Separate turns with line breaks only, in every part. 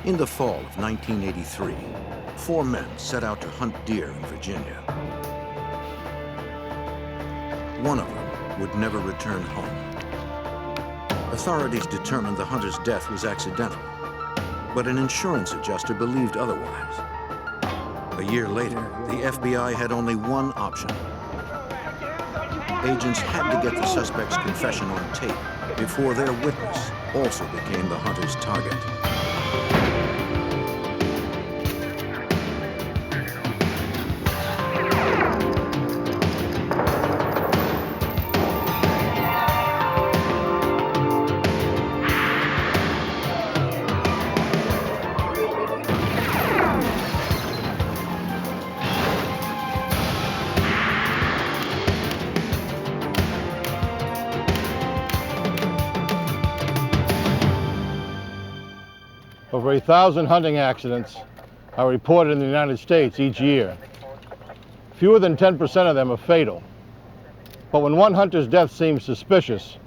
In the fall of 1983, 4 men set out to hunt deer in Virginia. One of them would never return home. Authorities determined the hunter's death was accidental, but an insurance adjuster believed otherwise. A year later, the FBI had only one option. Agents had to get the suspect's confession on tape before their witness also became the hunter's target.
Over 1,000 hunting accidents are reported in the United States each year. Fewer than 10% of them are fatal. But when one hunter's death seemed suspicious,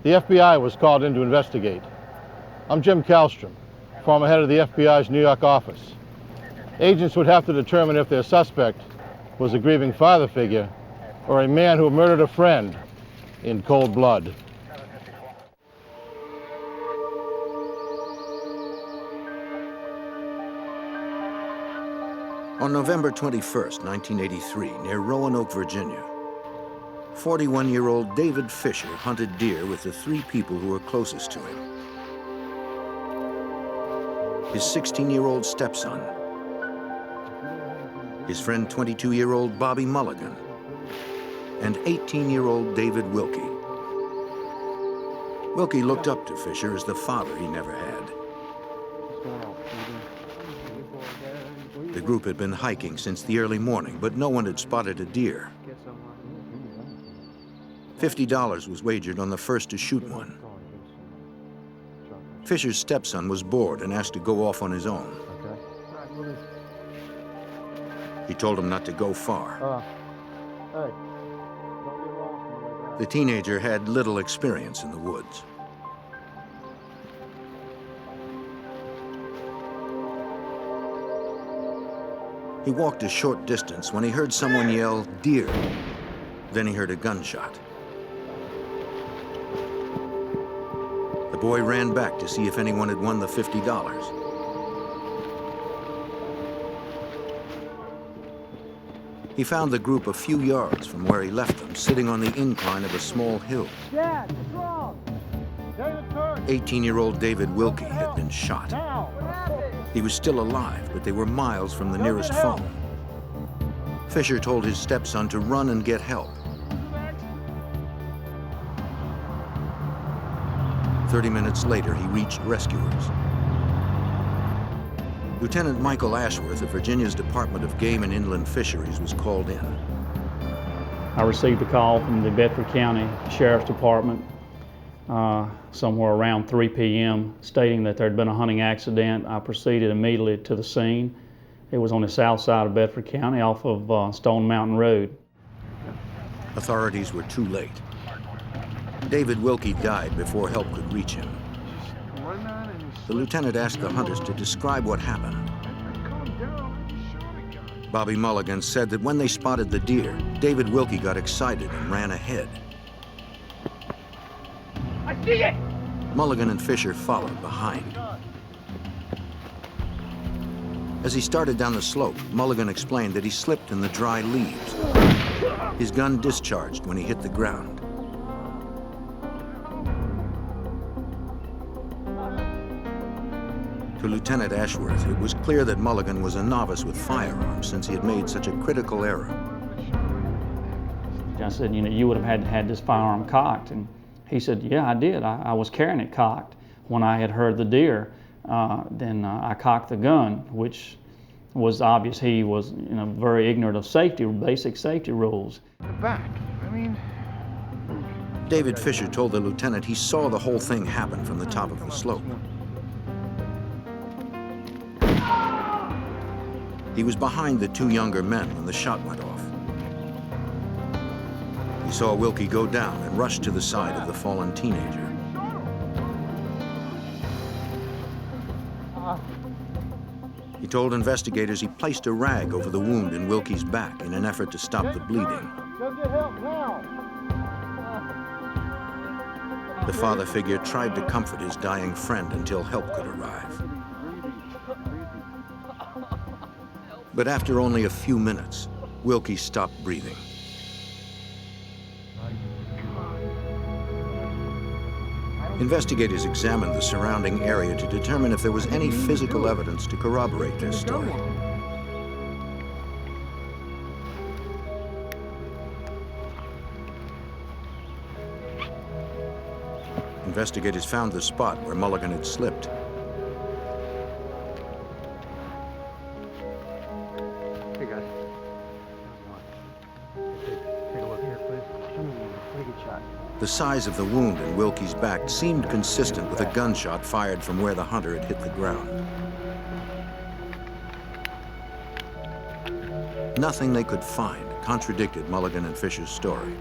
the FBI was called in to investigate. I'm Jim Kallstrom, former head of the FBI's New York office. Agents would have to determine if their suspect was a grieving father figure or a man who murdered a friend in cold blood.
On November 21st, 1983, near Roanoke, Virginia, 41-year-old David Fisher hunted deer with the 3 people who were closest to him. His 16-year-old stepson, his friend 22-year-old Bobby Mulligan, and 18-year-old David Wilkie. Wilkie looked up to Fisher as the father he never had. The group had been hiking since the early morning, but no one had spotted a deer. $50 was wagered on the first to shoot one. Fisher's stepson was bored and asked to go off on his own. He told him not to go far. The teenager had little experience in the woods. He walked a short distance when he heard someone yell, "Deer." Then he heard a gunshot. The boy ran back to see if anyone had won the $50. He found the group a few yards from where he left them, sitting on the incline of a small hill. 18-year-old David Wilkie had been shot. He was still alive, but they were miles from the nearest phone. Fisher told his stepson to run and get help. 30 minutes later, he reached rescuers. Lieutenant Michael Ashworth of Virginia's Department of Game and Inland Fisheries was called in.
I received a call from the Bedford County Sheriff's Department somewhere around 3 p.m. stating that there had been a hunting accident. I proceeded immediately to the scene. It was on the south side of Bedford County off of Stone Mountain Road.
Authorities were too late. David Wilkie died before help could reach him. The lieutenant asked the hunters to describe what happened. Bobby Mulligan said that when they spotted the deer, David Wilkie got excited and ran ahead.
I see it!
Mulligan and Fisher followed behind. As he started down the slope, Mulligan explained that he slipped in the dry leaves. His gun discharged when he hit the ground. To Lieutenant Ashworth, it was clear that Mulligan was a novice with firearms since he had made such a critical error.
I said, you would have had this firearm cocked. And he said, yeah, I did. I was carrying it cocked. When I had heard the deer, then I cocked the gun, which was obvious he was very ignorant of basic safety rules.
Back. I mean...
David Fisher told the lieutenant he saw the whole thing happen from the top of the slope. He was behind the 2 younger men when the shot went off. He saw Wilkie go down and rush to the side of the fallen teenager. He told investigators he placed a rag over the wound in Wilkie's back in an effort to stop the bleeding.
Go get help now.
The father figure tried to comfort his dying friend until help could arrive. But after only a few minutes, Wilkie stopped breathing. Investigators examined the surrounding area to determine if there was any physical evidence to corroborate their story. Investigators found the spot where Mulligan had slipped.
Hey guys. Take a look here, please. Take a shot.
The size of the wound in Wilkie's back seemed consistent with a gunshot fired from where the hunter had hit the ground. Nothing they could find contradicted Mulligan and Fisher's story.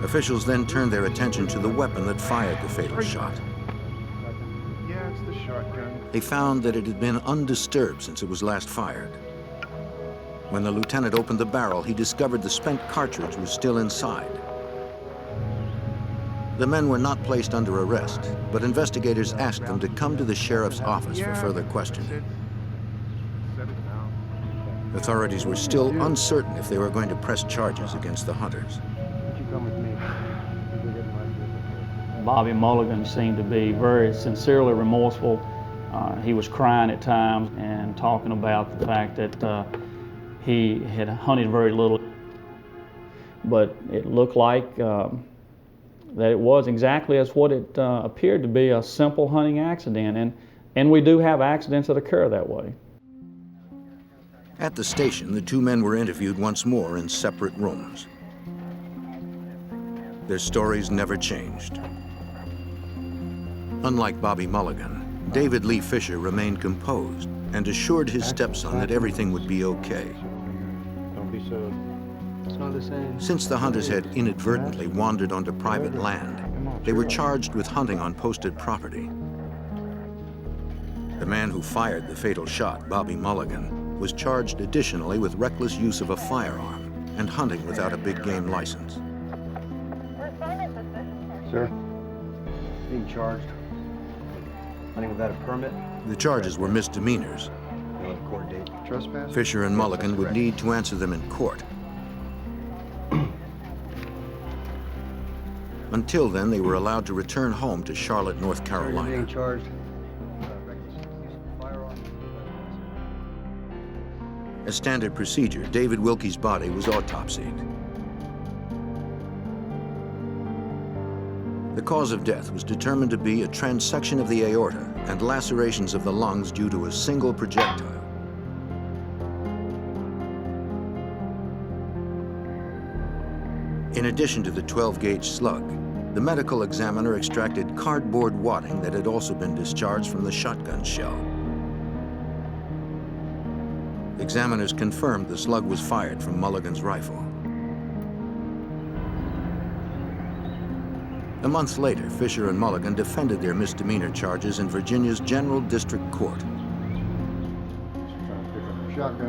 Officials then turned their attention to the weapon that fired the fatal shot.
Yeah, it's the shotgun.
They found that it had been undisturbed since it was last fired. When the lieutenant opened the barrel, he discovered the spent cartridge was still inside. The men were not placed under arrest, but investigators asked them to come to the sheriff's office for further questioning. Authorities were still uncertain if they were going to press charges against the hunters.
Come with me.
Bobby Mulligan seemed to be very sincerely remorseful. He was crying at times and talking about the fact that he had hunted very little. But it looked like that it was exactly as what it appeared to be, a simple hunting accident. And we do have accidents that occur that way.
At the station, the two men were interviewed once more in separate rooms. Their stories never changed. Unlike Bobby Mulligan, David Lee Fisher remained composed and assured his stepson that everything would be okay.
Don't be so. It's not the same.
Since the hunters had inadvertently wandered onto private land, they were charged with hunting on posted property. The man who fired the fatal shot, Bobby Mulligan, was charged additionally with reckless use of a firearm and hunting without a big game license.
Sir, being charged. Hunting without a permit.
The charges were misdemeanors.
No court date. Trespass.
Fisher and Mulligan would need to answer them in court. Until then, they were allowed to return home to Charlotte, North
You're being
Carolina.
charged.
As standard procedure, David Wilkie's body was autopsied. The cause of death was determined to be a transection of the aorta and lacerations of the lungs due to a single projectile. In addition to the 12-gauge slug, the medical examiner extracted cardboard wadding that had also been discharged from the shotgun shell. Examiners confirmed the slug was fired from Mulligan's rifle. A month later, Fisher and Mulligan defended their misdemeanor charges in Virginia's General District Court.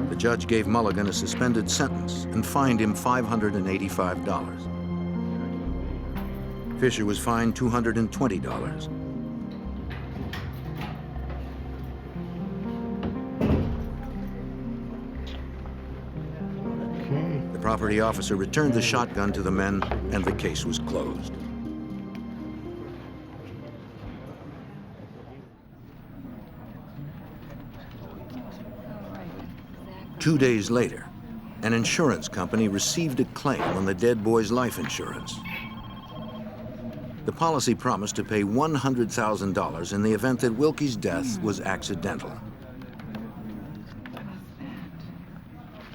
The judge gave Mulligan a suspended sentence and fined him $585. Fisher was fined $220. The property officer returned the shotgun to the men, and the case was closed. Two days later, an insurance company received a claim on the dead boy's life insurance. The policy promised to pay $100,000 in the event that Wilkie's death was accidental.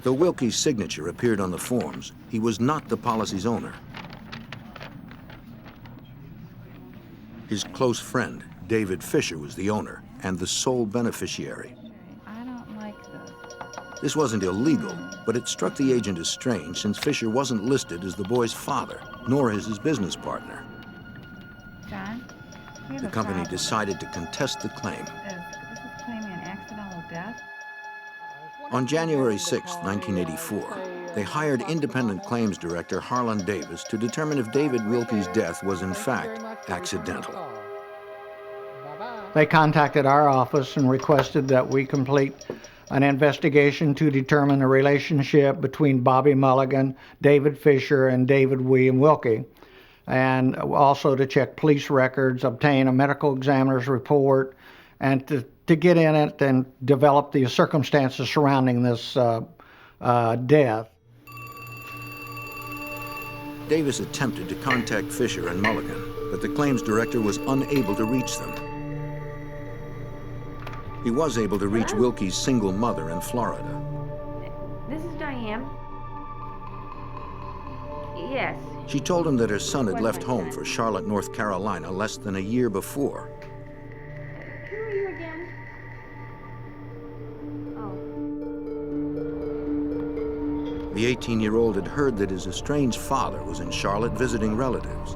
Though Wilkie's signature appeared on the forms, he was not the policy's owner. His close friend, David Fisher, was the owner and the sole beneficiary.
I don't like
This wasn't illegal, but it struck the agent as strange since Fisher wasn't listed as the boy's father, nor as his business partner.
John?
The company decided to contest the claim.
This is claiming an accidental death?
On January 6, 1984, they hired independent claims director Harlan Davis to determine if David Wilkie's death was in fact accidental.
They contacted our office and requested that we complete an investigation to determine the relationship between Bobby Mulligan, David Fisher, and David William Wilkie, and also to check police records, obtain a medical examiner's report, and to get in it and develop the circumstances surrounding this death.
Davis attempted to contact Fisher and Mulligan, but the claims director was unable to reach them. He was able to reach Wilkie's single mother in Florida.
This is Diane. Yes.
She told him that her son had left home for Charlotte, North Carolina less than a year before.
Who are you again? Oh.
The 18-year-old had heard that his estranged father was in Charlotte visiting relatives.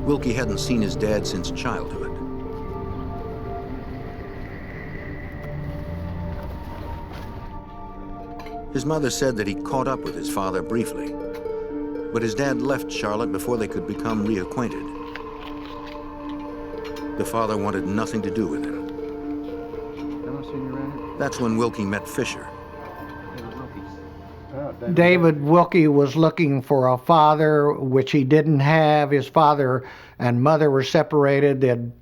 Wilkie hadn't seen his dad since childhood. His mother said that he caught up with his father briefly, but his dad left Charlotte before they could become reacquainted. The father wanted nothing to do with him. That's when Wilkie met Fisher.
David Wilkie was looking for a father, which he didn't have. His father and mother were separated.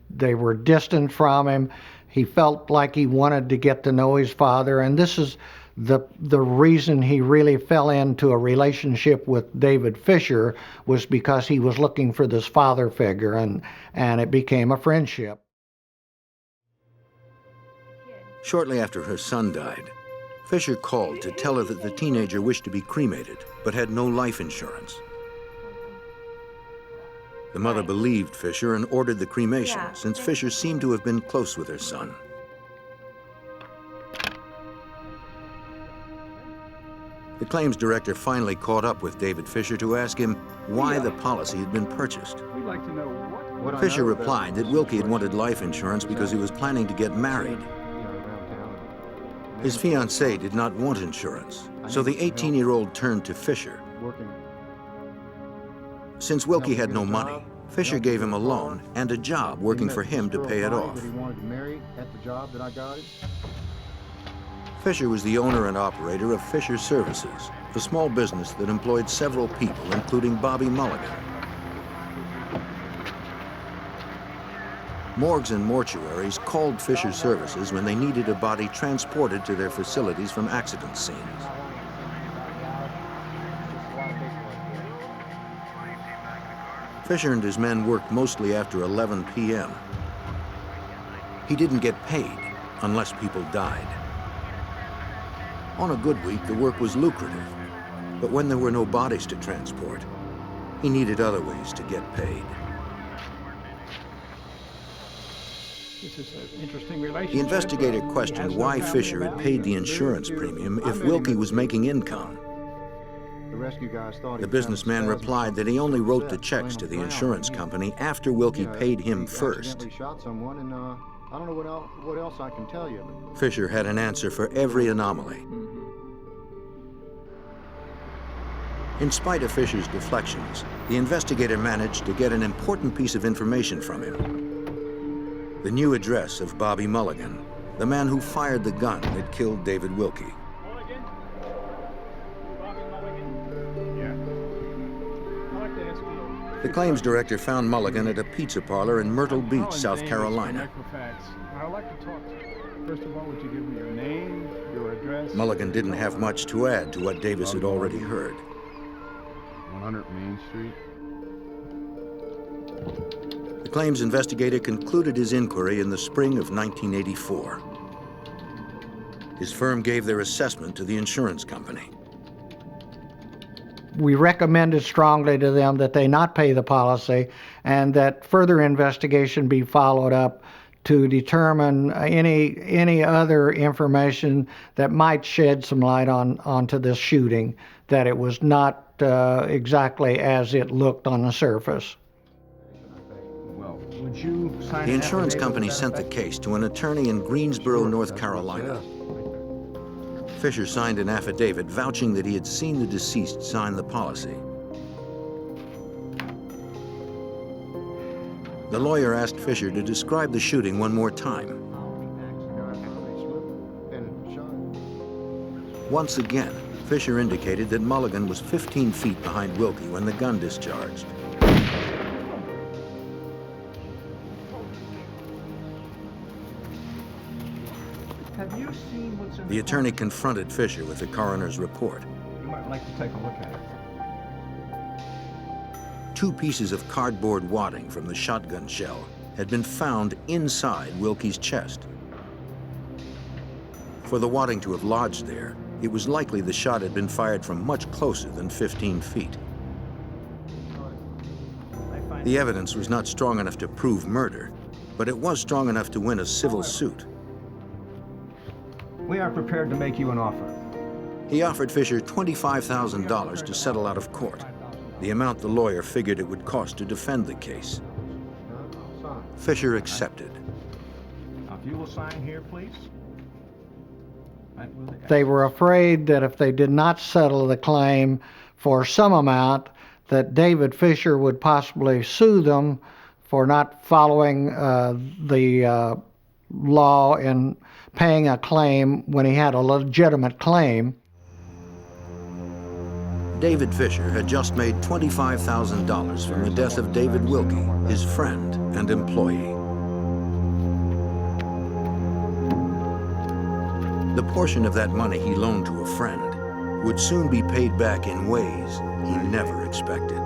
They were distant from him. He felt like he wanted to get to know his father, and this is the reason he really fell into a relationship with David Fisher was because he was looking for this father figure, and it became a friendship.
Shortly after her son died, Fisher called to tell her that the teenager wished to be cremated, but had no life insurance. The mother believed Fisher and ordered the cremation, since Fisher seemed to have been close with her son. The claims director finally caught up with David Fisher to ask him why the policy had been purchased.
We'd like to know what
Fisher replied that Wilkie had wanted life insurance because he was planning to get married. His fiancée did not want insurance, so the 18-year-old turned to Fisher. Since Wilkie had no money, Fisher gave him a loan and a job working for him to pay it off. Fisher was the owner and operator of Fisher Services, a small business that employed several people, including Bobby Mulligan. Morgues and mortuaries called Fisher Services when they needed a body transported to their facilities from accident scenes. Fisher and his men worked mostly after 11 p.m. He didn't get paid unless people died. On a good week, the work was lucrative, but when there were no bodies to transport, he needed other ways to get paid.
This is an interesting relationship.
The investigator questioned why Fisher had paid the insurance premium if Wilkie was making income. The businessman replied that he only wrote the checks to the insurance company after Wilkie paid him first.
I don't know what else I can tell you.
Fisher had an answer for every anomaly. In spite of Fisher's deflections, the investigator managed to get an important piece of information from him. The new address of Bobby Mulligan, the man who fired the gun that killed David Wilkie.
Mulligan? Bobby Mulligan? Yeah. I'd like to ask you.
The claims director found Mulligan at a pizza parlor in Myrtle Beach, South Carolina.
I'd like to talk to you. First of all, would you give me your name, your address?
Mulligan didn't have much to add to what Davis had already heard.
100 Main Street.
The claims investigator concluded his inquiry in the spring of 1984. His firm gave their assessment to the insurance company.
We recommended strongly to them that they not pay the policy and that further investigation be followed up to determine any other information that might shed some light onto this shooting, that it was not exactly as it looked on the surface.
Well, would you sign
The
an
insurance
affidavit
company
to that
sent the
effect?
case to an attorney in Greensboro,
Sure,
North
that's
Carolina.
what's
Fisher signed an affidavit vouching that he had seen the deceased sign the policy. The lawyer asked Fisher to describe the shooting one more time. Once again, Fisher indicated that Mulligan was 15 feet behind Wilkie when the gun discharged.
Have you seen what's in
The attorney confronted Fisher with the coroner's report.
You might like to take a look at it.
2 pieces of cardboard wadding from the shotgun shell had been found inside Wilkie's chest. For the wadding to have lodged there, it was likely the shot had been fired from much closer than 15 feet. The evidence was not strong enough to prove murder, but it was strong enough to win a civil suit.
We are prepared to make you an offer.
He offered Fisher $25,000 to settle out of court, the amount the lawyer figured it would cost to defend the case. Fisher accepted.
Now, if you will sign here, please.
They were afraid that if they did not settle the claim for some amount, that David Fisher would possibly sue them for not following the law in paying a claim when he had a legitimate claim.
David Fisher had just made $25,000 from the death of David Wilkie, his friend and employee. The portion of that money he loaned to a friend would soon be paid back in ways he never expected.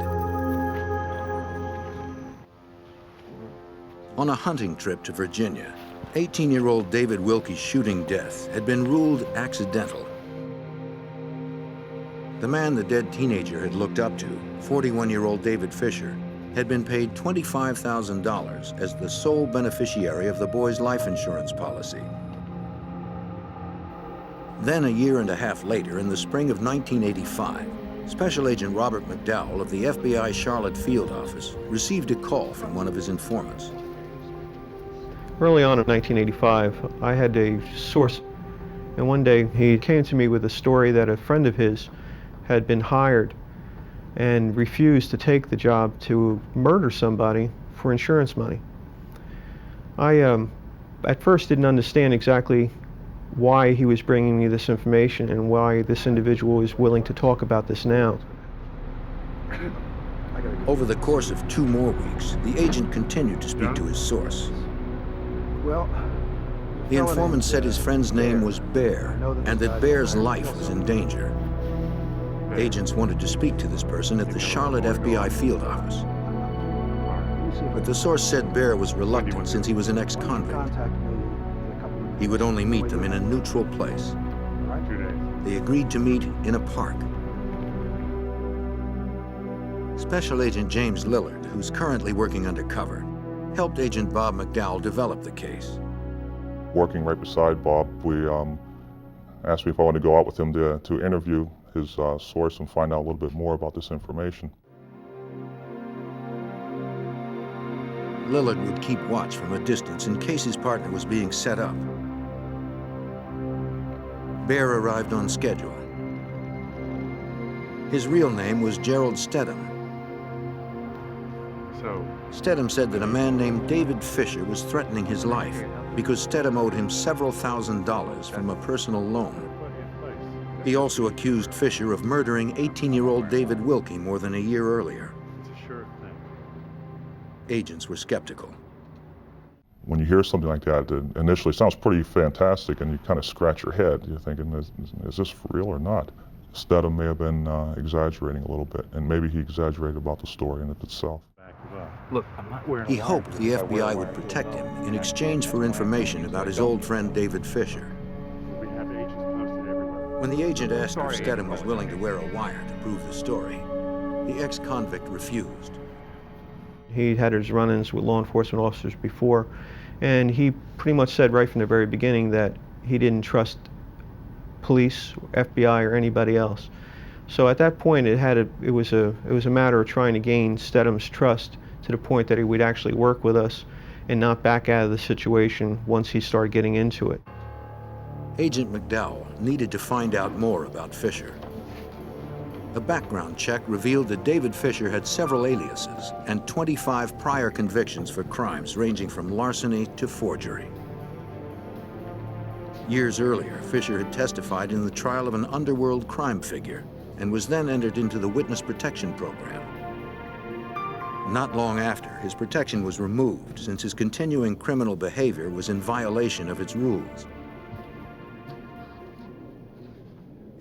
On a hunting trip to Virginia, 18-year-old David Wilkie's shooting death had been ruled accidental. The man the dead teenager had looked up to, 41-year-old David Fisher, had been paid $25,000 as the sole beneficiary of the boy's life insurance policy. Then, a year and a half later, in the spring of 1985, Special Agent Robert McDowell of the FBI Charlotte Field Office received a call from one of his informants.
Early on in 1985, I had a source, and one day he came to me with a story that a friend of his had been hired and refused to take the job to murder somebody for insurance money. I at first didn't understand exactly why he was bringing me this information and why this individual is willing to talk about this now.
Over the course of 2 more weeks, the agent continued to speak to his source.
Well,
The informant said his friend's name was Bear and that Bear's life was in danger. Agents wanted to speak to this person at the Charlotte FBI field office. But the source said Bear was reluctant since he was an ex-convict. He would only meet them in a neutral place. They agreed to meet in a park. Special Agent James Lillard, who's currently working undercover, helped Agent Bob McDowell develop the case.
Working right beside Bob, we asked me if I wanted to go out with him to interview his source and find out a little bit more about this information.
Lillard would keep watch from a distance in case his partner was being set up. Bear arrived on schedule. His real name was Gerald Stedham. Stedham said that a man named David Fisher was threatening his life because Stedham owed him several $1,000s from a personal loan. He also accused Fisher of murdering 18-year-old David Wilkie more than a year earlier. Agents were skeptical.
When you hear something like that, it initially sounds pretty fantastic, and you kind of scratch your head. You're thinking, is this for real or not? Stedham may have been exaggerating a little bit, and maybe he exaggerated about the story in itself.
look, I'm not wearing.
He hoped the FBI would protect him in exchange for information about his old friend David Fisher. When the agent asked if Stedham was willing to wear a wire to prove the story, the ex-convict refused.
He had his run-ins with law enforcement officers before, And he pretty much said right from the very beginning that he didn't trust police, FBI, or anybody else. So at that point, it was a matter of trying to gain Stedham's trust to the point that he would actually work with us and not back out of the situation once he started getting into it.
Agent McDowell needed to find out more about Fisher. A background check revealed that David Fisher had several aliases and 25 prior convictions for crimes ranging from larceny to forgery. Years earlier, Fisher had testified in the trial of an underworld crime figure and was then entered into the Witness Protection Program. Not long after, his protection was removed since his continuing criminal behavior was in violation of its rules.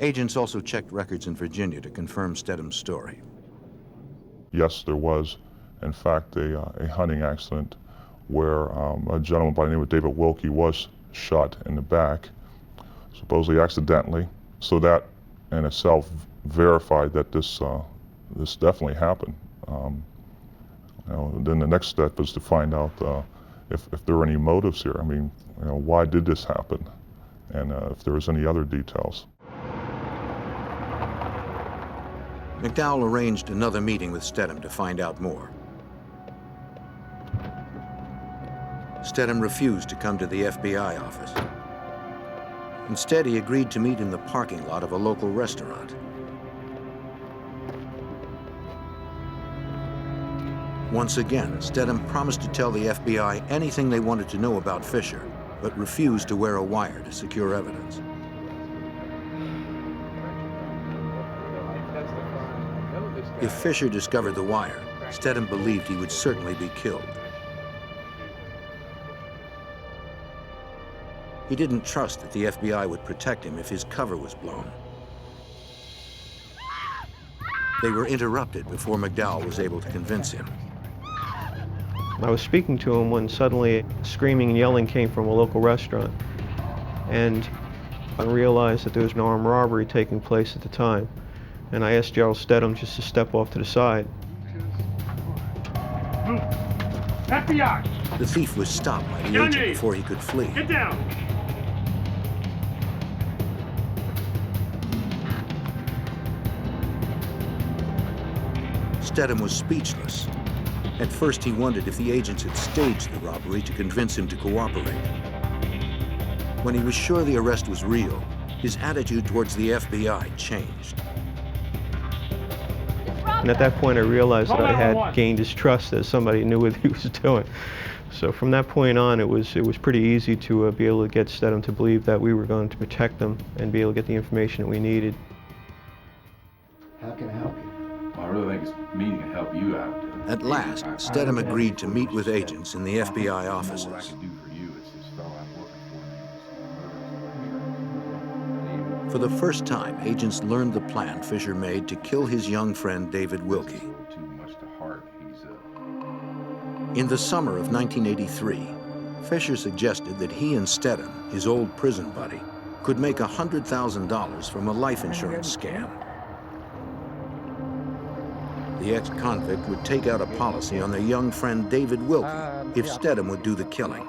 Agents also checked records in Virginia to confirm Stedham's story.
Yes, there was, in fact, a hunting accident where a gentleman by the name of David Wilkie was shot in the back, supposedly accidentally. So that in itself verified that this definitely happened. Then the next step is to find out if there are any motives here. I mean, why did this happen? And if there was any other details.
McDowell arranged another meeting with Stedham to find out more. Stedham refused to come to the FBI office. Instead, he agreed to meet in the parking lot of a local restaurant. Once again, Stedham promised to tell the FBI anything they wanted to know about Fisher, but refused to wear a wire to secure evidence. If Fisher discovered the wire, Stedham believed he would certainly be killed. He didn't trust that the FBI would protect him if his cover was blown. They were interrupted before McDowell was able to convince him.
I was speaking to him when suddenly screaming and yelling came from a local restaurant. And I realized that there was an armed robbery taking place at the time. And I asked Gerald Stedham just to step off to the side.
Move. FBI!
The thief was stopped by the agent before he could flee.
Get down!
Stedham was speechless. At first, he wondered if the agents had staged the robbery to convince him to cooperate. When he was sure the arrest was real, his attitude towards the FBI changed.
And at that point, I realized that I had gained his trust as somebody who knew what he was doing. So from that point on, it was pretty easy to be able to get Stedham to believe that we were going to protect them and be able to get the information that we needed.
How can I help you?
Well, I really think it's meeting to help you out.
At last, Stedham agreed to meet with agents in the FBI offices.
What I can do for you, it's this fellow I'm looking for.
For the first time, agents learned the plan Fisher made to kill his young friend David Wilkie.
Too much to heart.
In the summer of 1983, Fisher suggested that he and Stedham, his old prison buddy, could make $100,000 from a life insurance scam. The ex-convict would take out a policy on their young friend David Wilkie if Stedham would do the killing.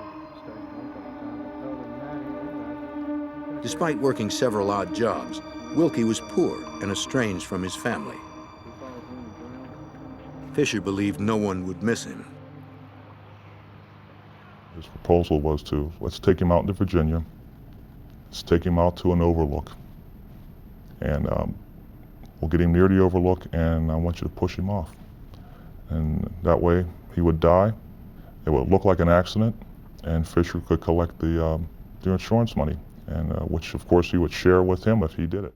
Despite working several odd jobs, Wilkie was poor and estranged from his family. Fisher believed no one would miss him.
His proposal was to, let's take him out into Virginia, let's take him out to an overlook, and we'll get him near the overlook, and I want you to push him off. And that way, he would die, it would look like an accident, and Fisher could collect the insurance money, and which of course he would share with him if he did it.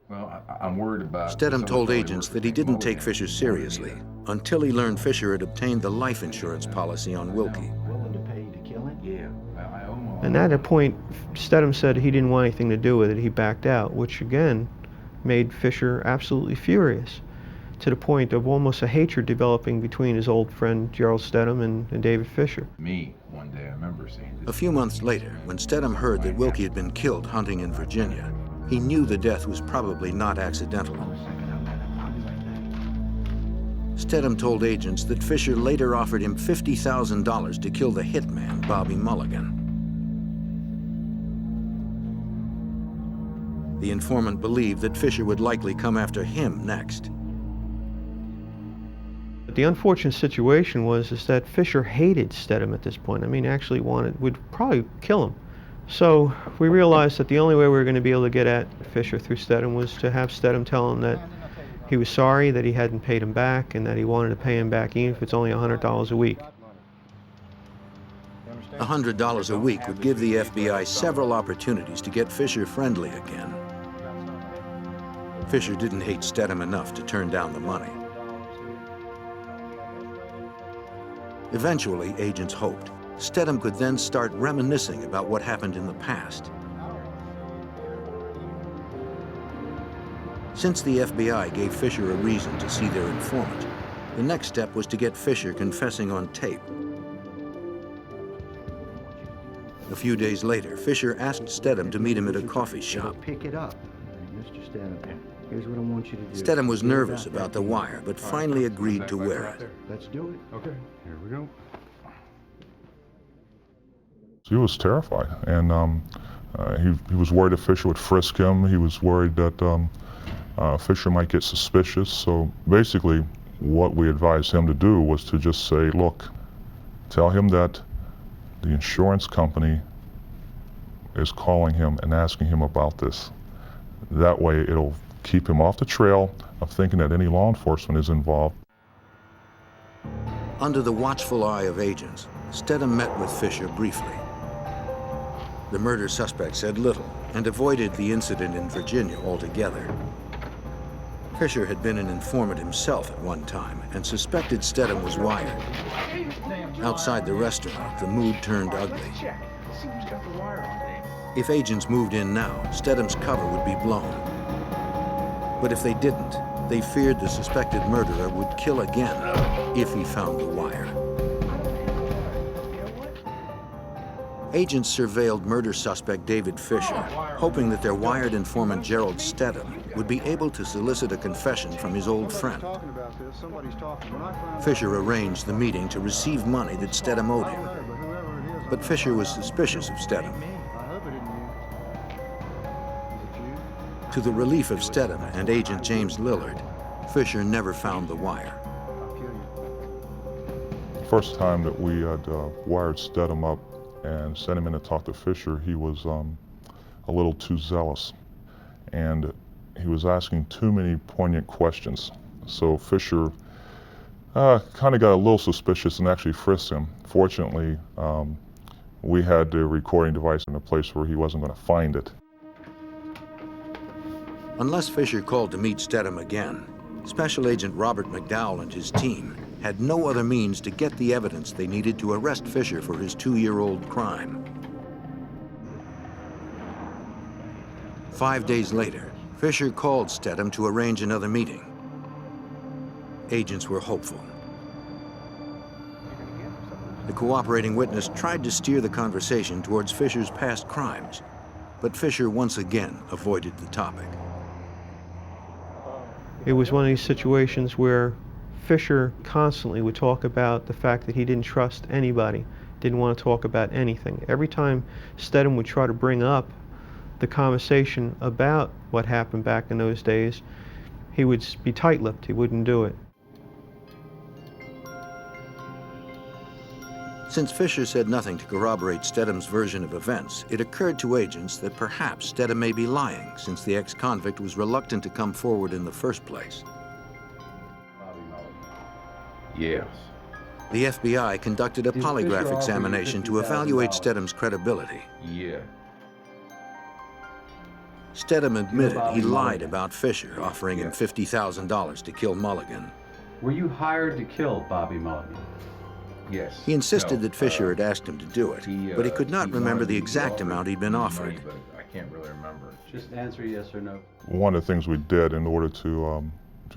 Well, I'm worried about...
Stedham told agents that he didn't take Fisher seriously until he learned Fisher had obtained the life insurance policy on Wilkie.
Willing to pay to kill it?
Yeah, I almost...
And at that point, Stedham said he didn't want anything to do with it. He backed out, which again made Fisher absolutely furious, to the point of almost a hatred developing between his old friend Gerald Stedham and David Fisher.
Me, one day, I remember saying this.
A few months later, when Stedham heard that Wilkie had been killed hunting in Virginia, he knew the death was probably not accidental. Stedham told agents that Fisher later offered him $50,000 to kill the hitman, Bobby Mulligan. The informant believed that Fisher would likely come after him next.
But the unfortunate situation was that Fisher hated Stedham at this point. I mean, actually would probably kill him. So we realized that the only way we were going to be able to get at Fisher through Stedham was to have Stedham tell him that he was sorry that he hadn't paid him back and that he wanted to pay him back even if it's only $100 a week.
$100 a week would give the FBI several opportunities to get Fisher friendly again. Fisher didn't hate Stedham enough to turn down the money. Eventually, agents hoped Stedham could then start reminiscing about what happened in the past. Since the FBI gave Fisher a reason to see their informant, the next step was to get Fisher confessing on tape. A few days later, Fisher asked Stedham to meet him at a coffee shop.
Pick it up. Mr. Stedham, here's what I want you to do.
Stedham was nervous about the wire, but finally agreed to wear it.
Let's do it.
Okay, here we go.
He was terrified, and he was worried that Fisher would frisk him. He was worried that Fisher might get suspicious. So basically, what we advised him to do was to just say, look, tell him that the insurance company is calling him and asking him about this. That way, it'll keep him off the trail of thinking that any law enforcement is involved.
Under the watchful eye of agents, Stedham met with Fisher briefly. The murder suspect said little and avoided the incident in Virginia altogether. Fisher had been an informant himself at one time and suspected Stedham was wired. Outside the restaurant, the mood turned ugly. If agents moved in now, Stedham's cover would be blown. But if they didn't, they feared the suspected murderer would kill again if he found the wire. Agents surveilled murder suspect David Fisher, hoping that their wired informant Gerald Stedham would be able to solicit a confession from his old friend. Fisher arranged the meeting to receive money that Stedham owed him. But Fisher was suspicious of Stedham. To the relief of Stedham and agent James Lillard, Fisher never found the wire.
The first time that we had wired Stedham up and sent him in to talk to Fisher, he was a little too zealous, and he was asking too many poignant questions. So Fisher kind of got a little suspicious and actually frisked him. Fortunately, we had the recording device in a place where he wasn't going to find it.
Unless Fisher called to meet Stedham again, Special Agent Robert McDowell and his team had no other means to get the evidence they needed to arrest Fisher for his 2-year-old crime. 5 days later, Fisher called Stedham to arrange another meeting. Agents were hopeful. The cooperating witness tried to steer the conversation towards Fisher's past crimes, but Fisher once again avoided the topic.
It was one of these situations where Fisher constantly would talk about the fact that he didn't trust anybody, didn't want to talk about anything. Every time Stedham would try to bring up the conversation about what happened back in those days, he would be tight-lipped. He wouldn't do it.
Since Fisher said nothing to corroborate Stedham's version of events, it occurred to agents that perhaps Stedham may be lying, since the ex-convict was reluctant to come forward in the first place.
Yes.
The FBI conducted a polygraph examination to evaluate Stedham's credibility.
Yeah.
Stedham admitted he lied about Fisher, offering him $50,000 to kill Mulligan.
Were you hired to kill Bobby Mulligan?
Yes.
He insisted that Fisher had asked him to do it, but he could not remember the exact amount he'd been offered.
But I can't really remember.
Just answer yes or no.
One of the things we did in order to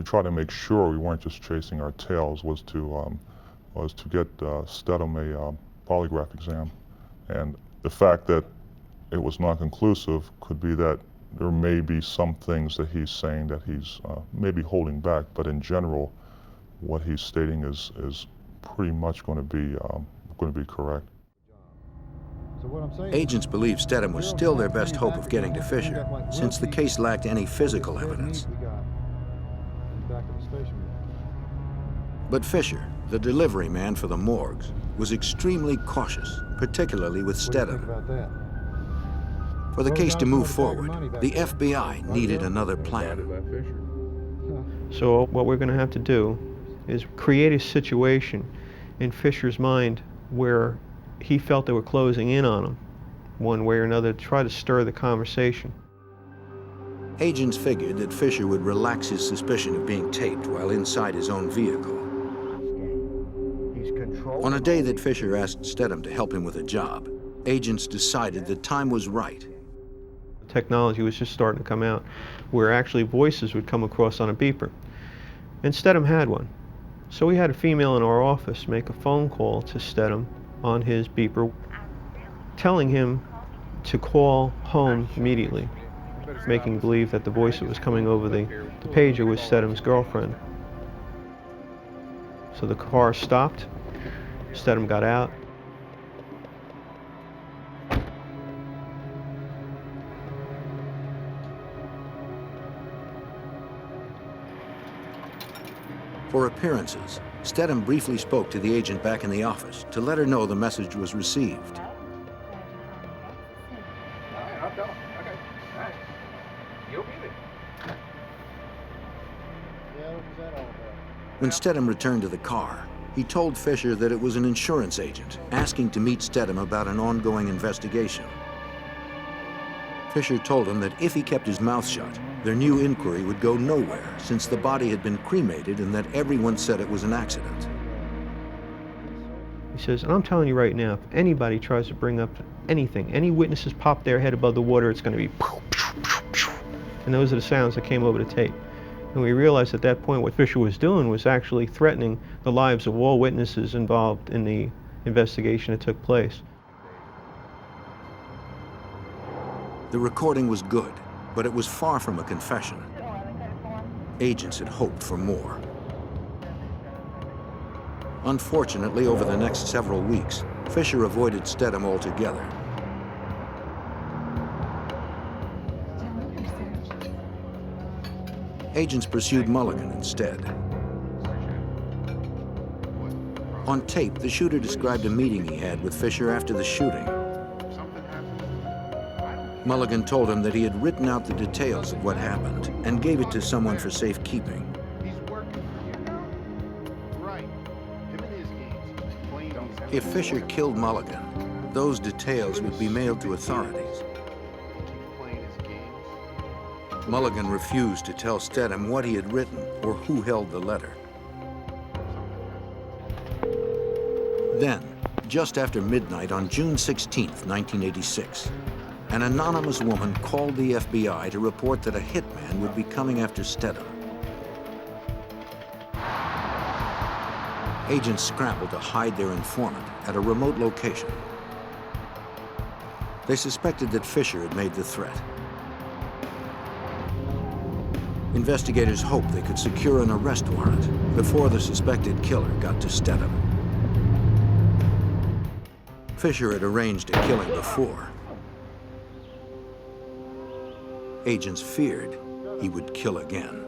try to make sure we weren't just chasing our tails was to get Stedham a polygraph exam. And the fact that it was non-conclusive could be that there may be some things that he's saying that he's maybe holding back, but in general, what he's stating is pretty much going to be correct.
Agents believe Stedham was still their best hope of getting to Fisher, since the case lacked any physical evidence. But Fisher, the delivery man for the morgues, was extremely cautious, particularly with Stedham. For the case to move forward, the FBI needed another plan.
So what we're going to have to do is create a situation in Fisher's mind where he felt they were closing in on him, one way or another, to try to stir the conversation.
Agents figured that Fisher would relax his suspicion of being taped while inside his own vehicle. On a day that Fisher asked Stedham to help him with a job, agents decided the time was right.
Technology was just starting to come out, where actually voices would come across on a beeper. And Stedham had one. So we had a female in our office make a phone call to Stedham on his beeper, telling him to call home immediately, making believe that the voice that was coming over the pager was Stedham's girlfriend. So the car stopped, Stedham got out.
For appearances, Stedham briefly spoke to the agent back in the office to let her know the message was received. When Stedham returned to the car, he told Fisher that it was an insurance agent asking to meet Stedham about an ongoing investigation. Fisher told him that if he kept his mouth shut, their new inquiry would go nowhere, since the body had been cremated and that everyone said it was an accident.
He says, and I'm telling you right now, if anybody tries to bring up anything, any witnesses pop their head above the water, it's going to be pow, pow, pow, pow. And those are the sounds that came over the tape. And we realized at that point what Fisher was doing was actually threatening the lives of all witnesses involved in the investigation that took place.
The recording was good, but it was far from a confession. Agents had hoped for more. Unfortunately, over the next several weeks, Fisher avoided Stedham altogether. Agents pursued Mulligan instead. On tape, the shooter described a meeting he had with Fisher after the shooting. Mulligan told him that he had written out the details of what happened and gave it to someone for safekeeping. If Fisher killed Mulligan, those details would be mailed to authorities. Mulligan refused to tell Stedham what he had written or who held the letter. Then, just after midnight on June 16, 1986, an anonymous woman called the FBI to report that a hitman would be coming after Stedham. Agents scrambled to hide their informant at a remote location. They suspected that Fisher had made the threat. Investigators hoped they could secure an arrest warrant before the suspected killer got to Stedham. Fisher had arranged a killing before. Agents feared he would kill again.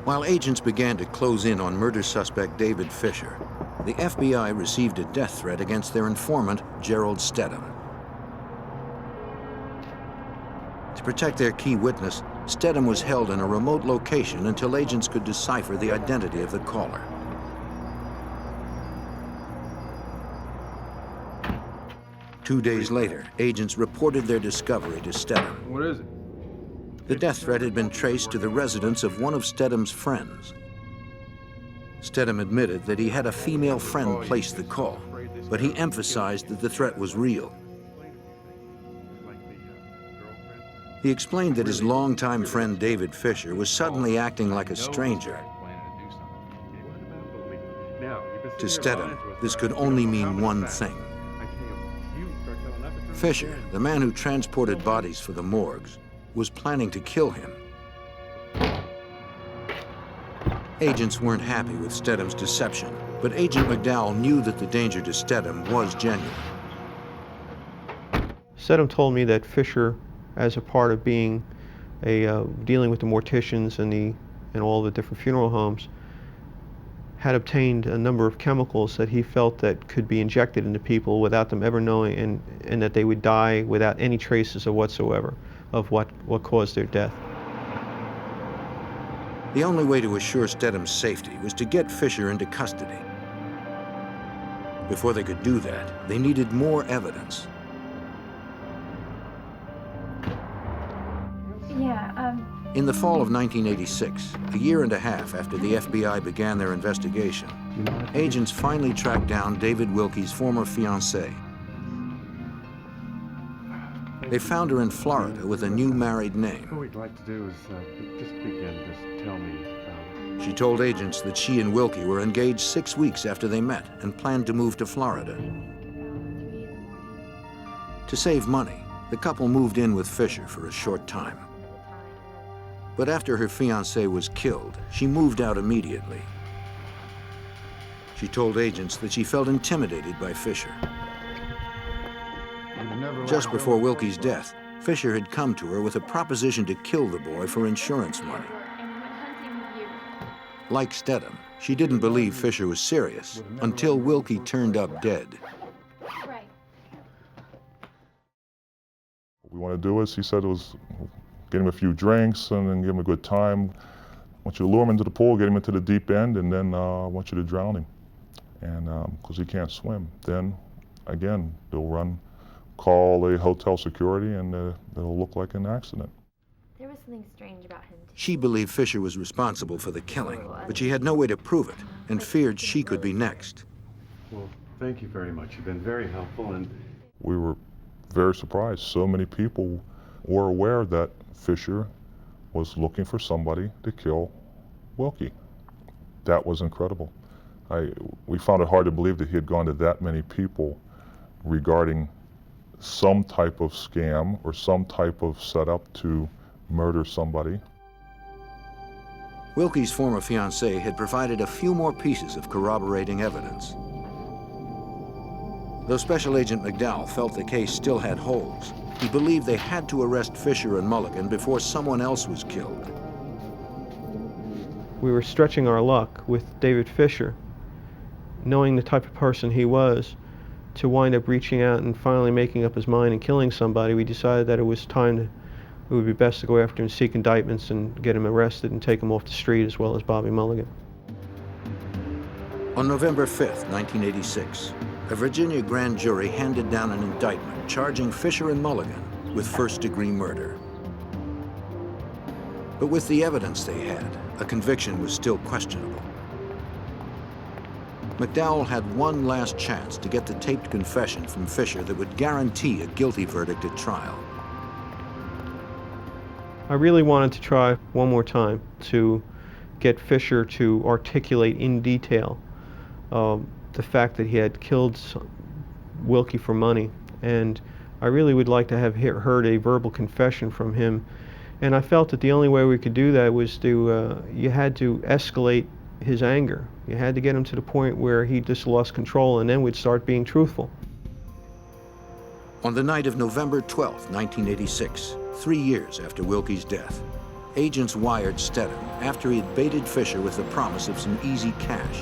While agents began to close in on murder suspect David Fisher, the FBI received a death threat against their informant, Gerald Stedham. To protect their key witness, Stedham was held in a remote location until agents could decipher the identity of the caller. Two days later, agents reported their discovery to Stedham.
What is it?
The death threat had been traced to the residence of one of Stedham's friends. Stedham admitted that he had a female friend place the call, but he emphasized that the threat was real. He explained that his longtime friend David Fisher was suddenly acting like a stranger. To Stedham, this could only mean one thing. Fisher, the man who transported bodies for the morgues, was planning to kill him. Agents weren't happy with Stedham's deception, but Agent McDowell knew that the danger to Stedham was genuine.
Stedham told me that Fisher, as a part of being dealing with the morticians and all the different funeral homes, had obtained a number of chemicals that he felt that could be injected into people without them ever knowing, and that they would die without any traces of whatsoever of what caused their death.
The only way to assure Stedham's safety was to get Fisher into custody. Before they could do that, they needed more evidence. In the fall of 1986, a year and a half after the FBI began their investigation, agents finally tracked down David Wilkie's former fiancée. They found her in Florida with a new married name.
What we'd like to do is just begin. Just tell me.
She told agents that she and Wilkie were engaged 6 weeks after they met and planned to move to Florida. To save money, the couple moved in with Fisher for a short time. But after her fiancé was killed, she moved out immediately. She told agents that she felt intimidated by Fisher. Just before Wilkie's death, Fisher had come to her with a proposition to kill the boy for insurance money. Like Stedham, she didn't believe Fisher was serious until Wilkie turned up dead.
What we want to do is, he said, it was get him a few drinks and then give him a good time. I want you to lure him into the pool, get him into the deep end, and then I want you to drown him. And because he can't swim. Then, again, they'll call a hotel security, and it'll look like an accident.
There was something strange about him.
She believed Fisher was responsible for the killing, but she had no way to prove it and feared she could be next.
Well, thank you very much. You've been very helpful, and
We were very surprised. So many people were aware that Fisher was looking for somebody to kill Wilkie. That was incredible. We found it hard to believe that he had gone to that many people regarding some type of scam or some type of setup to murder somebody.
Wilkie's former fiancée had provided a few more pieces of corroborating evidence. Though Special Agent McDowell felt the case still had holes, he believed they had to arrest Fisher and Mulligan before someone else was killed.
We were stretching our luck with David Fisher, knowing the type of person he was, to wind up reaching out and finally making up his mind and killing somebody. We decided that it would be best to go after him, seek indictments, and get him arrested and take him off the street, as well as Bobby Mulligan.
On November 5th, 1986, a Virginia grand jury handed down an indictment charging Fisher and Mulligan with first-degree murder. But with the evidence they had, a conviction was still questionable. McDowell had one last chance to get the taped confession from Fisher that would guarantee a guilty verdict at trial.
I really wanted to try one more time to get Fisher to articulate in detail the fact that he had killed Wilkie for money, and I really would like to have heard a verbal confession from him. And I felt that the only way we could do that was you had to escalate his anger. You had to get him to the point where he just lost control, and then we'd start being truthful.
On the night of November 12, 1986, 3 years after Wilkie's death, agents wired Stedham after he had baited Fisher with the promise of some easy cash.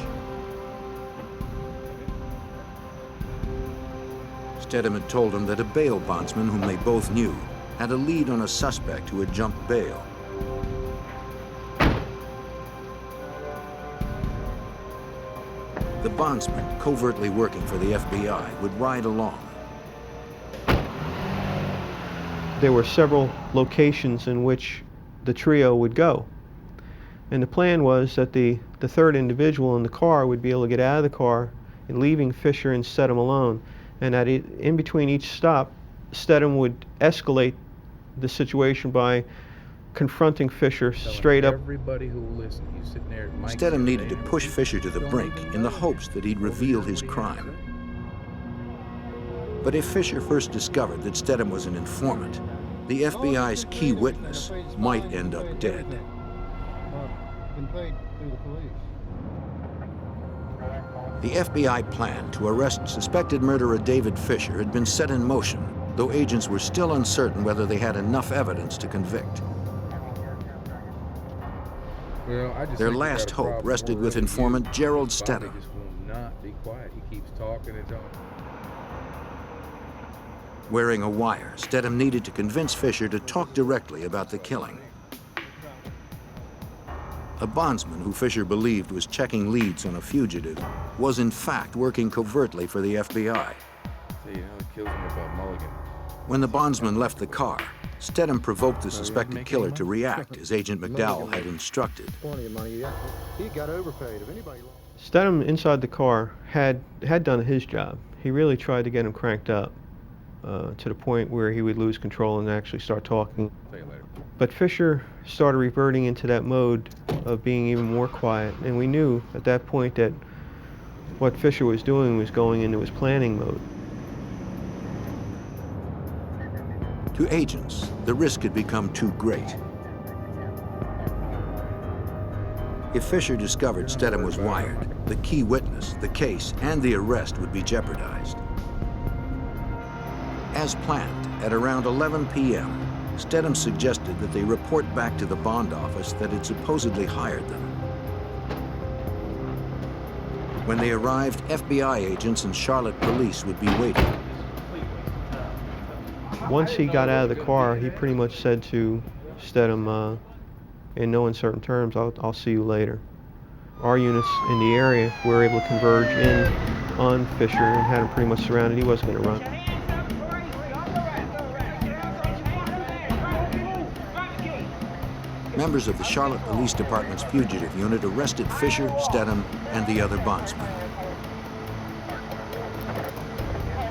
Stedham had told him that a bail bondsman whom they both knew had a lead on a suspect who had jumped bail. The bondsman, covertly working for the FBI, would ride along.
There were several locations in which the trio would go. And the plan was that the third individual in the car would be able to get out of the car, and leaving Fisher and Stedham alone. And that in between each stop, Stedham would escalate the situation by confronting Fisher straight up.
Everybody who will listen, you sitting there.
Stedham needed to push Fisher to the brink in the hopes that he'd reveal his crime. But if Fisher first discovered that Stedham was an informant, the FBI's key witness might end up dead.
been paid through the police.
The FBI plan to arrest suspected murderer David Fisher had been set in motion, though agents were still uncertain whether they had enough evidence to convict.
Well, I just
Their
think we
last
got a
hope
problem
rested
more
with
than you.
informant Gerald
Bobby
Stedham.
just will not be quiet. He keeps talking and talking.
Wearing a wire, Stedham needed to convince Fisher to talk directly about the killing. A bondsman who Fisher believed was checking leads on a fugitive was in fact working covertly for the FBI.
See, you know, it kills me about Mulligan.
When the bondsman left the car, Stedham provoked the suspected killer to react as Agent McDowell had instructed.
Plenty of money. He got overpaid. If anybody...
Stedham inside the car had done his job. He really tried to get him cranked up to the point where he would lose control and actually start talking.
See you later.
But Fisher started reverting into that mode of being even more quiet, and we knew at that point that what Fisher was doing was going into his planning mode.
To agents, the risk had become too great. If Fisher discovered Stedham was wired, the key witness, the case, and the arrest would be jeopardized. As planned, at around 11 p.m., Stedham suggested that they report back to the bond office that had supposedly hired them. When they arrived, FBI agents and Charlotte police would be waiting.
Once he got out of the car, he pretty much said to Stedham, in no uncertain terms, I'll see you later. Our units in the area were able to converge in on Fisher and had him pretty much surrounded. He wasn't going to run.
Members of the Charlotte Police Department's fugitive unit arrested Fisher, Stedham, and the other bondsmen.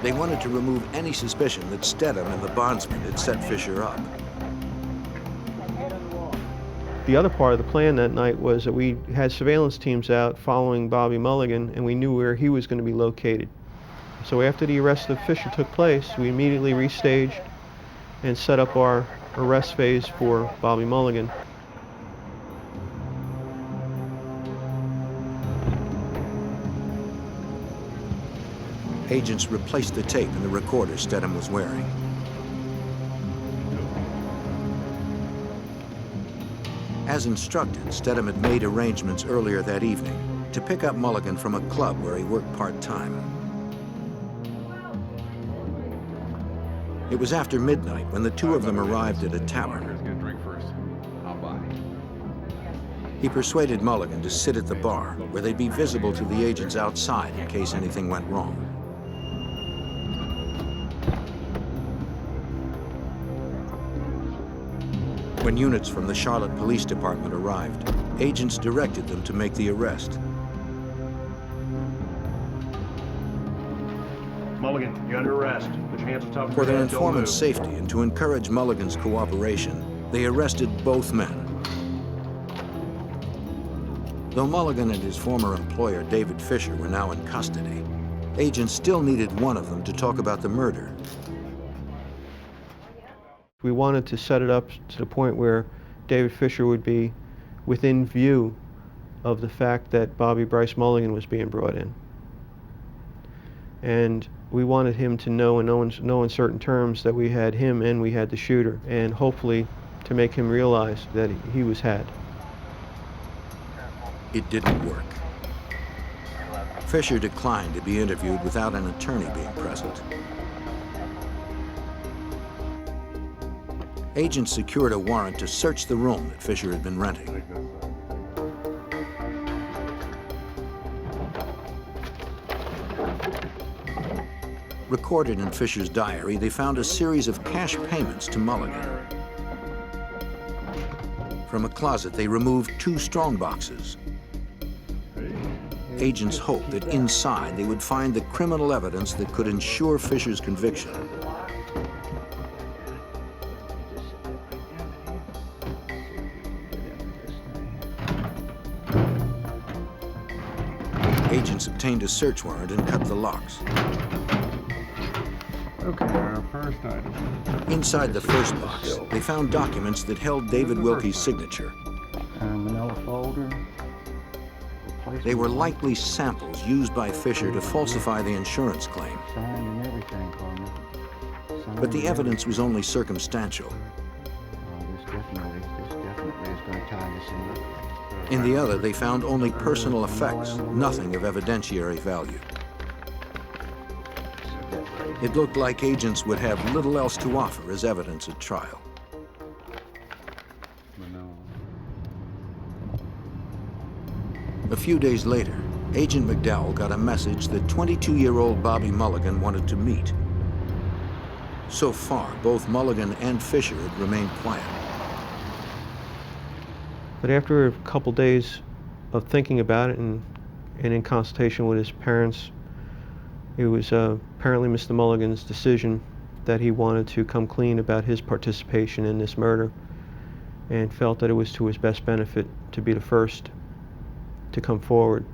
They wanted to remove any suspicion that Stedham and the bondsmen had set Fisher up.
The other part of the plan that night was that we had surveillance teams out following Bobby Mulligan, and we knew where he was going to be located. So after the arrest of Fisher took place, we immediately restaged and set up our arrest phase for Bobby Mulligan.
Agents replaced the tape in the recorder Stedham was wearing. As instructed, Stedham had made arrangements earlier that evening to pick up Mulligan from a club where he worked part-time. It was after midnight when the two of them arrived at a tavern.
Who's gonna drink first? I'll buy.
He persuaded Mulligan to sit at the bar, where they'd be visible to the agents outside in case anything went wrong. When units from the Charlotte Police Department arrived, agents directed them to make the arrest.
Mulligan, you're under arrest. Put your hands on top of
For
your
their
head, don't
informant's
move.
safety and to encourage Mulligan's cooperation, they arrested both men. Though Mulligan and his former employer, David Fisher, were now in custody, agents still needed one of them to talk about the murder.
We wanted to set it up to the point where David Fisher would be within view of the fact that Bobby Bryce Mulligan was being brought in. And we wanted him to know in no uncertain terms that we had him and we had the shooter, and hopefully to make him realize that he was had.
It didn't work. Fisher declined to be interviewed without an attorney being present. Agents secured a warrant to search the room that Fisher had been renting. Recorded in Fisher's diary, they found a series of cash payments to Mulligan. From a closet, they removed 2 strong boxes. Agents hoped that inside they would find the criminal evidence that could ensure Fisher's conviction. Agents obtained a search warrant and cut the locks.
Okay, our first item.
Inside the first box, they found documents that held David Wilkie's signature.
Manila folder.
They were likely samples used by Fisher to falsify the insurance claim.
Signed and everything, partner.
But the evidence was only circumstantial.
This definitely is going to tie this in.
In the other, they found only personal effects, nothing of evidentiary value. It looked like agents would have little else to offer as evidence at trial. A few days later, Agent McDowell got a message that 22-year-old Bobby Mulligan wanted to meet. So far, both Mulligan and Fisher had remained quiet.
But after a couple days of thinking about it and in consultation with his parents, it was apparently Mr. Mulligan's decision that he wanted to come clean about his participation in this murder and felt that it was to his best benefit to be the first to come forward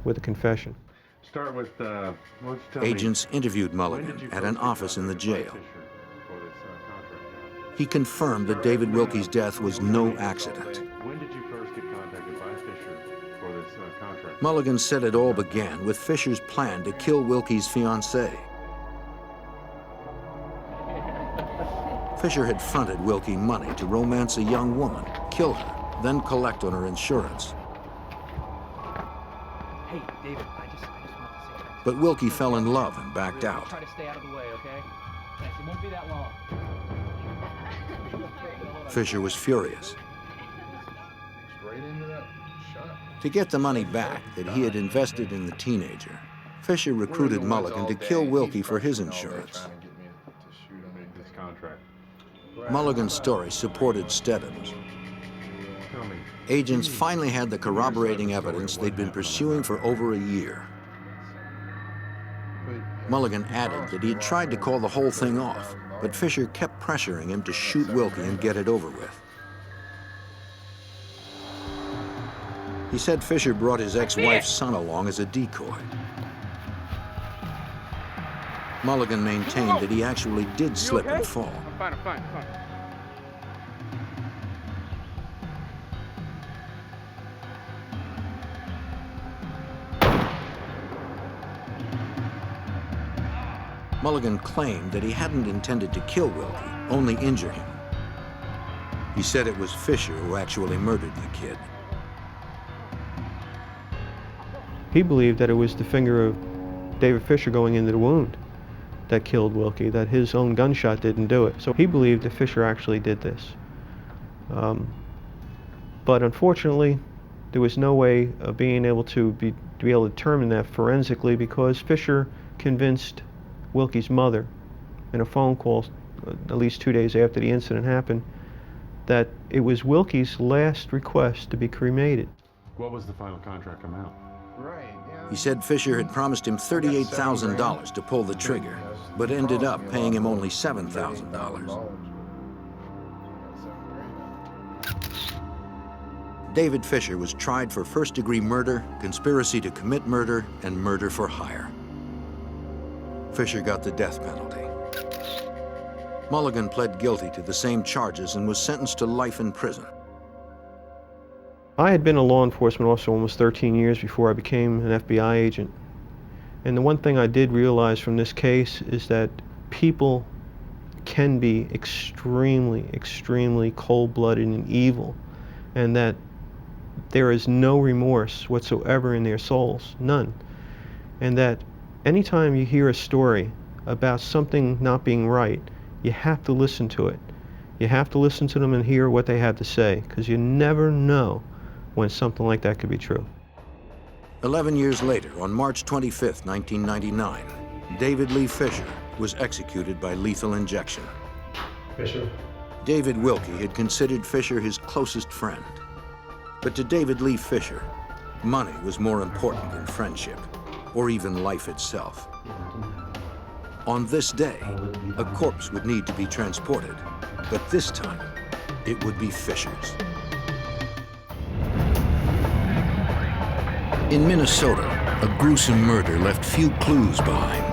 with a confession.
Start with,
Agents interviewed Mulligan at an office in the jail. He confirmed that David Wilkie's death was no accident.
When did you first get contacted by Fisher for this contract?
Mulligan said it all began with Fisher's plan to kill Wilkie's fiancée. Fisher had fronted Wilkie money to romance a young woman, kill her, then collect on her insurance.
Hey, David, I just want to say something.
But Wilkie fell in love and backed out.
Try to stay out of the way, okay? Thanks, it won't be that long.
Fisher was furious. To get the money back that he had invested in the teenager, Fisher recruited Mulligan to kill Wilkie for his insurance. Mulligan's story supported Steadham's. Agents finally had the corroborating evidence they'd been pursuing for over a year. Mulligan added that he had tried to call the whole thing off, but Fisher kept pressuring him to shoot Wilkie and get it over with. He said Fisher brought his ex-wife's son along as a decoy. Mulligan maintained that he actually did slip and fall.
I'm fine.
Mulligan claimed that he hadn't intended to kill Wilkie, only injure him. He said it was Fisher who actually murdered the kid.
He believed that it was the finger of David Fisher going into the wound that killed Wilkie, that his own gunshot didn't do it. So he believed that Fisher actually did this. But unfortunately, there was no way of being able to determine that forensically because Fisher convinced Wilkie's mother in a phone call at least 2 days after the incident happened that it was Wilkie's last request to be cremated.
What was the final contract amount?
He said Fisher had promised him $38,000 to pull the trigger, but ended up paying him only $7,000. David Fisher was tried for first-degree murder, conspiracy to commit murder, and murder for hire. Fisher got the death penalty. Mulligan pled guilty to the same charges and was sentenced to life in prison.
I had been a law enforcement officer almost 13 years before I became an FBI agent. And the one thing I did realize from this case is that people can be extremely, extremely cold-blooded and evil, and that there is no remorse whatsoever in their souls, none. And that anytime you hear a story about something not being right, you have to listen to it. You have to listen to them and hear what they have to say, because you never know when something like that could be true.
11 years later, on March 25, 1999, David Lee Fisher was executed by lethal injection.
Fisher?
David Wilkie had considered Fisher his closest friend. But to David Lee Fisher, money was more important than friendship, or even life itself. On this day, a corpse would need to be transported, but this time, it would be Fisher's. In Minnesota, a gruesome murder left few clues behind.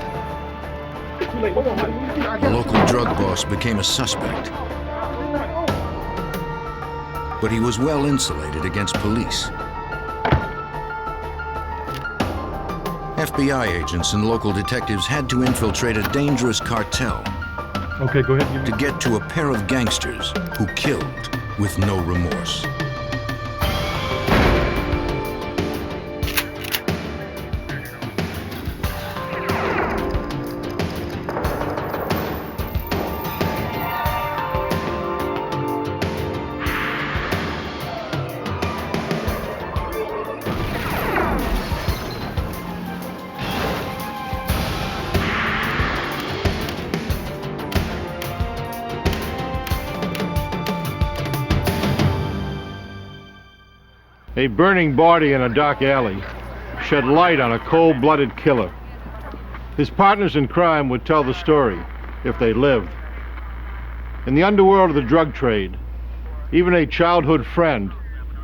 A local drug boss became a suspect. but he was well insulated against police. FBI agents and local detectives had to infiltrate a dangerous cartel
Okay, go ahead.
to get to a pair of gangsters who killed with no remorse.
A burning body in a dark alley shed light on a cold-blooded killer. His partners in crime would tell the story if they lived. In the underworld of the drug trade, even a childhood friend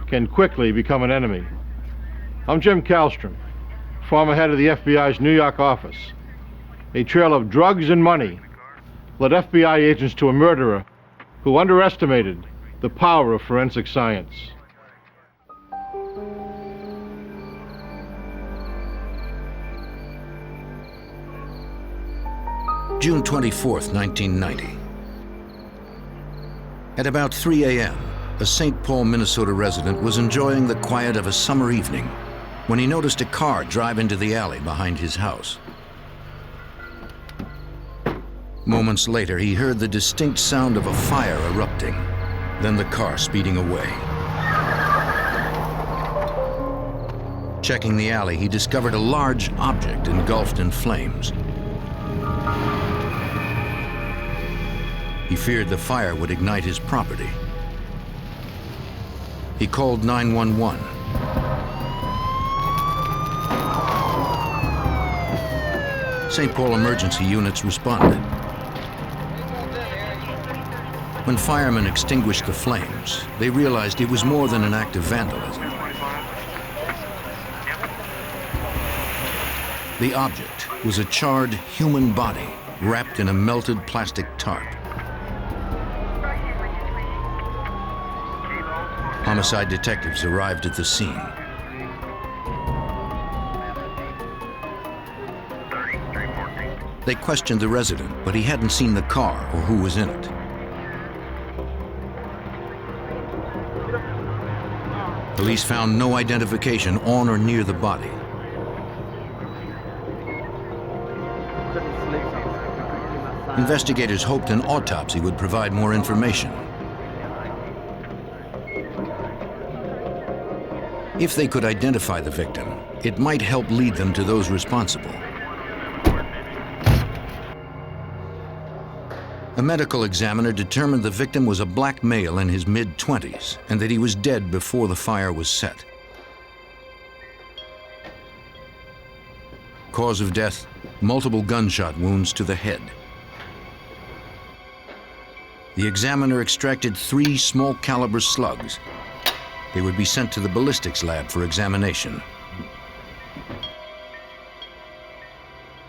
can quickly become an enemy. I'm Jim Kallstrom, former head of the FBI's New York office. A trail of drugs and money led FBI agents to a murderer who underestimated the power of forensic science.
June 24th, 1990. At about 3 a.m., a St. Paul, Minnesota resident was enjoying the quiet of a summer evening when he noticed a car drive into the alley behind his house. Moments later, he heard the distinct sound of a fire erupting, then the car speeding away. Checking the alley, he discovered a large object engulfed in flames. He feared the fire would ignite his property. He called 911. St. Paul emergency units responded. When firemen extinguished the flames, they realized it was more than an act of vandalism. The object was a charred human body wrapped in a melted plastic tarp. Homicide detectives arrived at the scene. They questioned the resident, but he hadn't seen the car or who was in it. Police found no identification on or near the body. Investigators hoped an autopsy would provide more information. If they could identify the victim, it might help lead them to those responsible. A medical examiner determined the victim was a black male in his mid-20s and that he was dead before the fire was set. Cause of death, multiple gunshot wounds to the head. The examiner extracted 3 small-caliber slugs. They would be sent to the ballistics lab for examination.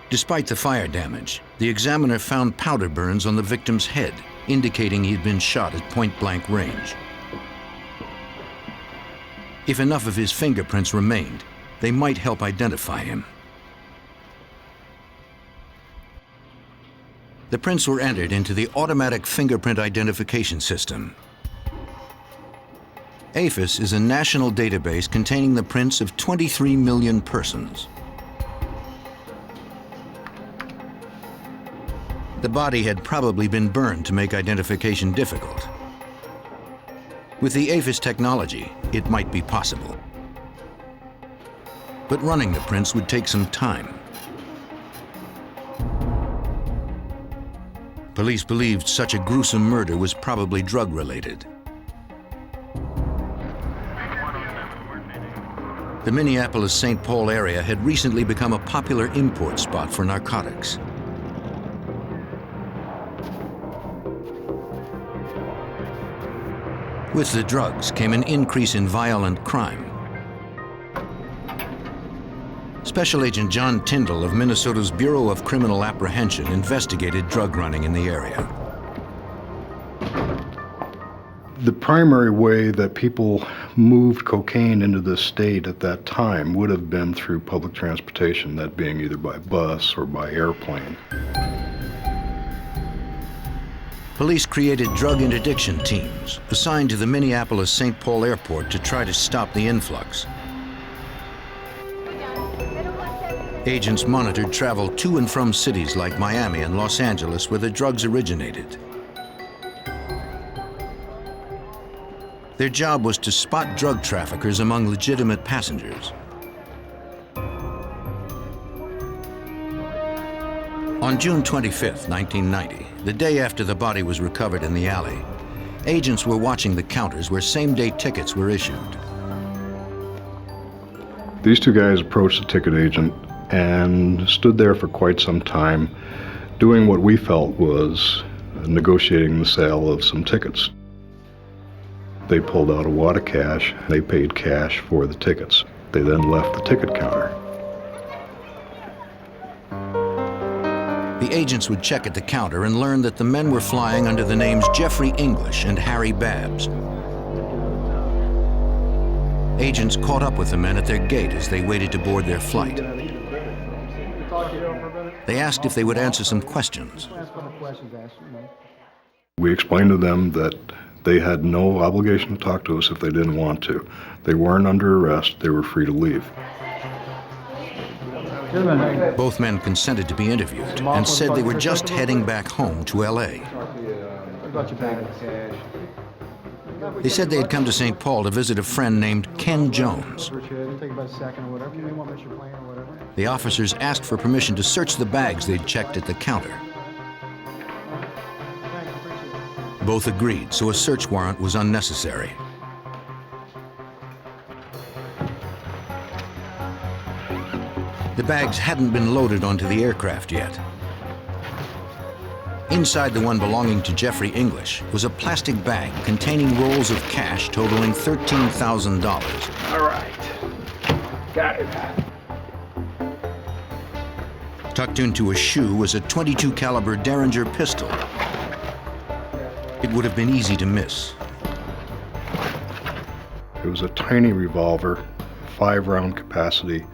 Despite the fire damage, the examiner found powder burns on the victim's head, indicating he had been shot at point-blank range. If enough of his fingerprints remained, they might help identify him. The prints were entered into the automatic fingerprint identification system. AFIS is a national database containing the prints of 23 million persons. The body had probably been burned to make identification difficult. With the AFIS technology, it might be possible. But running the prints would take some time. Police believed such a gruesome murder was probably drug-related. The Minneapolis-St. Paul area had recently become a popular import spot for narcotics. With the drugs came an increase in violent crime. Special Agent John Tyndall of Minnesota's Bureau of Criminal Apprehension investigated drug running in the area.
The primary way that people moved cocaine into this state at that time would have been through public transportation, that being either by bus or by airplane.
Police created drug interdiction teams assigned to the Minneapolis-St. Paul airport to try to stop the influx. Agents monitored travel to and from cities like Miami and Los Angeles where the drugs originated. Their job was to spot drug traffickers among legitimate passengers. On June 25, 1990, the day after the body was recovered in the alley, agents were watching the counters where same-day tickets were issued.
These two guys approached the ticket agent and stood there for quite some time doing what we felt was negotiating the sale of some tickets. They pulled out a wad of cash. They paid cash for the tickets. They then left the ticket counter.
The agents would check at the counter and learn that the men were flying under the names Jeffrey English and Harry Babbs. Agents caught up with the men at their gate as they waited to board their flight. They asked if they would answer some questions.
We explained to them that they had no obligation to talk to us if they didn't want to. They weren't under arrest. They were free to leave.
Both men consented to be interviewed and said they were just heading back home to L.A. They said they had come to St. Paul to visit a friend named Ken Jones. The officers asked for permission to search the bags they'd checked at the counter. Both agreed, so a search warrant was unnecessary. The bags hadn't been loaded onto the aircraft yet. Inside the one belonging to Jeffrey English was a plastic bag containing rolls of cash totaling $13,000.
All right. Got it.
Tucked into a shoe was a .22 caliber Derringer pistol. It would have been easy to miss.
It was a tiny revolver, 5-round capacity,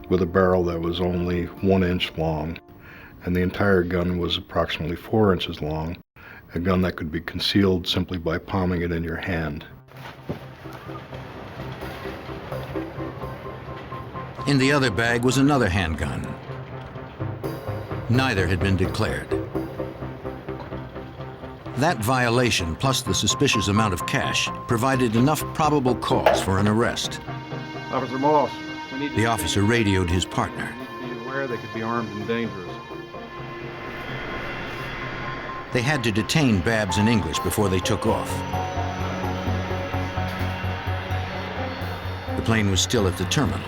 with a barrel that was only 1 inch long, and the entire gun was approximately 4 inches long, a gun that could be concealed simply by palming it in your hand.
In the other bag was another handgun. Neither had been declared. That violation, plus the suspicious amount of cash, provided enough probable cause for an arrest.
Officer Moss,
The officer radioed his partner.
be aware they could be armed and dangerous.
They had to detain Babbs and English before they took off. The plane was still at the terminal.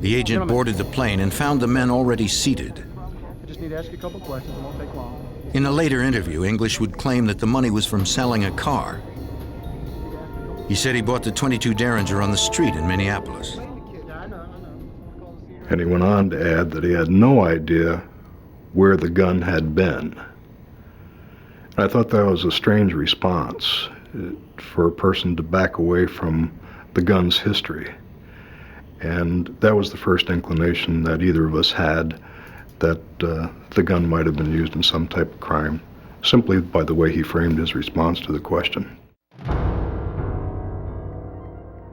The agent boarded the plane and found the men already seated.
I just need to ask you a couple questions. It won't take long.
In a later interview, English would claim that the money was from selling a car. He said he bought the .22 Derringer on the street in Minneapolis.
And he went on to add that he had no idea where the gun had been. And I thought that was a strange response for a person to back away from the gun's history. And that was the first inclination that either of us had that the gun might have been used in some type of crime, simply by the way he framed his response to the question.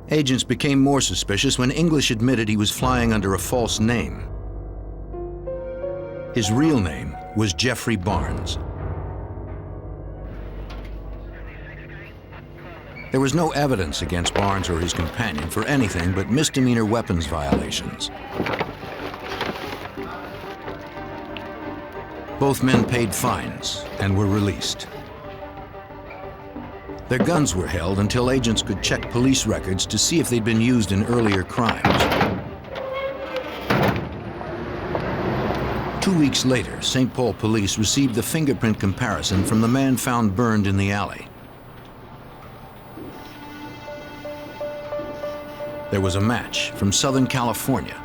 Agents became more suspicious when English admitted he was flying under a false name. His real name was Jeffrey Barnes. There was no evidence against Barnes or his companion for anything but misdemeanor weapons violations. Both men paid fines and were released. Their guns were held until agents could check police records to see if they'd been used in earlier crimes. 2 weeks later, St. Paul police received the fingerprint comparison from the man found burned in the alley. There was a match from Southern California.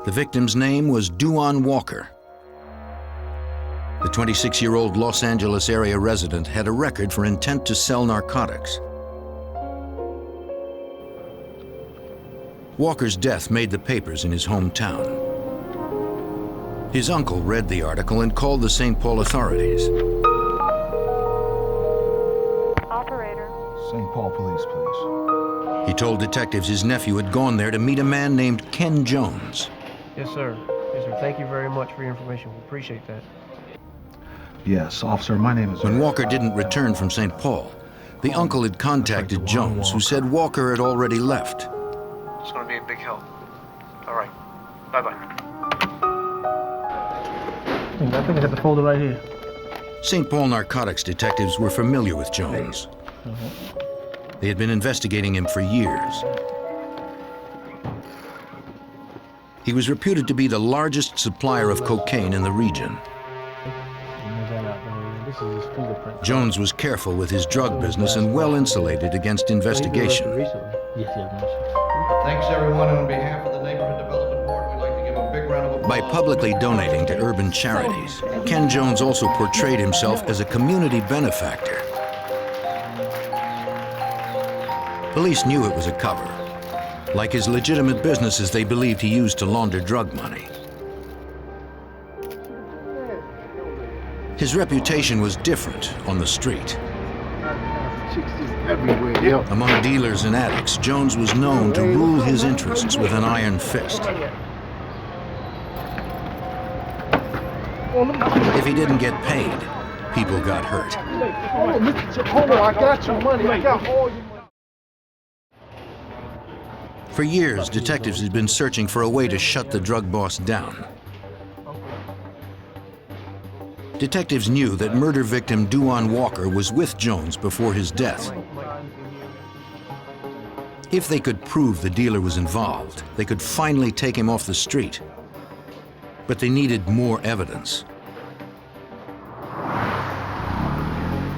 The victim's name was Duan Walker. The 26-year-old Los Angeles area resident had a record for intent to sell narcotics. Walker's death made the papers in his hometown. His uncle read the article and called the St. Paul authorities.
Operator.
St. Paul Police, please.
He told detectives his nephew had gone there to meet a man named Ken Jones.
Yes, sir. Yes, sir. Thank you very much for your information. We appreciate that.
Yes, officer, my name is...
When Walker didn't return from St. Paul, the uncle had contacted Jones, who said Walker had already left.
It's going to be a big help. All right. Bye-bye. I think I have the folder right here.
St. Paul narcotics detectives were familiar with Jones. They had been investigating him for years. He was reputed to be the largest supplier of cocaine in the region. Jones was careful with his drug business and well insulated against investigation.
Thanks, everyone. On behalf of the Neighborhood Development Board, we'd like to give a big round of applause.
By publicly donating to urban charities, Ken Jones also portrayed himself as a community benefactor. Police knew it was a cover. Like his legitimate businesses they believed he used to launder drug money. His reputation was different on the street. Among dealers and addicts, Jones was known to rule his interests with an iron fist. If he didn't get paid, people got hurt.
Hold on, I got your money. I got all your money.
For years, detectives had been searching for a way to shut the drug boss down. Detectives knew that murder victim Duan Walker was with Jones before his death. If they could prove the dealer was involved, they could finally take him off the street. But they needed more evidence.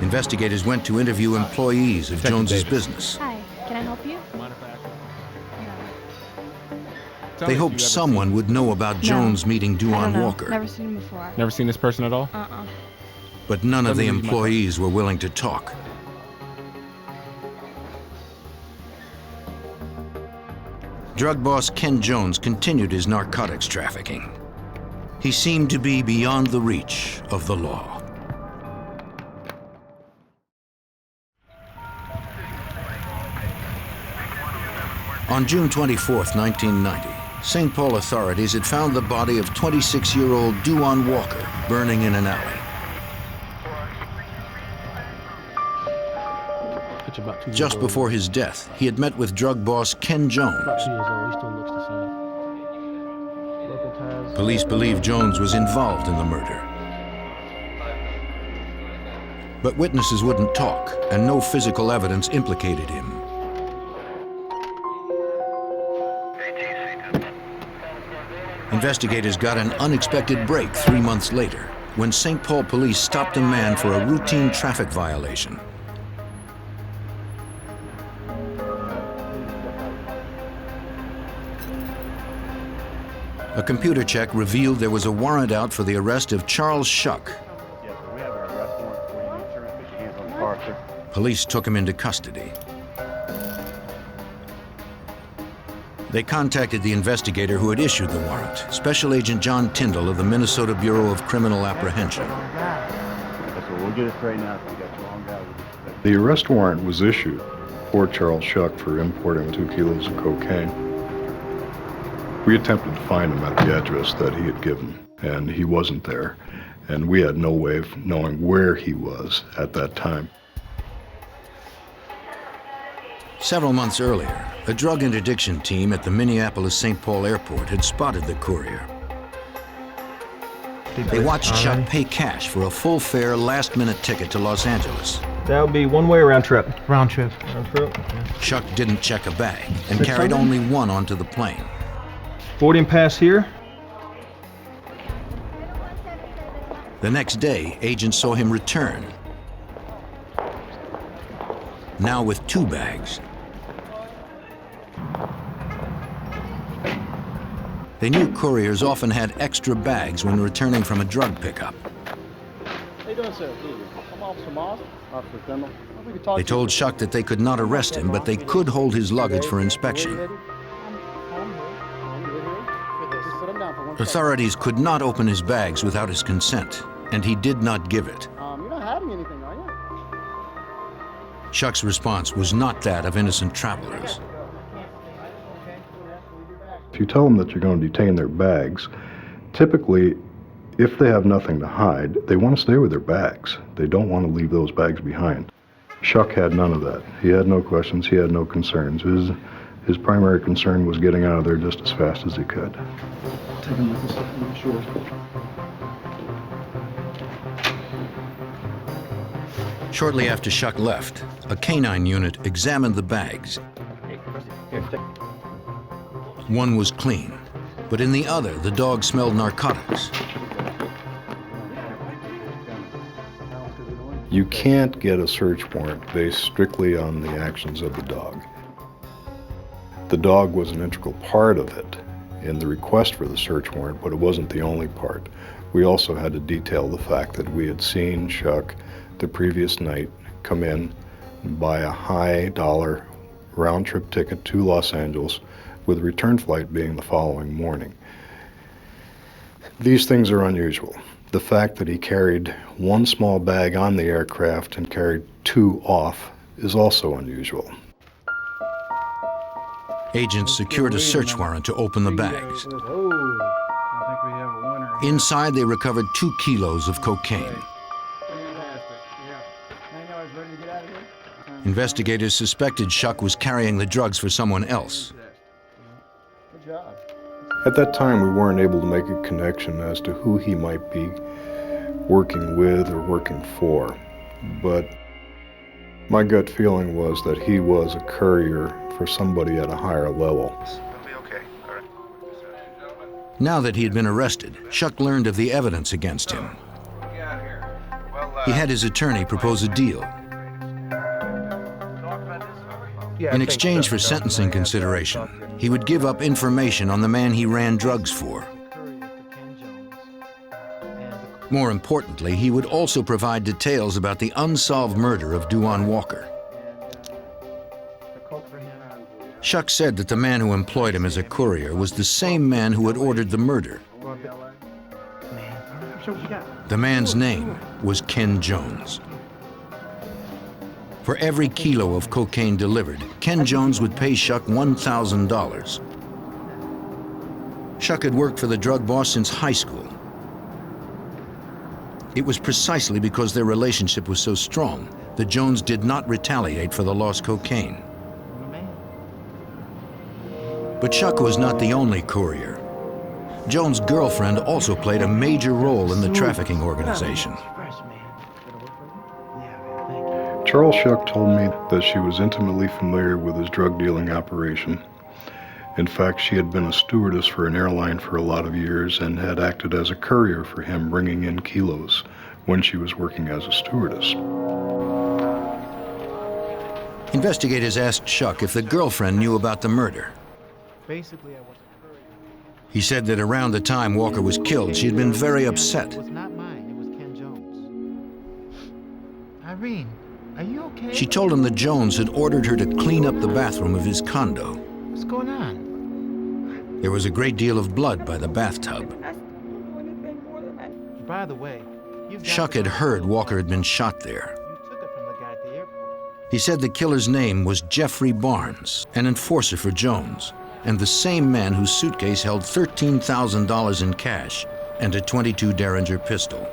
Investigators went to interview employees of Jones's business.
Hi, can I help you?
They hoped someone would know about Jones meeting Duan Walker.
Never seen him before.
Never seen this person at all?
But none of the employees were willing to talk. Drug boss Ken Jones continued his narcotics trafficking. He seemed to be beyond the reach of the law. On June 24, 1990, St. Paul authorities had found the body of 26-year-old Duan Walker burning in an alley. Just before his death, he had met with drug boss Ken Jones. Police believe Jones was involved in the murder. But witnesses wouldn't talk, and no physical evidence implicated him. Investigators got an unexpected break 3 months later when St. Paul police stopped a man for a routine traffic violation. A computer check revealed there was a warrant out for the arrest of Charles Shuck.
Yes, sir. We have an arrest warrant for you. Sir, put your hands on the car, sir.
Police took him into custody. They contacted the investigator who had issued the warrant, Special Agent John Tyndall of the Minnesota Bureau of Criminal Apprehension.
Yes, sir. We'll get it straightened out. We got your wrong guy.
The arrest warrant was issued for Charles Shuck for importing 2 kilos of cocaine. We attempted to find him at the address that he had given, and he wasn't there, and we had no way of knowing where he was at that time.
Several months earlier, a drug interdiction team at the Minneapolis-St. Paul airport had spotted the courier. They watched Chuck pay cash for a full-fare, last-minute ticket to Los Angeles.
That would be one-way round trip. Round trip. Round trip.
Chuck didn't check a bag and carried only one onto the plane.
Boarding pass here.
The next day, agents saw him return, now with 2 bags. They knew couriers often had extra bags when returning from a drug pickup.
How you doing, sir? I'm Officer Moss. Officer Kendall.
They told Shuck that they could not arrest him, but they could hold his luggage for inspection. Authorities could not open his bags without his consent, and he did not give it.
You're not hiding anything, are you?
Shuck's response was not that of innocent travelers.
If you tell them that you're going to detain their bags, typically, if they have nothing to hide, they want to stay with their bags. They don't want to leave those bags behind. Shuck had none of that. He had no questions. He had no concerns. His primary concern was getting out of there just as fast as he could.
Take a look at stuff on my shoulders.
Shortly after Shuck left, a canine unit examined the bags. One was clean, but in the other, the dog smelled narcotics.
You can't get a search warrant based strictly on the actions of the dog. The dog was an integral part of it in the request for the search warrant, but it wasn't the only part. We also had to detail the fact that we had seen Shuck the previous night come in and buy a high-dollar round-trip ticket to Los Angeles, with a return flight being the following morning. These things are unusual. The fact that he carried one small bag on the aircraft and carried two off is also unusual.
Agents secured a search warrant to open the bags.
I think we have a winner.
Inside, they recovered 2 kilos of cocaine.
Fantastic. Yeah. Now I was ready to get out of here.
Investigators suspected Shuck was carrying the drugs for someone else.
Good job.
At that time, we weren't able to make a connection as to who he might be working with or working for, but my gut feeling was that he was a courier for somebody at a higher level.
Now that he had been arrested, Shuck learned of the evidence against him. He had his attorney propose a deal. In exchange for sentencing consideration, he would give up information on the man he ran drugs for. More importantly, he would also provide details about the unsolved murder of Duane Walker. Shuck said that the man who employed him as a courier was the same man who had ordered the murder. The man's name was Ken Jones. For every kilo of cocaine delivered, Ken Jones would pay Shuck $1,000. Shuck had worked for the drug boss since high school. It was precisely because their relationship was so strong that Jones did not retaliate for the lost cocaine. But Shuck was not the only courier. Jones' girlfriend also played a major role in the trafficking organization.
Charles Shuck told me that she was intimately familiar with his drug dealing operation. In fact, she had been a stewardess for an airline for a lot of years and had acted as a courier for him, bringing in kilos when she was working as a stewardess.
Investigators asked Shuck if the girlfriend knew about the murder.
Basically, I was a courier.
He said that around the time Walker was killed, she had been very upset.
It was not mine, it was Ken Jones. Irene, are you okay?
She told him that Jones had ordered her to clean up the bathroom of his condo.
What's going on?
There was a great deal of blood by the bathtub.
By the way,
Shuck had heard Walker had been shot there.
You took it from the guy at the airport.
He said the killer's name was Jeffrey Barnes, an enforcer for Jones, and the same man whose suitcase held $13,000 in cash and a .22 Derringer pistol.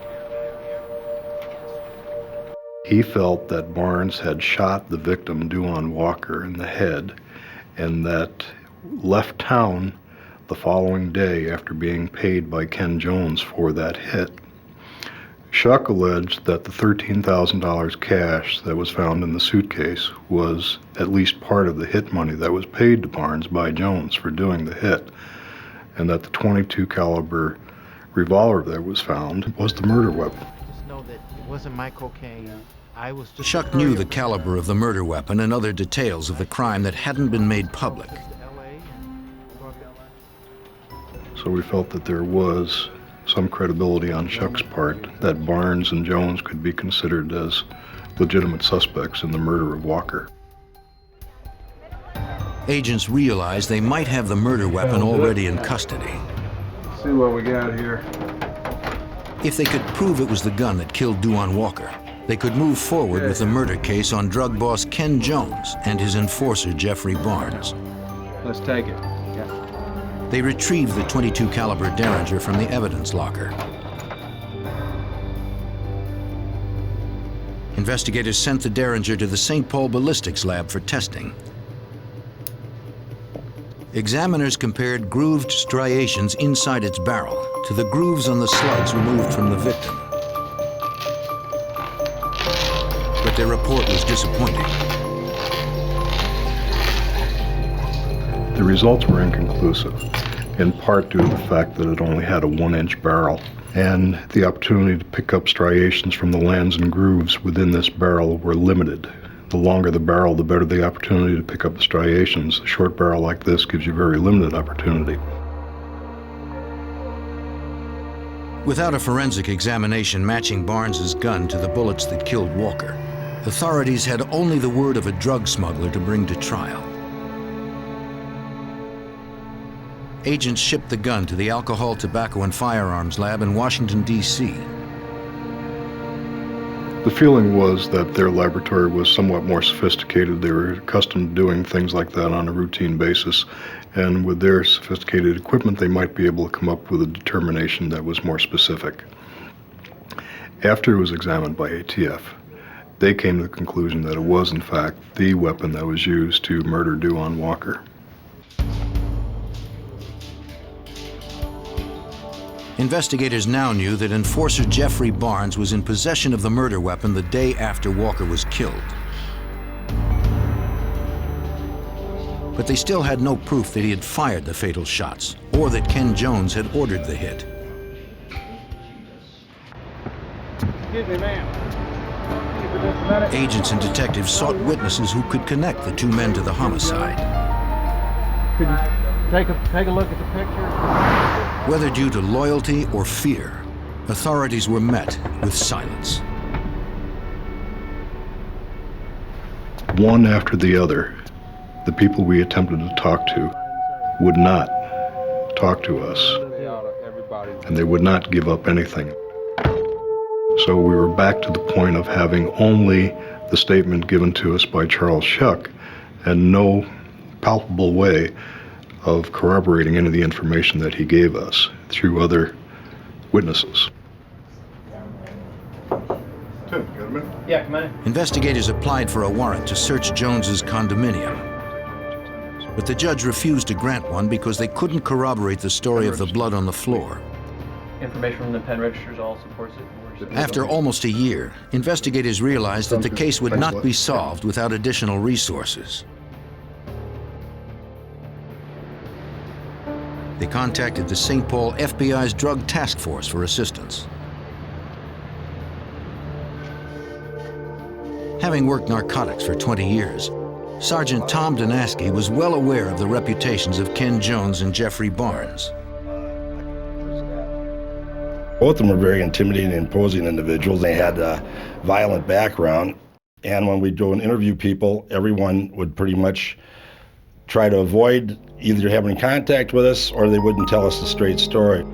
He felt that Barnes had shot the victim, Duane Walker, in the head, and that left town the following day after being paid by Ken Jones for that hit. Shuck alleged that the $13,000 cash that was found in the suitcase was at least part of the hit money that was paid to Barnes by Jones for doing the hit, and that the .22 caliber revolver that was found was the murder weapon.
Just know that it wasn't my cocaine. I was just
Shuck knew the caliber of the murder weapon and other details of the crime that hadn't been made public.
So So we felt that there was some credibility on Chuck's part that Barnes and Jones could be considered as legitimate suspects in the murder of Walker.
Agents realized they might have the murder weapon already in custody.
Let's see what we got here.
If they could prove it was the gun that killed Duane Walker, they could move forward with the murder case on drug boss Ken Jones and his enforcer Jeffrey Barnes.
Let's take it.
They retrieved the .22 caliber Derringer from the evidence locker. Investigators sent the Derringer to the St. Paul Ballistics Lab for testing. Examiners compared grooved striations inside its barrel to the grooves on the slugs removed from the victim. But their report was disappointing.
The results were inconclusive, in part due to the fact that it only had a 1-inch barrel, and the opportunity to pick up striations from the lands and grooves within this barrel were limited. The longer the barrel, the better the opportunity to pick up the striations. A short barrel like this gives you very limited opportunity.
Without a forensic examination matching Barnes's gun to the bullets that killed Walker, authorities had only the word of a drug smuggler to bring to trial. Agents shipped the gun to the Alcohol, Tobacco, and Firearms Lab in Washington, D.C.
The feeling was that their laboratory was somewhat more sophisticated. They were accustomed to doing things like that on a routine basis, and with their sophisticated equipment, they might be able to come up with a determination that was more specific. After it was examined by ATF, they came to the conclusion that it was, in fact, the weapon that was used to murder Duane Walker.
Investigators now knew that enforcer Jeffrey Barnes was in possession of the murder weapon the day after Walker was killed. But they still had no proof that he had fired the fatal shots, or that Ken Jones had ordered the hit.
Excuse me, ma'am.
Agents and detectives sought witnesses who could connect the two men to the homicide.
Could you take a look at the picture?
Whether due to loyalty or fear, authorities were met with silence.
One after the other, the people we attempted to talk to would not talk to us, and they would not give up anything. So we were back to the point of having only the statement given to us by Charles Schuck and no palpable way of corroborating any of the information that he gave us through other witnesses.
Tim, you got a minute?
Yeah, come on.
Investigators applied for a warrant to search Jones's condominium. But the judge refused to grant one because they couldn't corroborate the story of the blood on the floor.
Information from the pen registers all supports it.
After almost a year, investigators realized that the case would not be solved without additional resources. They contacted the St. Paul FBI's Drug Task Force for assistance. Having worked narcotics for 20 years, Sergeant Tom Donaski was well aware of the reputations of Ken Jones and Jeffrey Barnes.
Both of them were very intimidating and imposing individuals. They had a violent background, and when we'd go and interview people, everyone would pretty much try to avoid either having contact with us or they wouldn't tell us the straight story.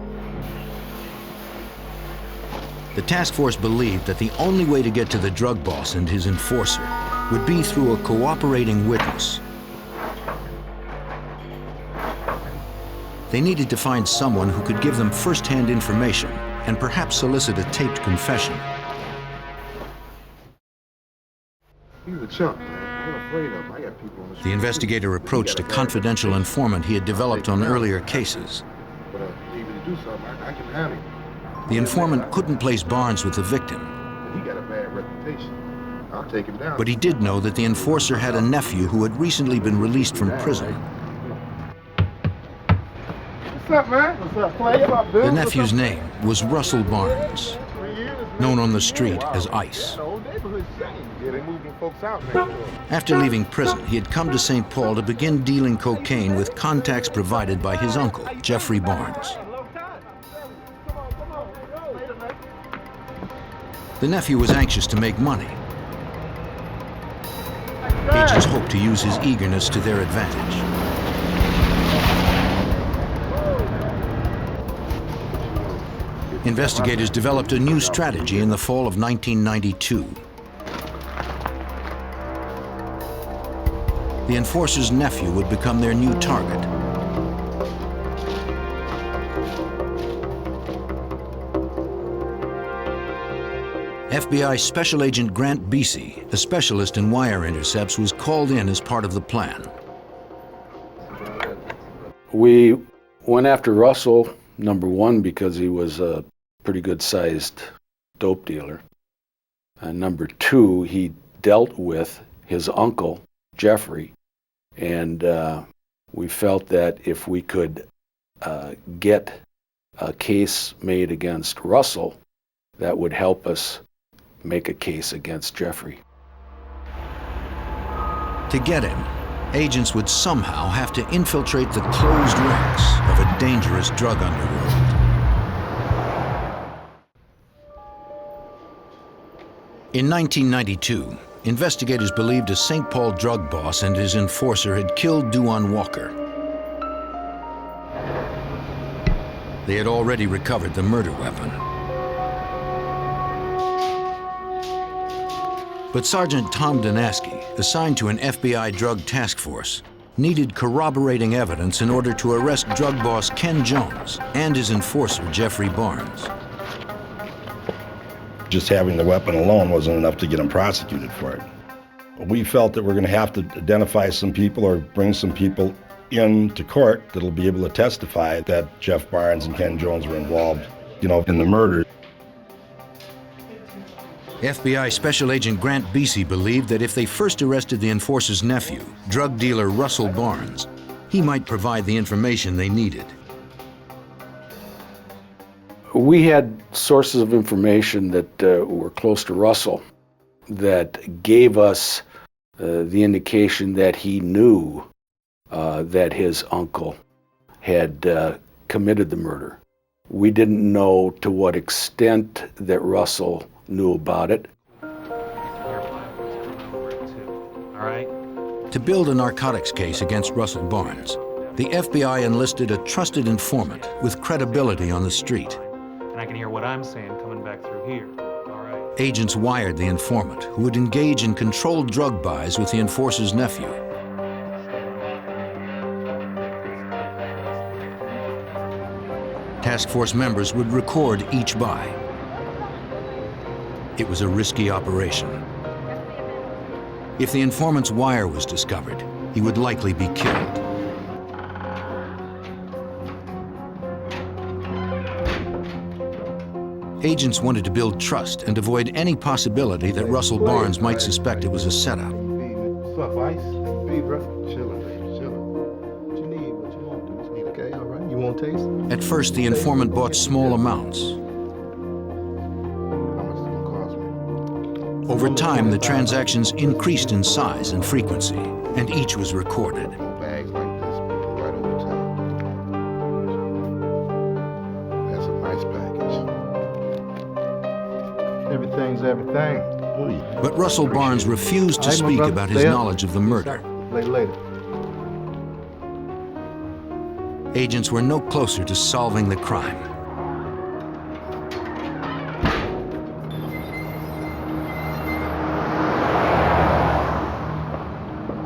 The task force believed that the only way to get to the drug boss and his enforcer would be through a cooperating witness. They needed to find someone who could give them first-hand information and perhaps solicit a taped confession.
He's a chump, man. I ain't afraid of him. I got people on the street.
The investigator approached a confidential informant he had developed on earlier cases.
But if you do something, I can handle him.
The informant couldn't place Barnes with the victim,
He got a bad reputation. I'll take him down.
but he did know that the enforcer had a nephew who had recently been released from prison.
What's up, man? What's up, Clay? What's up, dude?
The nephew's name was Russell Barnes, known on the street as Ice.
Yeah, they moving folks out next door.
After leaving prison, he had come to St. Paul to begin dealing cocaine with contacts provided by his uncle, Jeffrey Barnes. The nephew was anxious to make money. Agents hoped to use his eagerness to their advantage. Investigators developed a new strategy in the fall of 1992. The enforcer's nephew would become their new target. FBI Special Agent Grant Beasy, a specialist in wire intercepts, was called in as part of the plan.
We went after Russell, number one, because he was a pretty good-sized dope dealer. And number two, he dealt with his uncle, Jeffrey, and we felt that if we could get a case made against Russell, that would help us make a case against Jeffrey.
To get him, agents would somehow have to infiltrate the closed ranks of a dangerous drug underworld. In 1992, investigators believed a St. Paul drug boss and his enforcer had killed Duane Walker. They had already recovered the murder weapon. But Sergeant Tom Donaski, assigned to an FBI drug task force, needed corroborating evidence in order to arrest drug boss Ken Jones and his enforcer Jeffrey Barnes.
Just having the weapon alone wasn't enough to get him prosecuted for it. We felt that we're going to have to identify some people or bring some people into court that'll be able to testify that Jeff Barnes and Ken Jones were involved, in the murder.
FBI Special Agent Grant Beasy believed that if they first arrested the enforcer's nephew, drug dealer Russell Barnes, he might provide the information they needed.
We had sources of information that were close to Russell that gave us the indication that he knew that his uncle had committed the murder. We didn't know to what extent that Russell knew about it.
To build a narcotics case against Russell Barnes, the FBI enlisted a trusted informant with credibility on the street.
And I can hear what I'm saying coming back through here. All right.
Agents wired the informant, who would engage in controlled drug buys with the enforcer's nephew. Task force members would record each buy. It was a risky operation. If the informant's wire was discovered, he would likely be killed. Agents wanted to build trust and avoid any possibility that Russell Barnes might suspect it was a setup.
What's up, Ice? Hey, bro. Chillin', baby, chillin'. What you need? What you want? What you need? Okay, all right. You want taste?
At first, the informant bought small amounts. Over time, the transactions increased in size and frequency, and each was recorded.
Bags like this, right over top. That's a nice package. Everything's everything.
But Russell Barnes refused to speak about his knowledge of the murder.
Later.
Agents were no closer to solving the crime.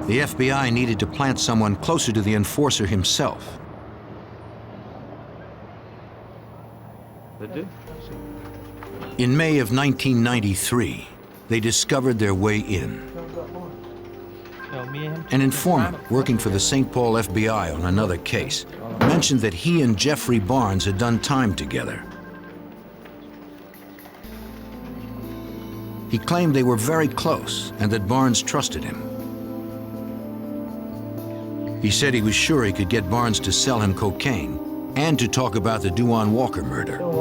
The FBI needed to plant someone closer to the enforcer himself. In May of 1993, they discovered their way in. An informant working for the St. Paul FBI on another case mentioned that he and Jeffrey Barnes had done time together. He claimed they were very close and that Barnes trusted him. He said he was sure he could get Barnes to sell him cocaine and to talk about the Duane Walker murder.
So,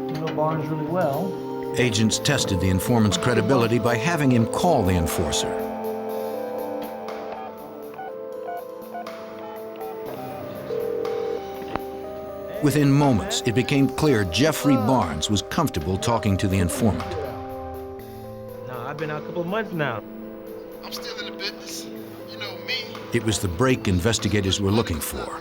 you know Barnes really well.
Agents tested the informant's credibility by having him call the enforcer. Within moments, it became clear Jeffrey Barnes was comfortable talking to the informant.
No, I've been out a couple of months now.
I'm still in the business. You know me.
It was the break investigators were looking for.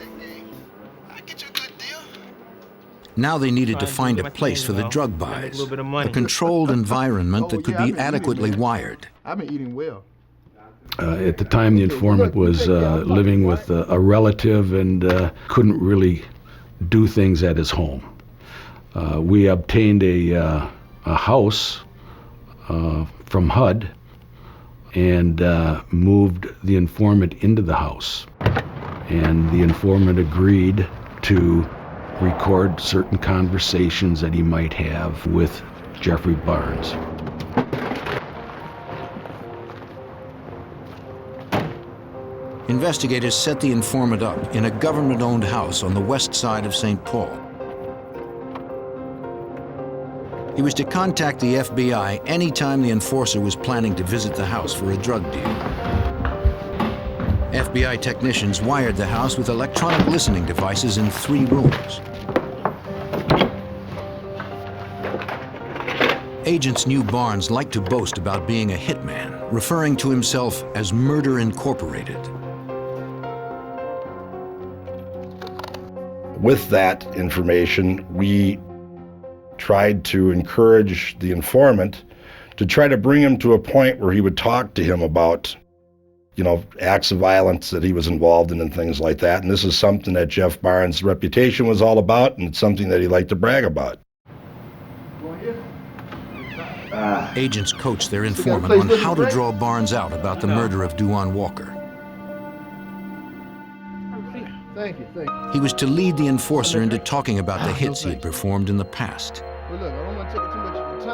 Now they needed to find a place for the drug buys, a controlled environment that could be adequately wired.
I've been eating well.
At the time, the informant was living with a relative and couldn't really do things at his home. We obtained a house from HUD and moved the informant into the house. And the informant agreed to record certain conversations that he might have with Jeffrey Barnes.
Investigators set the informant up in a government-owned house on the west side of St. Paul. He was to contact the FBI anytime the enforcer was planning to visit the house for a drug deal. FBI technicians wired the house with electronic listening devices in 3 rooms. Agents knew Barnes liked to boast about being a hitman, referring to himself as Murder Incorporated.
With that information, we tried to encourage the informant to try to bring him to a point where he would talk to him about, you know, acts of violence that he was involved in and things like that. And this is something that Jeff Barnes' reputation was all about, and it's something that he liked to brag about.
Agents coached their informant on how to draw Barnes out about the murder of Duane Walker.
Thank you, thank you.
He was to lead the enforcer into talking about the hits he had performed in the past.
Well, look, I don't want to take up too much of your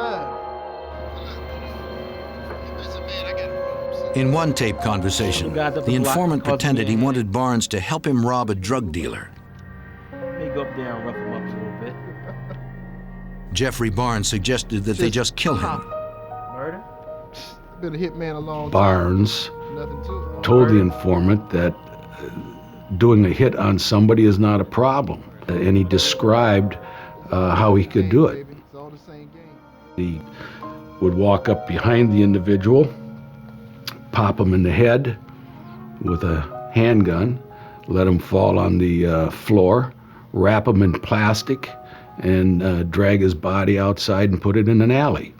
time.
In one tape conversation, the informant pretended he wanted Barnes to help him rob a drug dealer.
Let me go up there and rough him up a little bit.
Jeffrey Barnes suggested that they just kill him.
Murder?
Been a hitman a long time.
Barnes told the informant that doing a hit on somebody is not a problem, and he described how he could do it. He would walk up behind the individual, pop him in the head with a handgun, let him fall on the floor, wrap him in plastic, and drag his body outside and put it in an alley.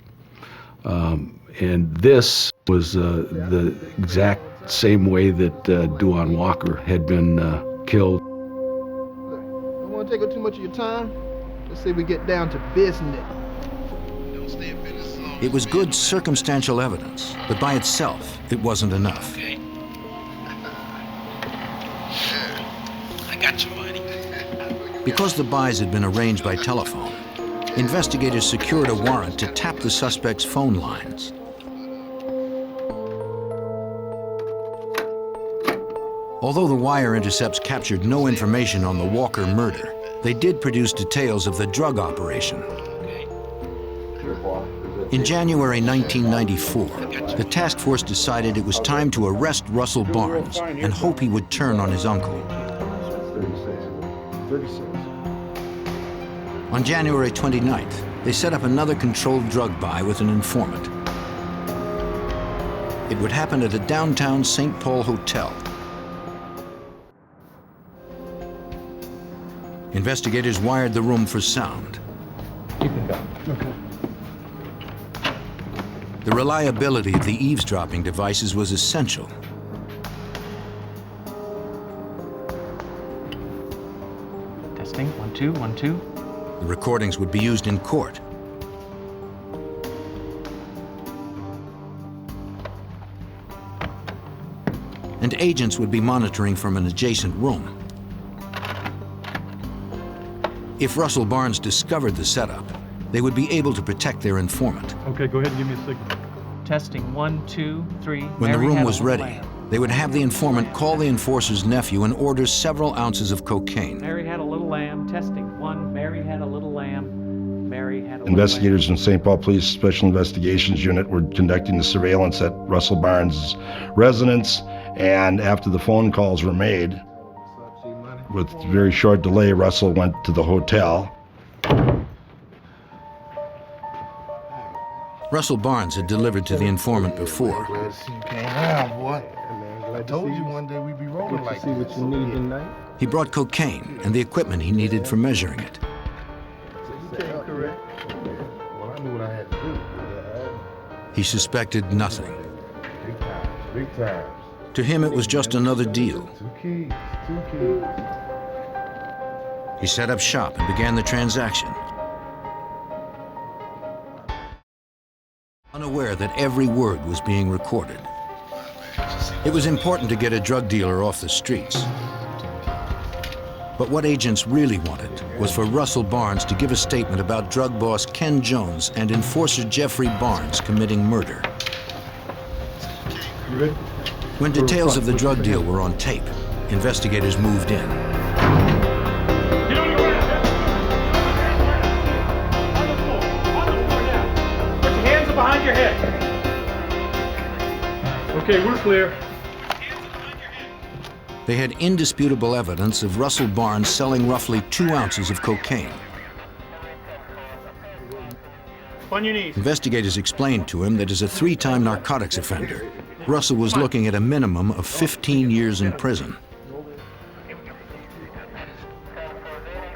And this was the exact same way that Duane Walker had been killed.
I don't want to take up too much of your time. Let's say we get down to business. Don't stay in business long.
It was good circumstantial evidence, but by itself, it wasn't enough.
Okay. I got you, buddy.
Because the buys had been arranged by telephone, investigators secured a warrant to tap the suspect's phone lines. Although the wire intercepts captured no information on the Walker murder, they did produce details of the drug operation. In January 1994, the task force decided it was time to arrest Russell Barnes and hope he would turn on his uncle. On January 29th, they set up another controlled drug buy with an informant. It would happen at a downtown St. Paul hotel. Investigators wired the room for sound.
You can go. Okay.
The reliability of the eavesdropping devices was essential.
Testing, 1, 2, 1, 2.
The recordings would be used in court. And agents would be monitoring from an adjacent room. If Russell Barnes discovered the setup, they would be able to protect their informant.
Okay, go ahead and give me a signal. Testing, 1, 2, 3.
When the room was ready, they would have the informant call the enforcer's nephew and order several ounces of cocaine.
Mary had a little lamb. Testing, 1. Mary had a little lamb.
Mary had a
Investigators from St. Paul Police Special Investigations Unit were conducting the surveillance at Russell Barnes' residence, and after the phone calls were made, with very short delay, Russell went to the hotel.
Russell Barnes had delivered to the informant before.
Glad to see you came around, boy. I told you one day we'd be rolling like
See what
this.
you need tonight.
He brought cocaine and the equipment he needed for measuring it.
You came correct. Well, I knew what I had to do.
He suspected nothing.
Big times, big times.
To him, it was just another deal.
2 keys.
He set up shop and began the transaction, unaware that every word was being recorded. It was important to get a drug dealer off the streets. But what agents really wanted was for Russell Barnes to give a statement about drug boss Ken Jones and enforcer Jeffrey Barnes committing murder.
You ready?
When details of the drug deal were on tape, investigators moved in.
Put your hands behind your head.
Okay, we're clear.
They had indisputable evidence of Russell Barnes selling roughly 2 ounces of cocaine.
On your knees.
Investigators explained to him that as a 3-time narcotics offender, Russell was looking at a minimum of 15 years in prison.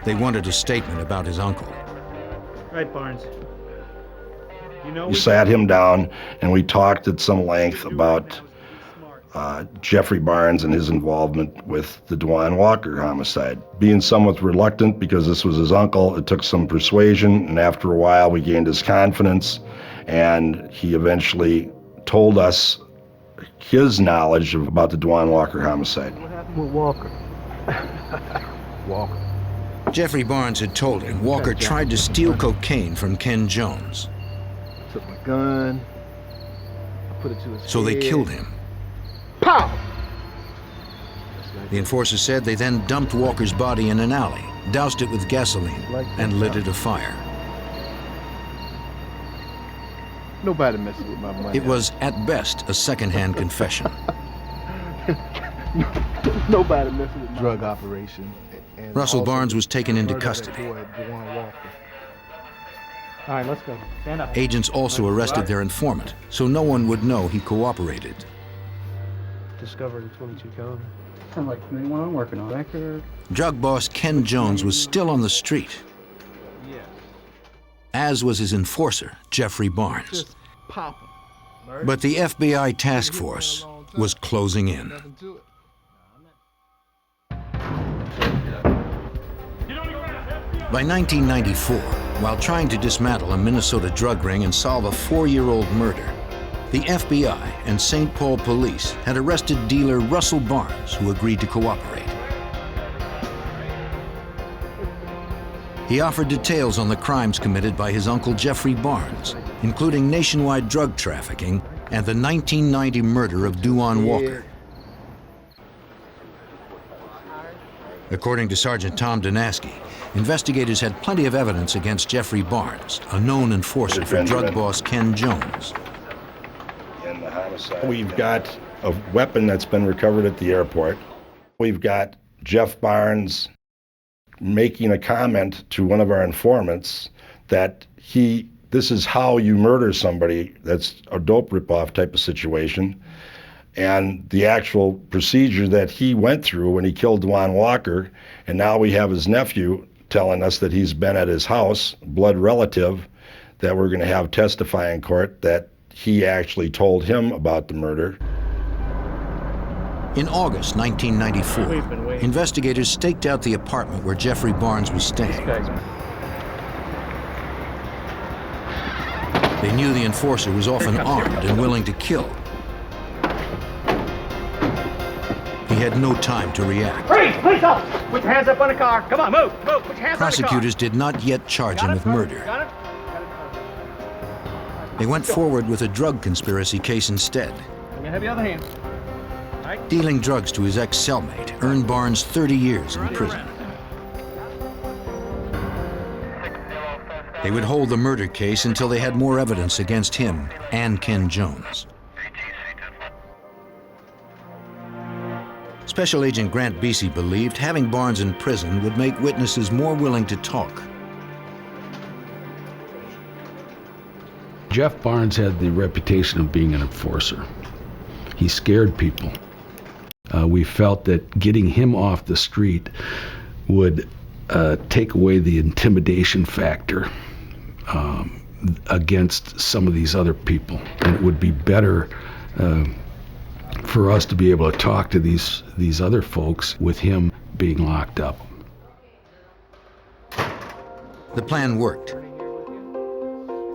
They wanted a statement about his uncle.
Right, Barnes. You know
We sat him down and we talked at some length about Jeffrey Barnes and his involvement with the Dwan Walker homicide. Being somewhat reluctant because this was his uncle, it took some persuasion, and after a while we gained his confidence, and he eventually told us his knowledge about the Dwan Walker homicide.
What happened with Walker? Walker.
Jeffrey Barnes had told him Walker tried to steal cocaine from Ken Jones.
Took my gun. I put it to his
So they
head.
killed him.
Pow!
The enforcer said they then dumped Walker's body in an alley, doused it with gasoline, and lit it afire.
Nobody messes with my money.
It was, at best, a second-hand confession.
Nobody messes with my drug operation. And
Russell
also
Barnes was taken into
murder that
custody.
boy, Dwan Walker.
All right, let's go. Stand up.
Agents also arrested their informant, so no one would know he cooperated.
Discovered a 22 caliber.
Sounds like anyone I'm working on.
Record.
Drug boss Ken Jones was still on the street, as was his enforcer, Jeffrey Barnes.
Just pop 'em.
But the FBI task force was closing in.
Nothing to it.
By 1994, while trying to dismantle a Minnesota drug ring and solve a 4-year-old murder, the FBI and St. Paul police had arrested dealer Russell Barnes, who agreed to cooperate. He offered details on the crimes committed by his uncle Jeffrey Barnes, including nationwide drug trafficking and the 1990 murder of Dwan Walker. According to Sergeant Tom Donaski, investigators had plenty of evidence against Jeffrey Barnes, a known enforcer for drug boss Ken Jones.
We've got a weapon that's been recovered at the airport. We've got Jeff Barnes making a comment to one of our informants that this is how you murder somebody. That's a dope ripoff type of situation. And the actual procedure that he went through when he killed Dwan Walker, and now we have his nephew telling us that he's been at his house, blood relative, that we're going to have testify in court that he actually told him about the murder.
In August 1994, investigators staked out the apartment where Jeffrey Barnes was staying. They knew the enforcer was often armed and willing to kill. He had no time to react.
Freeze! Please, officer! Put your hands up on the car. Come on, move! Move! Put your hands
Prosecutors did not yet charge him with murder.
Got it?
They went forward with a drug conspiracy case instead.
Let me have your other hand.
Dealing drugs to his ex-cellmate earned Barnes 30 years in prison. They would hold the murder case until they had more evidence against him and Ken Jones. Special Agent Grant Beasy believed having Barnes in prison would make witnesses more willing to talk.
Jeff Barnes had the reputation of being an enforcer. He scared people. We felt that getting him off the street would take away the intimidation factor against some of these other people. And it would be better for us to be able to talk to these other folks with him being locked up.
The plan worked.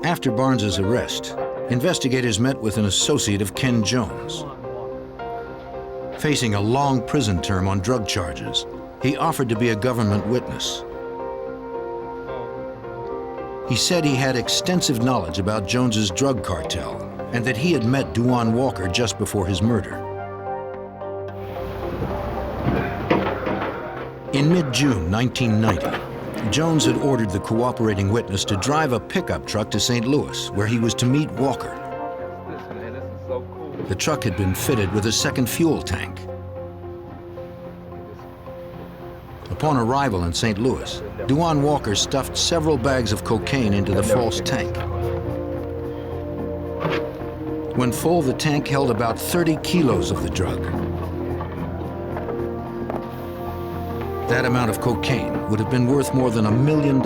After Barnes's arrest, investigators met with an associate of Ken Jones. Facing a long prison term on drug charges, he offered to be a government witness. He said he had extensive knowledge about Jones's drug cartel and that he had met Duane Walker just before his murder. In mid-June 1990, Jones had ordered the cooperating witness to drive a pickup truck to St. Louis, where he was to meet Walker. The truck had been fitted with a second fuel tank. Upon arrival in St. Louis, Duane Walker stuffed several bags of cocaine into the false tank. When full, the tank held about 30 kilos of the drug. That amount of cocaine would have been worth more than $1 million.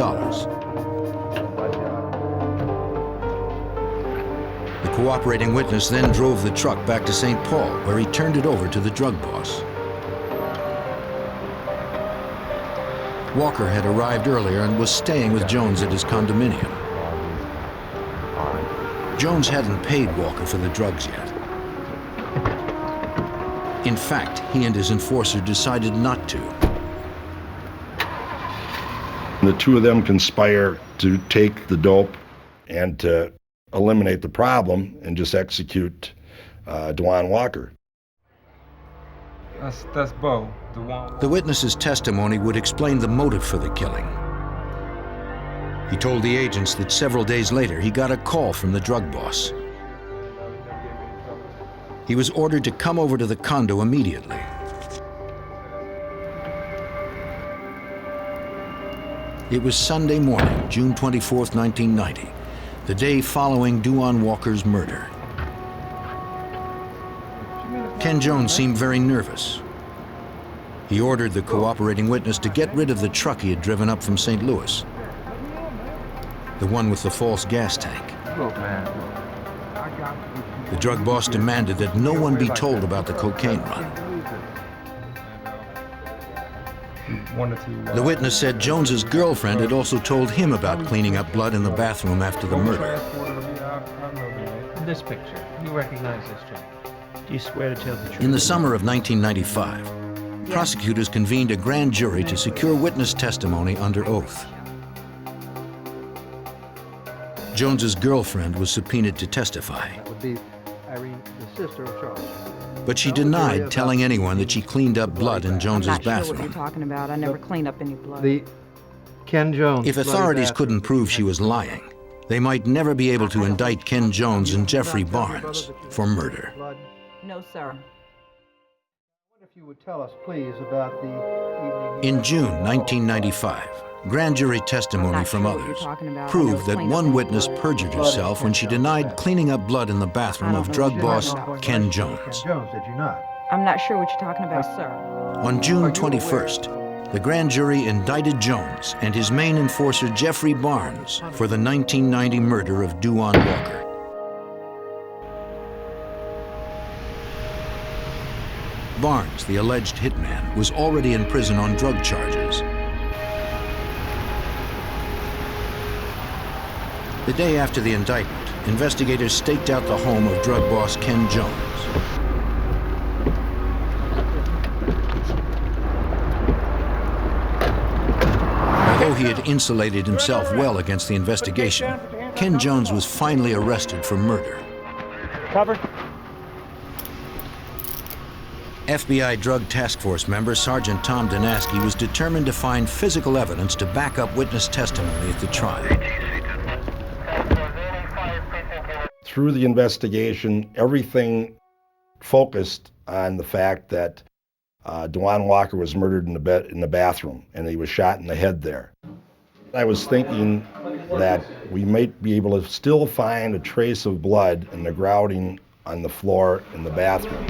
The cooperating witness then drove the truck back to St. Paul, where he turned it over to the drug boss. Walker had arrived earlier and was staying with Jones at his condominium. Jones hadn't paid Walker for the drugs yet. In fact, he and his enforcer decided not to.
The two of them conspire to take the dope and to eliminate the problem and just execute Duane Walker.
That's Bo.
The witness's testimony would explain the motive for the killing. He told the agents that several days later he got a call from the drug boss. He was ordered to come over to the condo immediately. It was Sunday morning, June 24th, 1990, the day following Duane Walker's murder. Ken Jones seemed very nervous. He ordered the cooperating witness to get rid of the truck he had driven up from St. Louis, the one with the false gas tank. The drug boss demanded that no one be told about the cocaine run. The witness said Jones's girlfriend had also told him about cleaning up blood in the bathroom after the murder.
This picture, you recognize this chick? Do you swear to tell the truth?
In the summer of 1995, prosecutors convened a grand jury to secure witness testimony under oath. Jones's girlfriend was subpoenaed to testify.
That would be Irene, the sister of Charles.
But she denied telling anyone that she cleaned up blood in Jones's
I'm not sure what
bathroom.
you're talking about. I never cleaned up any blood.
The Ken Jones.
If authorities couldn't prove she was lying, they might never be able to indict Ken Jones and Jeffrey Barnes for murder.
No, sir.
What if you would tell us, please, about the evening?
In June 1995, grand jury testimony from others proved that one witness perjured herself when she denied cleaning up blood in the bathroom of drug boss Ken Jones.
Jones, did you not?
I'm not sure what you're talking about, sir.
On June 21st, the grand jury indicted Jones and his main enforcer Jeffrey Barnes for the 1990 murder of Duane Walker. Barnes, the alleged hitman, was already in prison on drug charges. The day after the indictment, investigators staked out the home of drug boss Ken Jones. Although he had insulated himself well against the investigation, Ken Jones was finally arrested for murder.
Cover.
FBI Drug Task Force member Sergeant Tom Danaski was determined to find physical evidence to back up witness testimony at the trial.
Through the investigation, everything focused on the fact that Dewan Walker was murdered in the bathroom, and he was shot in the head there. I was thinking that we might be able to still find a trace of blood in the grouting on the floor in the bathroom.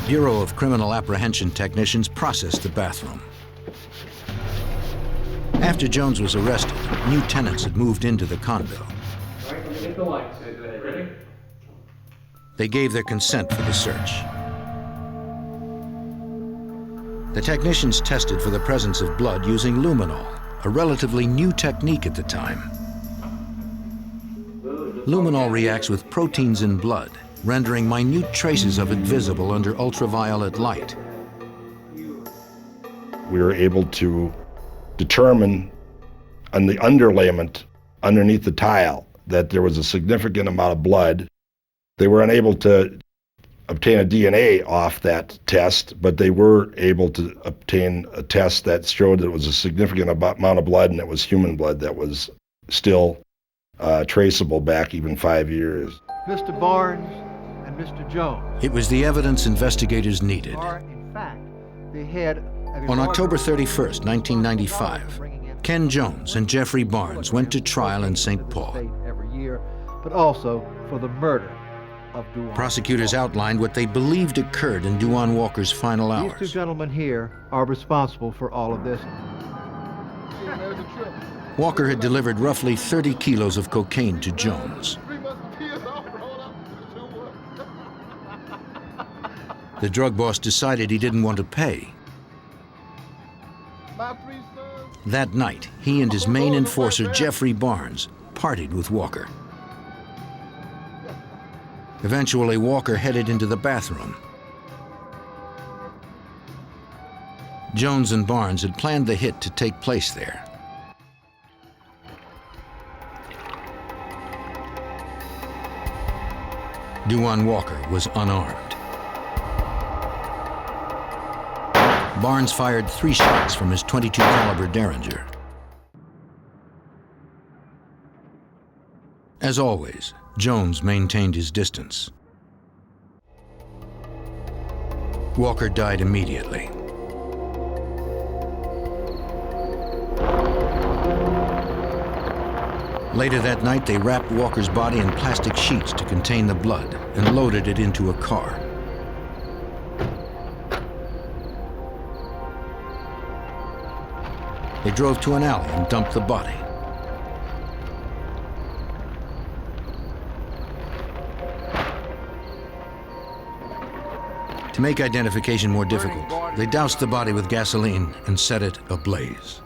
Bureau of Criminal Apprehension technicians processed the bathroom. After Jones was arrested, new tenants had moved into the condo.
All right, let me get the lights. Ready?
They gave their consent for the search. The technicians tested for the presence of blood using luminol, a relatively new technique at the time. Luminol reacts with proteins in blood, rendering minute traces of it visible under ultraviolet light.
We were able to determine on the underlayment underneath the tile that there was a significant amount of blood. They were unable to obtain a DNA off that test, but they were able to obtain a test that showed that it was a significant amount of blood, and it was human blood that was still traceable back even 5 years.
Mr. Barnes and Mr. Jones
It was the evidence investigators needed.
are, in fact, the head of
On October 31st, 1995, Ken Jones and Jeffrey Barnes went to trial in St. Paul.
every year, but also for the murder of Dewan.
Prosecutors outlined what they believed occurred in Dewan Walker's final
These two
hours.
gentlemen here are responsible for all of this.
Walker had delivered roughly 30 kilos of cocaine to Jones. The drug boss decided he didn't want to pay. That night, he and his main enforcer, Jeffrey Barnes, partied with Walker. Eventually, Walker headed into the bathroom. Jones and Barnes had planned the hit to take place there. Dewan Walker was unarmed. Barnes fired 3 shots from his .22 caliber Derringer. As always, Jones maintained his distance. Walker died immediately. Later that night, they wrapped Walker's body in plastic sheets to contain the blood and loaded it into a car. They drove to an alley and dumped the body. To make identification more difficult, they doused the body with gasoline and set it ablaze.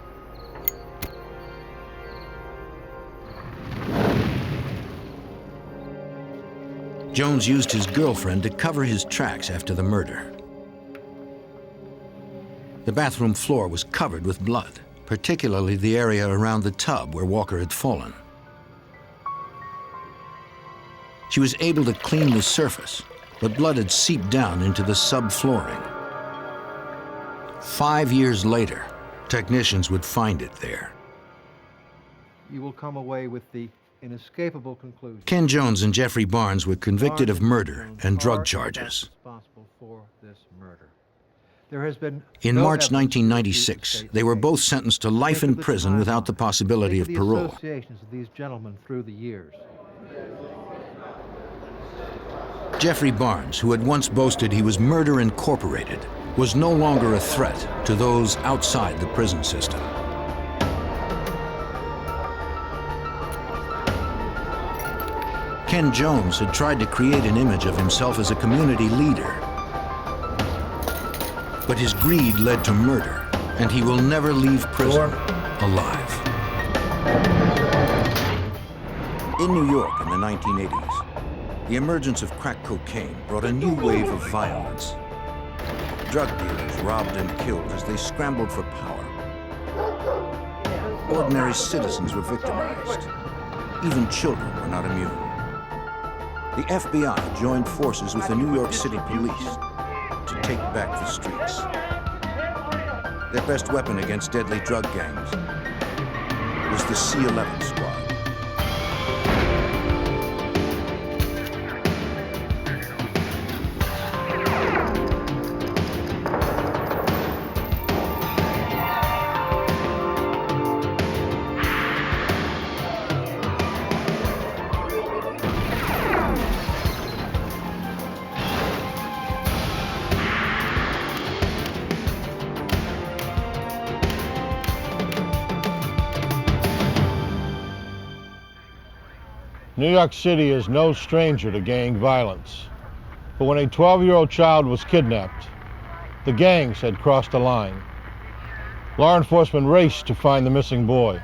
Jones used his girlfriend to cover his tracks after the murder. The bathroom floor was covered with blood, particularly the area around the tub where Walker had fallen. She was able to clean the surface, but blood had seeped down into the subflooring. 5 years later, technicians would find it there.
You will come away with the inescapable conclusion.
Ken Jones and Jeffrey Barnes were convicted of murder and drug charges.
Responsible for this murder. There has been
In
no
March
evidence
1996, they were both sentenced to life in prison without the possibility of
the
parole.
associations of these gentlemen through the years.
Jeffrey Barnes, who had once boasted he was Murder Incorporated, was no longer a threat to those outside the prison system. Ken Jones had tried to create an image of himself as a community leader. But his greed led to murder, and he will never leave prison alive. In New York in the 1980s, the emergence of crack cocaine brought a new wave of violence. Drug dealers robbed and killed as they scrambled for power. Ordinary citizens were victimized. Even children were not immune. The FBI joined forces with the New York City police to take back the streets. Their best weapon against deadly drug gangs was the C-11 squad.
New York City is no stranger to gang violence. But when a 12-year-old child was kidnapped, the gangs had crossed the line. Law enforcement raced to find the missing boy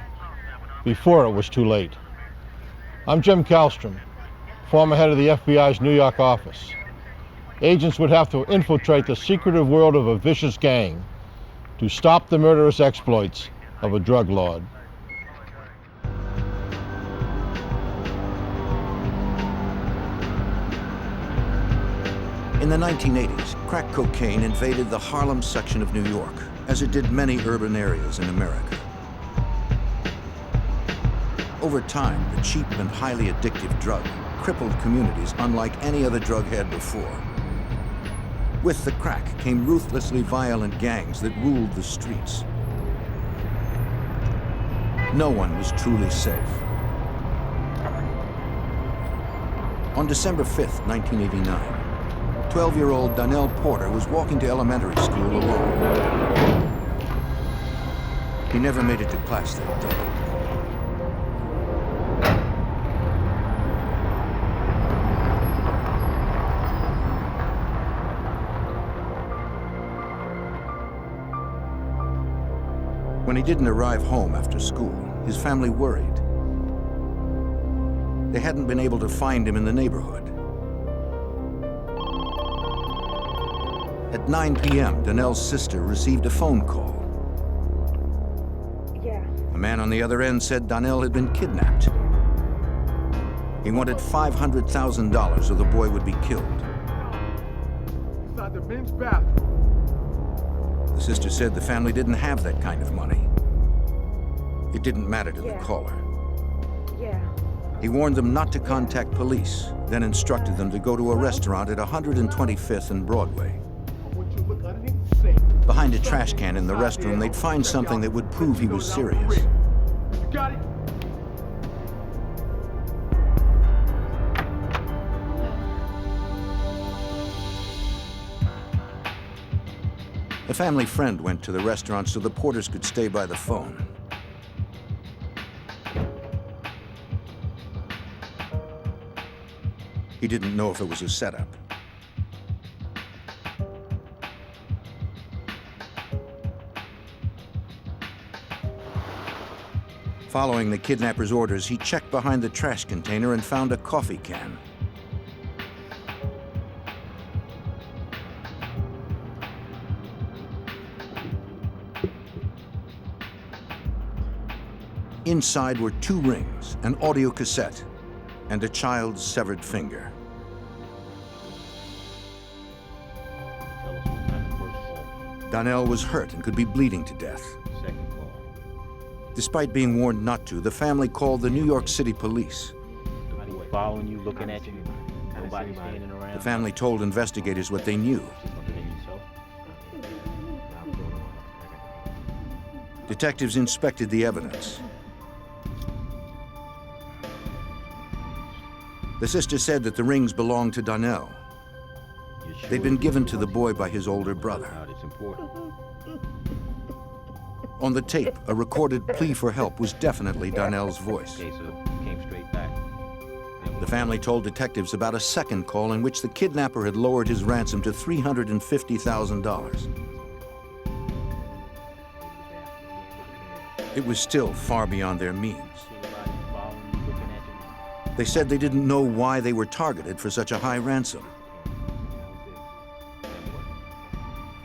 before it was too late. I'm Jim Kallstrom, former head of the FBI's New York office. Agents would have to infiltrate the secretive world of a vicious gang to stop the murderous exploits of a drug lord.
In the 1980s, crack cocaine invaded the Harlem section of New York, as it did many urban areas in America. Over time, the cheap and highly addictive drug crippled communities unlike any other drug had before. With the crack came ruthlessly violent gangs that ruled the streets. No one was truly safe. On December 5th, 1989, 12-year-old Donnell Porter was walking to elementary school alone. He never made it to class that day. When he didn't arrive home after school, his family worried. They hadn't been able to find him in the neighborhood. At 9 p.m., Donnell's sister received a phone call.
Yeah.
A man on the other end said Donnell had been kidnapped. He wanted $500,000 or the boy would be killed.
Inside the men's bathroom.
The sister said the family didn't have that kind of money. It didn't matter to the caller.
Yeah.
He warned them not to contact police, then instructed them to go to a restaurant at 125th and Broadway. Behind a trash can in the restroom, they'd find something that would prove he was serious.
You got it?
A family friend went to the restaurant so the Porters could stay by the phone. He didn't know if it was a setup. Following the kidnapper's orders, he checked behind the trash container and found a coffee can. Inside were 2 rings, an audio cassette, and a child's severed finger. Donnell was hurt and could be bleeding to death. Despite being warned not to, the family called the New York City police.
Nobody following you, looking at you. Nobody standing around.
The family told investigators what they knew. Detectives inspected the evidence. The sister said that the rings belonged to Donnell. They'd been given to the boy by his older brother. On the tape, a recorded plea for help was definitely Donnell's voice.
Okay, so came straight back.
The family told detectives about a second call in which the kidnapper had lowered his ransom to $350,000. It was still far beyond their means. They said they didn't know why they were targeted for such a high ransom.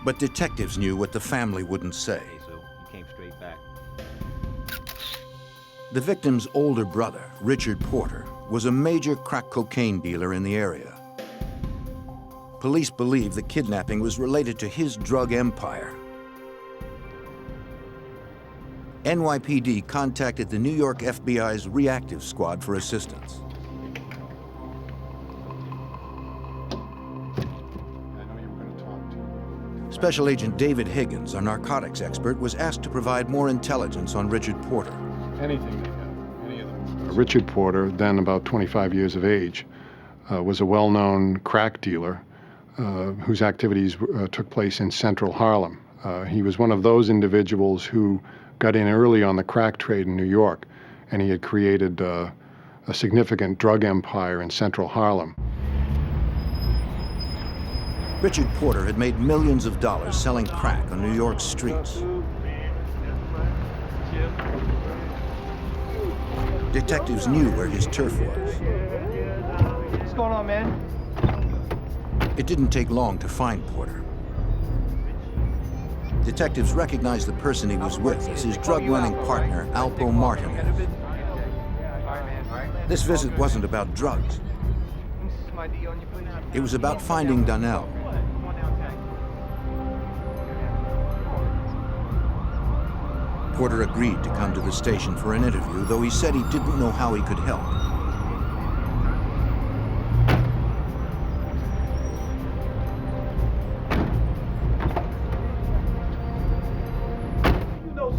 But detectives knew what the family wouldn't say. The victim's older brother, Richard Porter, was a major crack cocaine dealer in the area. Police believe the kidnapping was related to his drug empire. NYPD contacted the New York FBI's reactive squad for assistance. Special Agent David Higgins, a narcotics expert, was asked to provide more intelligence on Richard Porter.
Anything they have, any of them.
Richard Porter, then about 25 years of age, was a well-known crack dealer whose activities took place in central Harlem. He was one of those individuals who got in early on the crack trade in New York, and he had created a significant drug empire in central Harlem.
Richard Porter had made millions of dollars selling crack on New York's streets. Detectives knew where his turf was.
What's going on, man?
It didn't take long to find Porter. Detectives recognized the person he was with as his drug-running partner, Alpo Martinez. This visit wasn't about drugs. It was about finding Donnell. Porter agreed to come to the station for an interview, though he said he didn't know how he could help.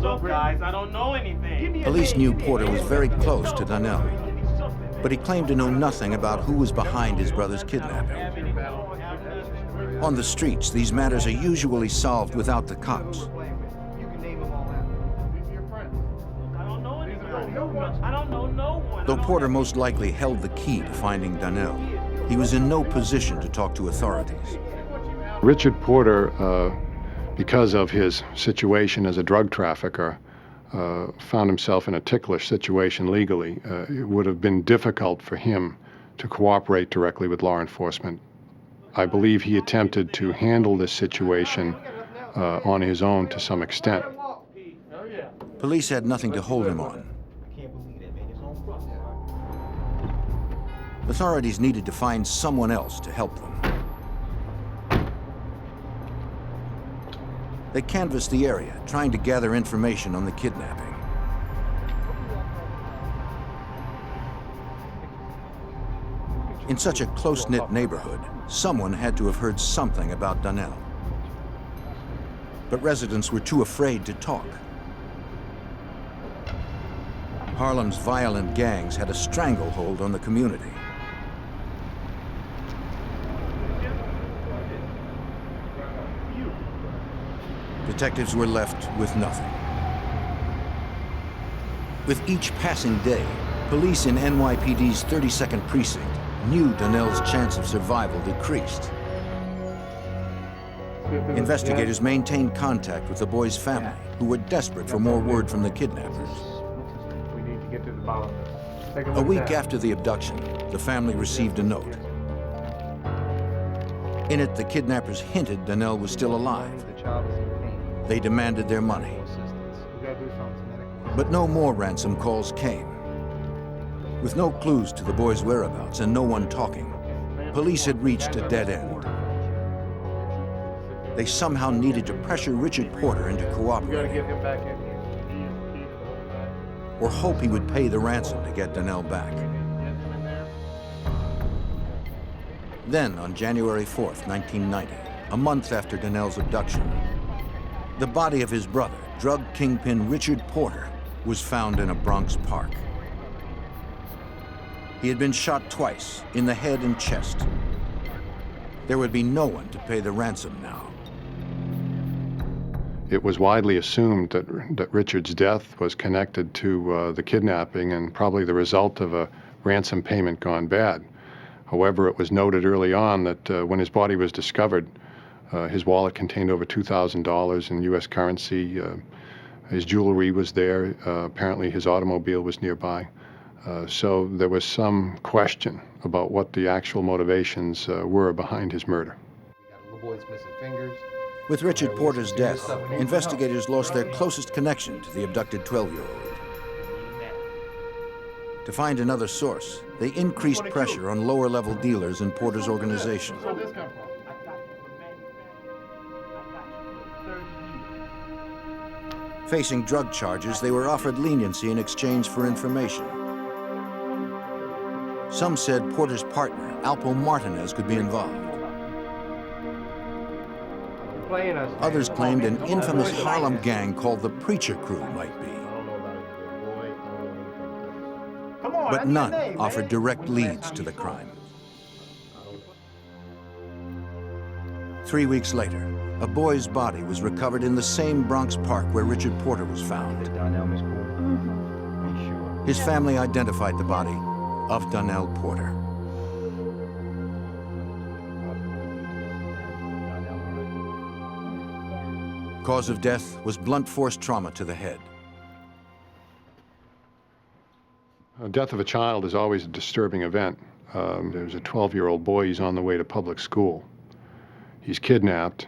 Look, guys, I don't know anything.
Police knew Porter was very close to Donnell, but he claimed to know nothing about who was behind his brother's kidnapping. On the streets, these matters are usually solved without the cops. Though Porter most likely held the key to finding Donnell, he was in no position to talk to authorities.
Richard Porter, because of his situation as a drug trafficker, found himself in a ticklish situation legally. It would have been difficult for him to cooperate directly with law enforcement. I believe he attempted to handle this situation on his own to some extent.
Police had nothing to hold him on. Authorities needed to find someone else to help them. They canvassed the area, trying to gather information on the kidnapping. In such a close-knit neighborhood, someone had to have heard something about Donnell. But residents were too afraid to talk. Harlem's violent gangs had a stranglehold on the community. Detectives were left with nothing. With each passing day, police in NYPD's 32nd precinct knew Donnell's chance of survival decreased. Investigators maintained contact with the boy's family, who were desperate for more word from the kidnappers.
We need to get to the bottom of this. Take a
A
look
week
at that.
after the abduction, the family received a note. In it, the kidnappers hinted Donnell was still alive. They demanded their money. But no more ransom calls came. With no clues to the boy's whereabouts and no one talking, police had reached a dead end. They somehow needed to pressure Richard Porter into cooperating, or hope he would pay the ransom to get Donnell back. Then, on January 4th, 1990, a month after Donnell's abduction, the body of his brother, drug kingpin Richard Porter, was found in a Bronx park. He had been shot twice, in the head and chest. There would be no one to pay the ransom now.
It was widely assumed that Richard's death was connected to the kidnapping and probably the result of a ransom payment gone bad. However, it was noted early on that when his body was discovered, his wallet contained over $2,000 in U.S. currency. His jewelry was there. Apparently his automobile was nearby. So there was some question about what the actual motivations were behind his murder.
With Richard Porter's death, investigators lost their closest connection to the abducted 12-year-old. To find another source, they increased pressure on lower-level dealers in Porter's organization. Facing drug charges, they were offered leniency in exchange for information. Some said Porter's partner, Alpo Martinez, could be involved. Others claimed an infamous Harlem gang called the Preacher Crew might be. But none offered direct leads to the crime. 3 weeks later, a boy's body was recovered in the same Bronx park where Richard Porter was found. His family identified the body of Donnell Porter. Cause of death was blunt force trauma to the head.
The death of a child is always a disturbing event. There's a 12-year-old boy, he's on the way to public school. He's kidnapped,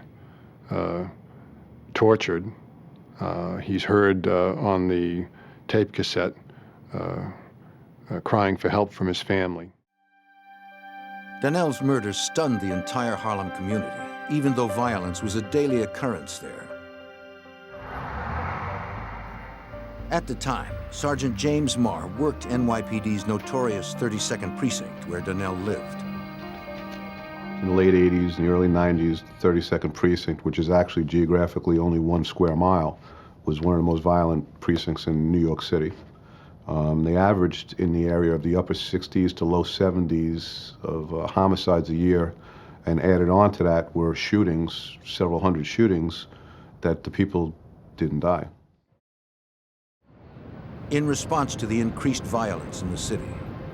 tortured. He's heard on the tape cassette crying for help from his family.
Donnell's murder stunned the entire Harlem community, even though violence was a daily occurrence there. At the time, Sergeant James Marr worked NYPD's notorious 32nd Precinct, where Donnell lived.
In the late 80s and the early 90s, the 32nd Precinct, which is actually geographically only 1 square mile, was one of the most violent precincts in New York City. They averaged in the area of the upper 60s to low 70s of homicides a year, and added on to that were shootings, several hundred shootings, that the people didn't die.
In response to the increased violence in the city,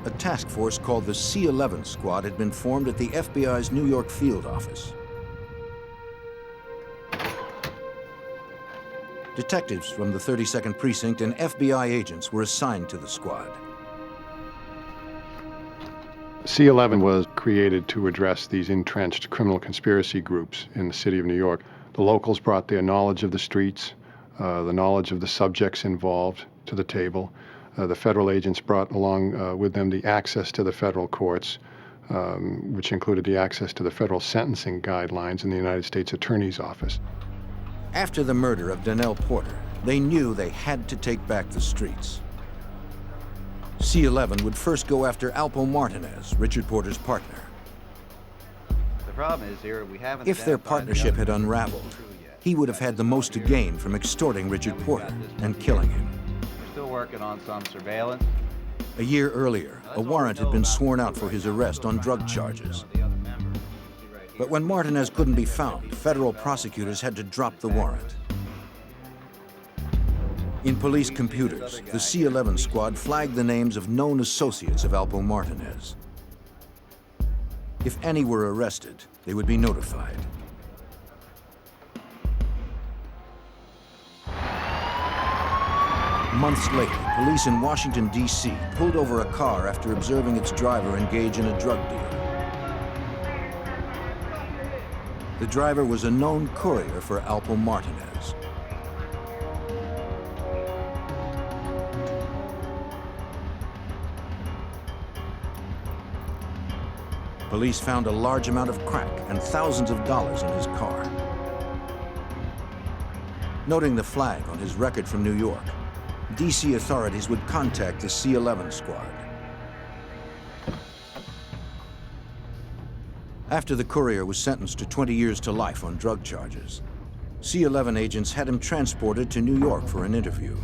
a task force called the C-11 Squad had been formed at the FBI's New York field office. Detectives from the 32nd Precinct and FBI agents were assigned to the squad.
C-11 was created to address these entrenched criminal conspiracy groups in the city of New York. The locals brought their knowledge of the streets, the knowledge of the subjects involved to the table. The federal agents brought along with them the access to the federal courts, which included the access to the federal sentencing guidelines in the United States Attorney's Office.
After the murder of Donnell Porter, they knew they had to take back the streets. C-11 would first go after Alpo Martinez, Richard Porter's partner.
The problem is here we haven't.
If their partnership had unraveled, he would have had the most to gain from extorting Richard Porter and killing him.
We're still working on some surveillance.
A year earlier, a warrant had been sworn out for his arrest on drug charges. But when Martinez couldn't be found, federal prosecutors had to drop the warrant. In police computers, the C-11 squad flagged the names of known associates of Alpo Martinez. If any were arrested, they would be notified. Months later, police in Washington, D.C. pulled over a car after observing its driver engage in a drug deal. The driver was a known courier for Alpo Martinez. Police found a large amount of crack and thousands of dollars in his car. Noting the flag on his record from New York, D.C. authorities would contact the C-11 squad. After the courier was sentenced to 20 years to life on drug charges, C-11 agents had him transported to New York for an interview.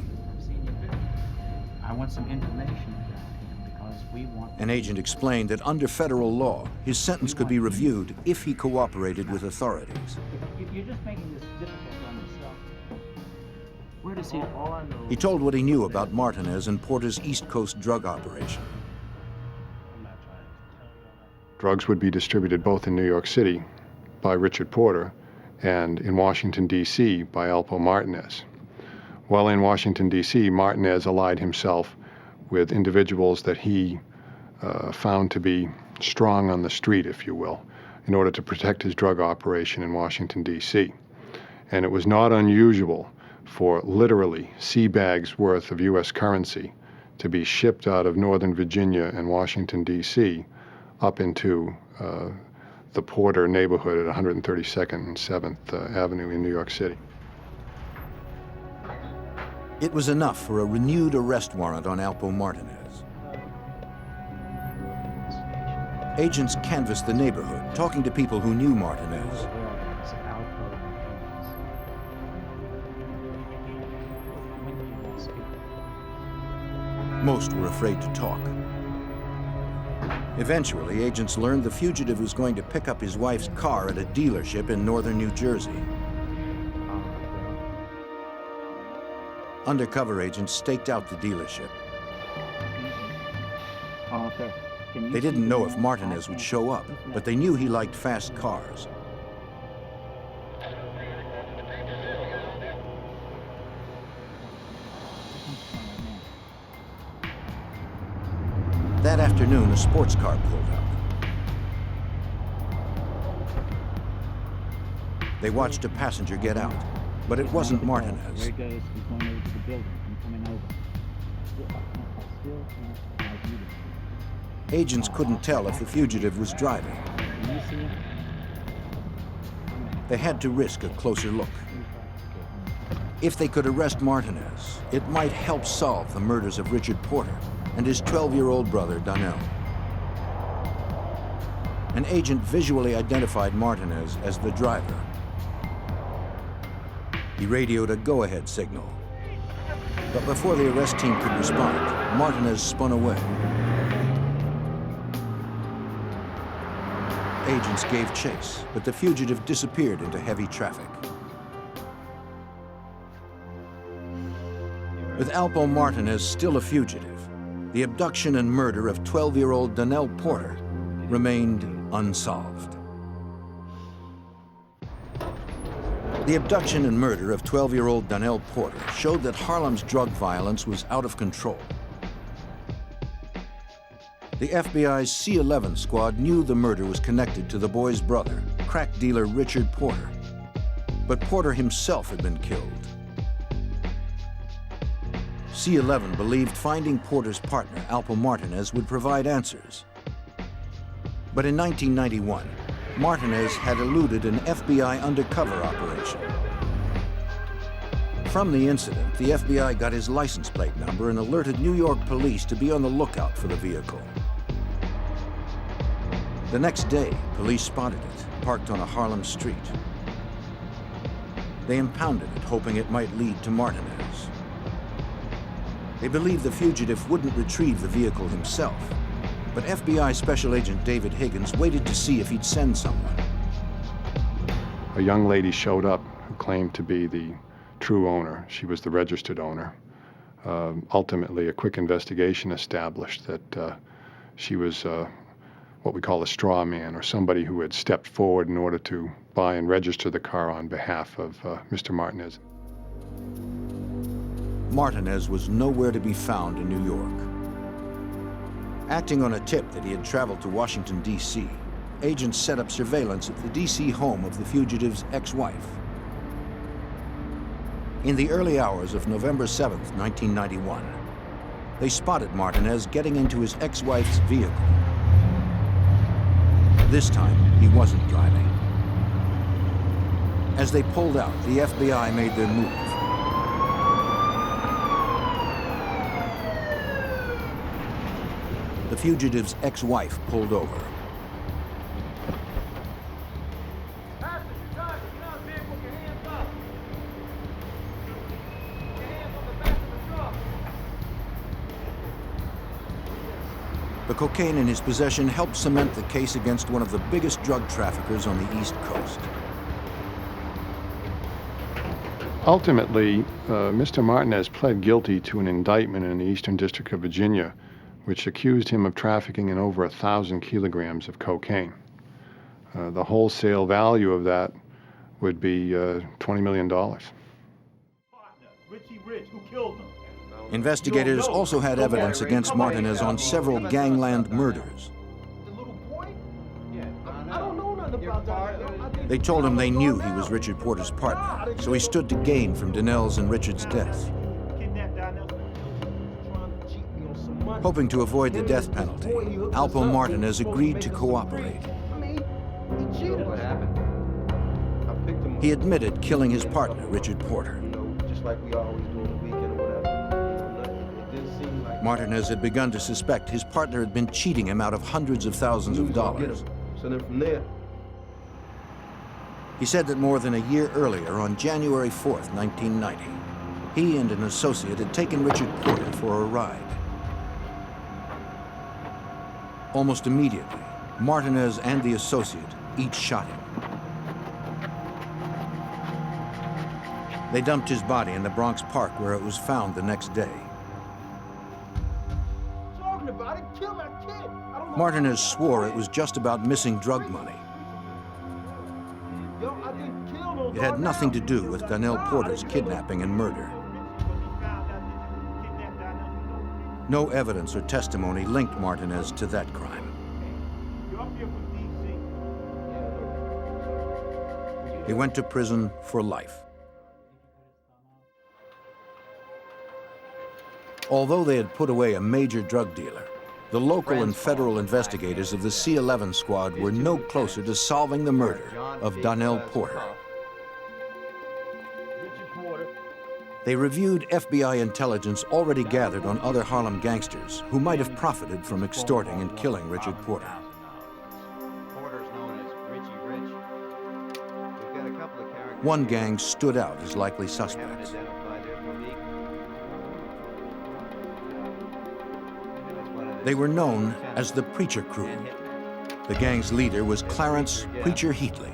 I want some information about him because we want...
An agent explained that under federal law, his sentence could be reviewed if he cooperated with authorities.
You're just making this difficult on yourself. Where does he...
He told what he knew about Martinez and Porter's East Coast drug operation.
Drugs would be distributed both in New York City by Richard Porter and in Washington, D.C. by Alpo Martinez. While in Washington, D.C., Martinez allied himself with individuals that he found to be strong on the street, if you will, in order to protect his drug operation in Washington, D.C. And it was not unusual for literally sea bags worth of U.S. currency to be shipped out of Northern Virginia and Washington, D.C. up into the Porter neighborhood at 132nd and 7th Avenue in New York City.
It was enough for a renewed arrest warrant on Alpo Martinez. Agents canvassed the neighborhood, talking to people who knew Martinez. Most were afraid to talk. Eventually, agents learned the fugitive was going to pick up his wife's car at a dealership in northern New Jersey. Undercover agents staked out the dealership. They didn't know if Martinez would show up, but they knew he liked fast cars. That afternoon, a sports car pulled up. They watched a passenger get out, but it wasn't Martinez.
There he goes. He's going over to the building. I'm coming over.
Agents couldn't tell if the fugitive was driving. They had to risk a closer look. If they could arrest Martinez, it might help solve the murders of Richard Porter and his 12-year-old brother, Donnell. An agent visually identified Martinez as the driver. He radioed a go-ahead signal. But before the arrest team could respond, Martinez spun away. Agents gave chase, but the fugitive disappeared into heavy traffic. With Alpo Martinez still a fugitive, the abduction and murder of 12-year-old Donnell Porter remained unsolved. The abduction and murder of 12-year-old Donnell Porter showed that Harlem's drug violence was out of control. The FBI's C-11 squad knew the murder was connected to the boy's brother, crack dealer Richard Porter. But Porter himself had been killed. C-11 believed finding Porter's partner, Alpo Martinez, would provide answers. But in 1991, Martinez had eluded an FBI undercover operation. From the incident, the FBI got his license plate number and alerted New York police to be on the lookout for the vehicle. The next day, police spotted it, parked on a Harlem street. They impounded it, hoping it might lead to Martinez. They believed the fugitive wouldn't retrieve the vehicle himself, but FBI Special Agent David Higgins waited to see if he'd send someone.
A young lady showed up who claimed to be the true owner. She was the registered owner. Ultimately, a quick investigation established that she was what we call a straw man, or somebody who had stepped forward in order to buy and register the car on behalf of Mr. Martinez.
Martinez was nowhere to be found in New York. Acting on a tip that he had traveled to Washington, D.C., agents set up surveillance at the D.C. home of the fugitive's ex-wife. In the early hours of November 7th, 1991, they spotted Martinez getting into his ex-wife's vehicle. This time, he wasn't driving. As they pulled out, the FBI made their move. The fugitive's ex-wife pulled over. The cocaine in his possession helped cement the case against one of the biggest drug traffickers on the East Coast.
Ultimately, Mr. Martinez pled guilty to an indictment in the Eastern District of Virginia, which accused him of trafficking in over 1,000 kilograms of cocaine. The wholesale value of that would be $20 million.
Richie Rich, who killed him?
Investigators also had evidence against Martinez on several gangland murders. They told him they knew he was Richard Porter's partner, so he stood to gain from Donnell's and Richard's death. Hoping to avoid the death penalty, Alpo Martinez agreed to cooperate. He admitted killing his partner, Richard Porter.
Just like we always do on the weekend or whatever.
Martinez had begun to suspect his partner had been cheating him out of hundreds of thousands of dollars.
So then from there,
He said that more than a year earlier, on January 4th, 1990, he and an associate had taken Richard Porter for a ride. Almost immediately, Martinez and the associate each shot him. They dumped his body in the Bronx Park, where it was found the next day.
Talking about it, kill my kid. I don't know.
Martinez swore it was just about missing drug money.
Yo, I didn't kill no
It had nothing to do with Donnell Porter's kidnapping and murder. No evidence or testimony linked Martinez to that crime. He went to prison for life. Although they had put away a major drug dealer, the local and federal investigators of the C-11 squad were no closer to solving the murder of Donnell Porter. They reviewed FBI intelligence already gathered on other Harlem gangsters who might have profited from extorting and killing Richard Porter. One gang stood out as likely suspects. They were known as the Preacher Crew. The gang's leader was Clarence Preacher Heatley.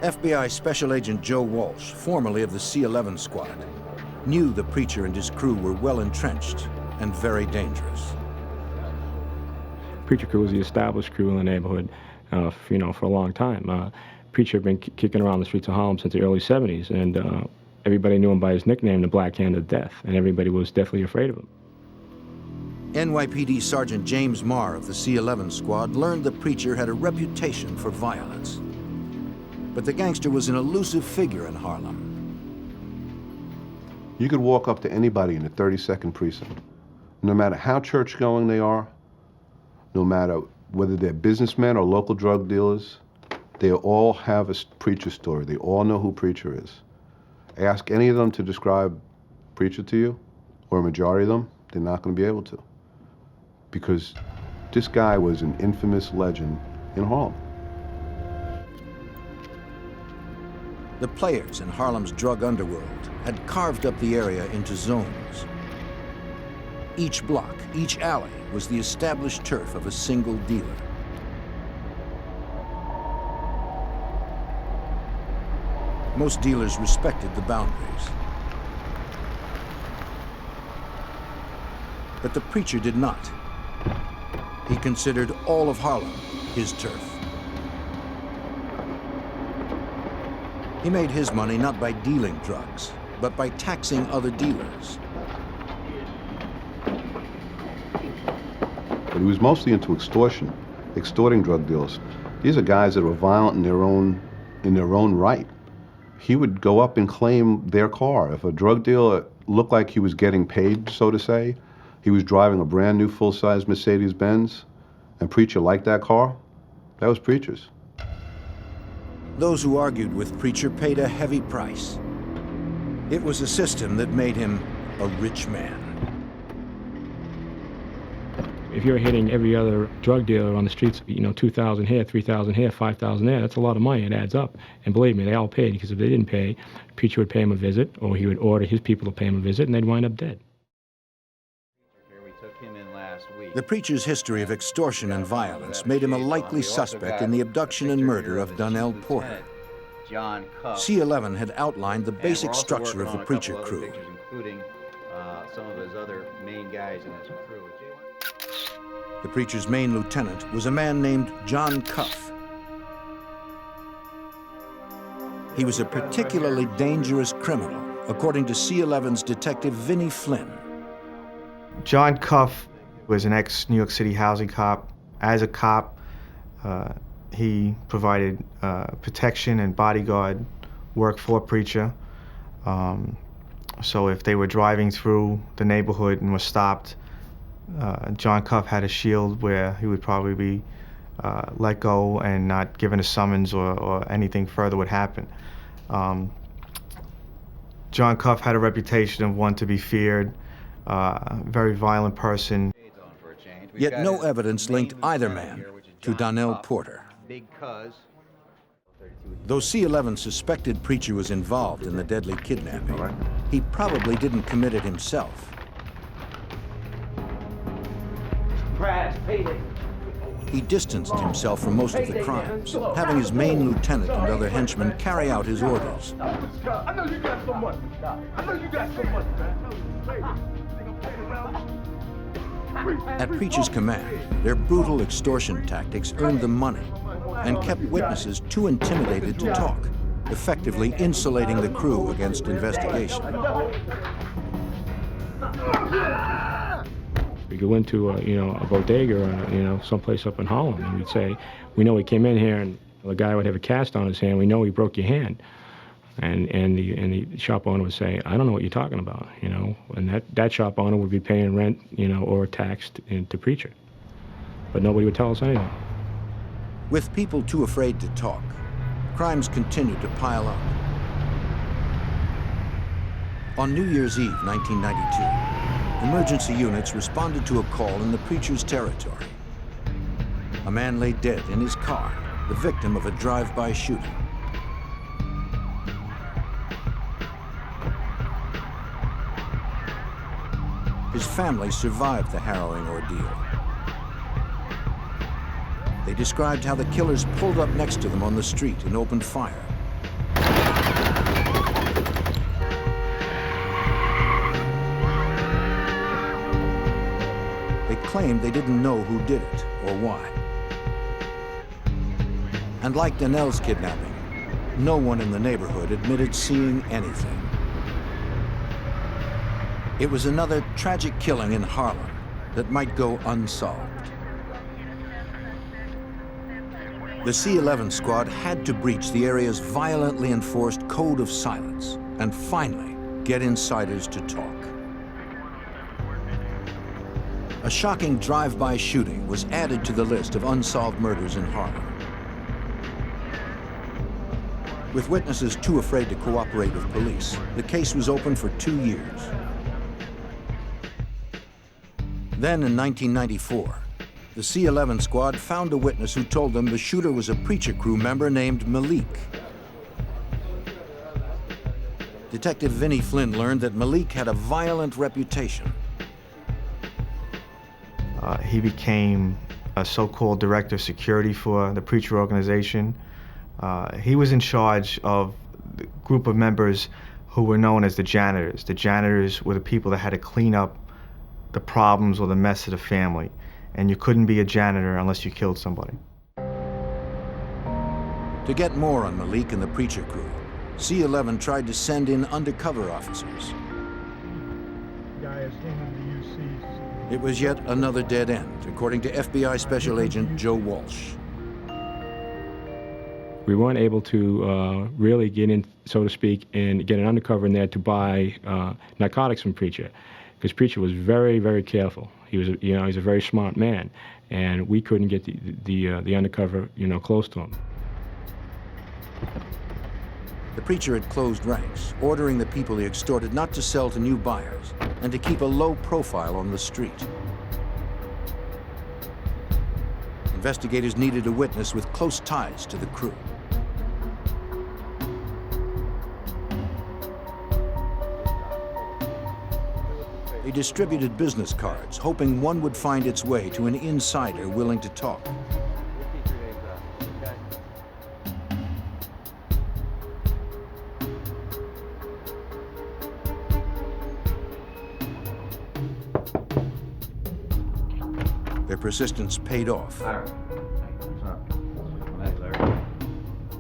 FBI Special Agent Joe Walsh, formerly of the C-11 squad, knew the preacher and his crew were well entrenched and very dangerous.
Preacher Crew was the established crew in the neighborhood, for a long time. Preacher had been kicking around the streets of Harlem since the early 70s, and everybody knew him by his nickname, the Black Hand of Death, and everybody was deathly afraid of him.
NYPD Sergeant James Marr of the C-11 squad learned the preacher had a reputation for violence. But the gangster was an elusive figure in Harlem.
You could walk up to anybody in the 32nd precinct, no matter how church-going they are, no matter whether they're businessmen or local drug dealers, they all have a preacher story. They all know who Preacher is. Ask any of them to describe Preacher to you, or a majority of them, they're not going to be able to. Because this guy was an infamous legend in Harlem.
The players in Harlem's drug underworld had carved up the area into zones. Each block, each alley was the established turf of a single dealer. Most dealers respected the boundaries. But the preacher did not. He considered all of Harlem his turf. He made his money not by dealing drugs, but by taxing other dealers.
But he was mostly into extortion, extorting drug dealers. These are guys that were violent in their own right. He would go up and claim their car. If a drug dealer looked like he was getting paid, so to say, he was driving a brand new full-size Mercedes-Benz, and Preacher liked that car, that was Preacher's.
Those who argued with Preacher paid a heavy price. It was a system that made him a rich man.
If you're hitting every other drug dealer on the streets, 2,000 here, 3,000 here, 5,000 there, that's a lot of money. It adds up. And believe me, they all paid, because if they didn't pay, Preacher would pay him a visit, or he would order his people to pay him a visit, and they'd wind up dead.
The Preacher's history of extortion and violence made him a likely suspect in the abduction and murder of Donnell Porter. C-11 had outlined the basic structure of the Preacher crew.
Including some of his other main guys in his crew.
The Preacher's main lieutenant was a man named John Cuff. He was a particularly dangerous criminal, according to C-11's detective Vinnie Flynn.
John Cuff was an ex-New York City housing cop. As a cop, he provided protection and bodyguard work for Preacher. So if they were driving through the neighborhood and were stopped, John Cuff had a shield where he would probably be let go and not given a summons or anything further would happen. John Cuff had a reputation of one to be feared, very violent person.
Yet no evidence linked either man to Donnell Porter. Though C-11 suspected Preacher was involved in the deadly kidnapping, he probably didn't commit it himself. He distanced himself from most of the crimes, having his main lieutenant and other henchmen carry out his orders.
I know you got some money. I know you got some money, man.
At Preacher's command, their brutal extortion tactics earned them money and kept witnesses too intimidated to talk, effectively insulating the crew against investigation.
We go into a bodega or someplace up in Holland, and we'd say, we know he came in here, and the guy would have a cast on his hand. We know he broke your hand, and the shop owner would say, I don't know what you're talking about, and that shop owner would be paying rent, or tax to Preacher, but nobody would tell us anything.
With people too afraid to talk, crimes continued to pile up. On New Year's Eve, 1992, emergency units responded to a call in the Preacher's territory. A man lay dead in his car, the victim of a drive-by shooting. His family survived the harrowing ordeal. They described how the killers pulled up next to them on the street and opened fire. They claimed they didn't know who did it or why. And like Donnell's kidnapping, no one in the neighborhood admitted seeing anything. It was another tragic killing in Harlem that might go unsolved. The C-11 squad had to breach the area's violently enforced code of silence and finally get insiders to talk. A shocking drive-by shooting was added to the list of unsolved murders in Harlem. With witnesses too afraid to cooperate with police, the case was open for 2 years. Then in 1994, the C-11 squad found a witness who told them the shooter was a Preacher crew member named Malik. Detective Vinnie Flynn learned that Malik had a violent reputation.
He became a so-called director of security for the Preacher organization. He was in charge of the group of members who were known as the janitors. The janitors were the people that had to clean up the problems or the mess of the family. And you couldn't be a janitor unless you killed somebody.
To get more on Malik and the Preacher crew, C-11 tried to send in undercover officers. It was yet another dead end, according to FBI Special Agent Joe Walsh.
We weren't able to really get in, so to speak, and get an undercover in there to buy narcotics from Preacher, because Preacher was very, very careful. He was, he's a very smart man, and we couldn't get the undercover, close to him.
The Preacher had closed ranks, ordering the people he extorted not to sell to new buyers and to keep a low profile on the street. Investigators needed a witness with close ties to the crew. They distributed business cards, hoping one would find its way to an insider willing to talk. Their persistence paid off.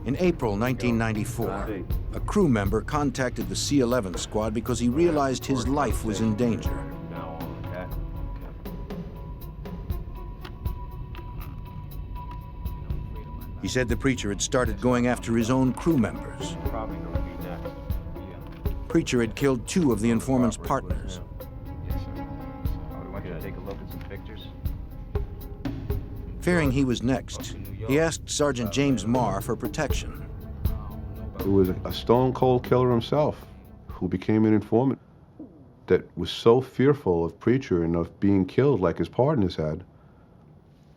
In April 1994, a crew member contacted the C-11 squad because he realized his life was in danger. He said the Preacher had started going after his own crew members. Preacher had killed 2 of the informant's partners. Fearing he was next, he asked Sergeant James Marr for protection.
Who was a stone-cold killer himself, who became an informant that was so fearful of Preacher and of being killed like his partners had,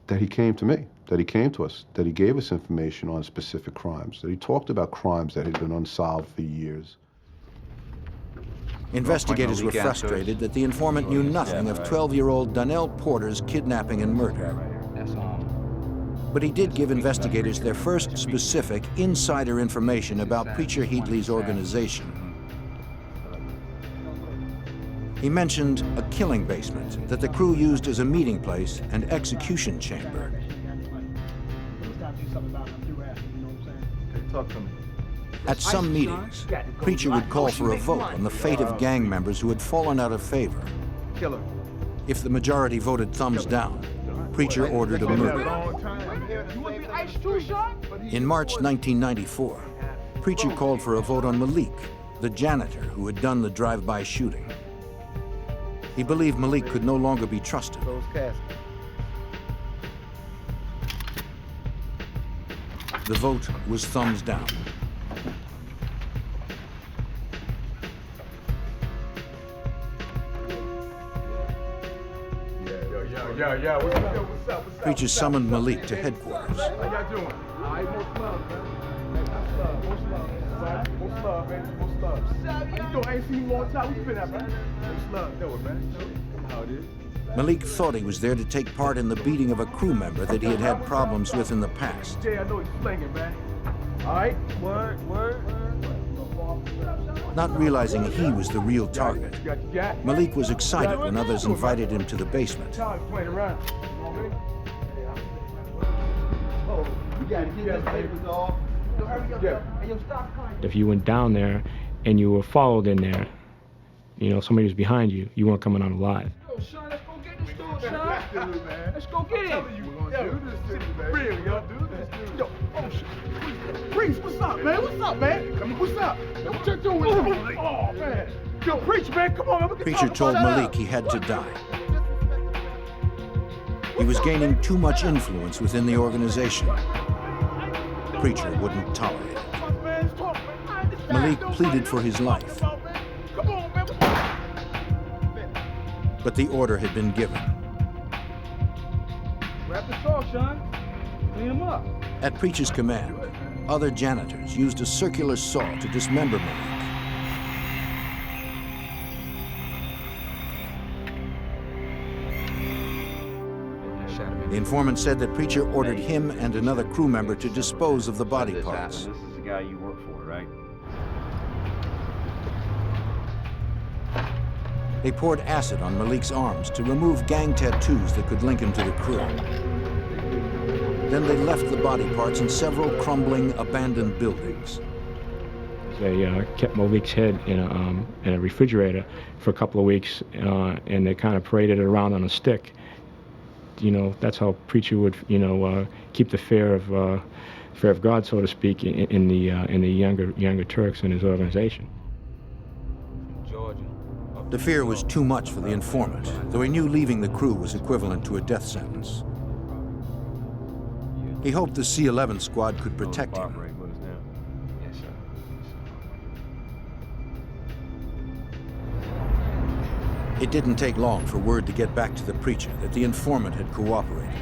that he came to me, that he came to us, that he gave us information on specific crimes, that he talked about crimes that had been unsolved for years.
Investigators were frustrated that the informant knew nothing of 12-year-old Donnell Porter's kidnapping and murder. But he did give investigators their first specific insider information about Preacher Heatley's organization. He mentioned a killing basement that the crew used as a meeting place and execution chamber. At some meetings, Preacher would call for a vote on the fate of gang members who had fallen out of favor. If the majority voted thumbs down, Preacher ordered a murder. In March 1994, Preacher called for a vote on Malik, the janitor who had done the drive-by shooting. He believed Malik could no longer be trusted. The vote was thumbs down.
Yeah, what's up?
Preacher summoned Malik to headquarters.
How y'all doing? All right, most love, man. Most love, man. Most love. How you doing? I ain't seen you in a long time. What you been at, man? Most love. Know it, man. How it is?
Malik thought he was there to take part in the beating of a crew member that he had had problems with in the past.
Jay, I know he's slinging, man. All right, word.
Not realizing he was the real target, Malik was excited when others invited him to the basement.
If you went down there and you were followed in there, you know, somebody was behind you, you weren't coming out alive.
Yo, Sean, let's go get this dude, Sean. Let's go get him. We're gonna do this shit, real, yo. Yo, oh shit. Priest, what's up, man? What's up, man? What's up? What you doing? Oh, man. Yo, Preach, man, come on.
Preacher told Malik he had to die. He was gaining too much influence within the organization. Preacher wouldn't tolerate it. Malik pleaded for his life. But the order had been given.
Wrap the saw, Sean. Clean him up.
At Preacher's command, other janitors used a circular saw to dismember Malik. The informant said that Preacher ordered him and another crew member to dispose of the body parts.
This is the guy you work for, right?
They poured acid on Malik's arms to remove gang tattoos that could link him to the crew. Then they left the body parts in several crumbling, abandoned buildings.
They kept Malik's head in a refrigerator for a couple of weeks, and they kind of paraded it around on a stick. You know, that's how Preacher would, keep the fear of God, so to speak, in the younger Turks in his organization.
The fear was too much for the informant, though he knew leaving the crew was equivalent to a death sentence. He hoped the C-11 squad could protect him. It didn't take long for word to get back to the Preacher that the informant had cooperated.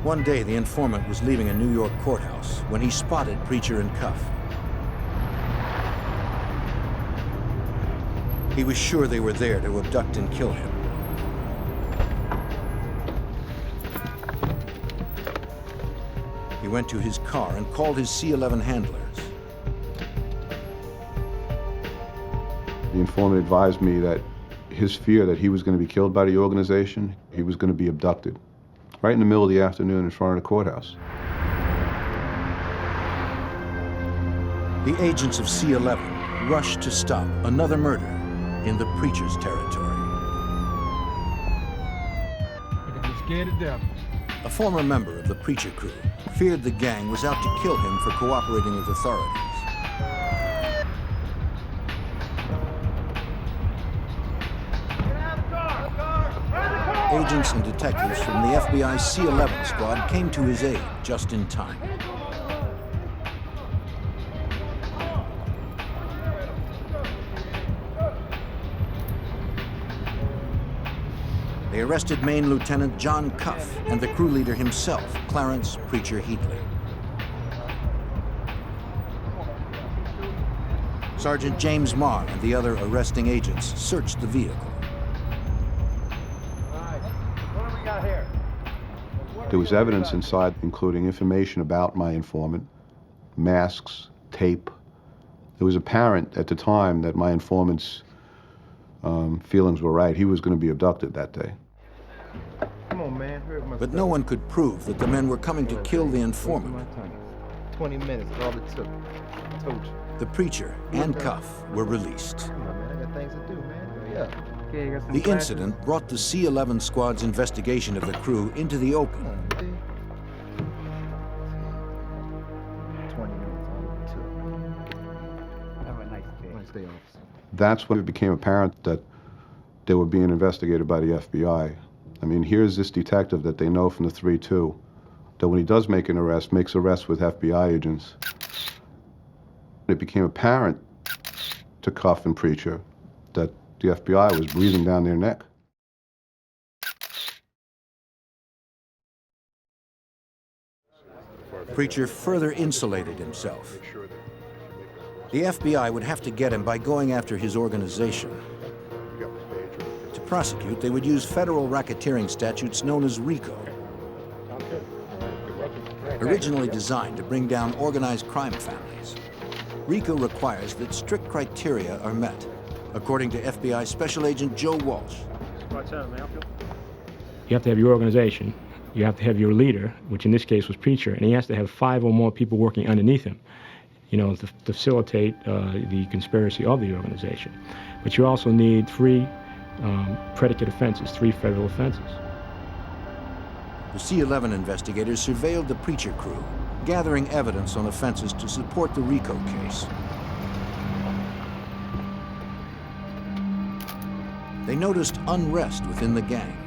One day, the informant was leaving a New York courthouse when he spotted Preacher and Cuff. He was sure they were there to abduct and kill him. He went to his car and called his C-11 handlers.
The informant advised me that his fear that he was going to be killed by the organization, he was going to be abducted, right in the middle of the afternoon in front of the courthouse.
The agents of C-11 rushed to stop another murder in the Preacher's territory.
I'm scared to death.
A former member of the Preacher crew feared the gang was out to kill him for cooperating with authorities. Agents and detectives from the FBI C-11 squad came to his aid just in time. They arrested Maine Lieutenant John Cuff and the crew leader himself, Clarence Preacher Heatley. Sergeant James Marr and the other arresting agents searched the vehicle.
What do we got here?
There was evidence inside, including information about my informant, masks, tape. It was apparent at the time that my informant's feelings were right. He was going to be abducted that day.
Come on, man. Hurry up,
But no one could prove that the men were coming to kill the informant.
20 minutes, all it took. I told you.
The preacher and Cuff were released.
Come on, man. I got things to do, man. Hurry up.
Okay, you got some
The
glasses?
incident brought the C-11 squad's investigation of the crew into the open.
20 minutes, all it took.
Have a nice day.
Nice day, officer.
That's when it became apparent that they were being investigated by the FBI. I mean, here's this detective that they know from the 3-2, that when he does make an arrest, makes arrests with FBI agents. It became apparent to Cuff and Preacher that the FBI was breathing down their neck.
Preacher further insulated himself. The FBI would have to get him by going after his organization. To prosecute, they would use federal racketeering statutes known as RICO. Originally designed to bring down organized crime families, RICO requires that strict criteria are met, according to FBI Special Agent Joe Walsh.
You have to have your organization, you have to have your leader, which in this case was Preacher, and he has to have 5 or more people working underneath him, you know, to facilitate the conspiracy of the organization. But you also need 3 predicate offenses, 3 federal offenses.
The C-11 investigators surveilled the Preacher crew, gathering evidence on offenses to support the RICO case. They noticed unrest within the gang.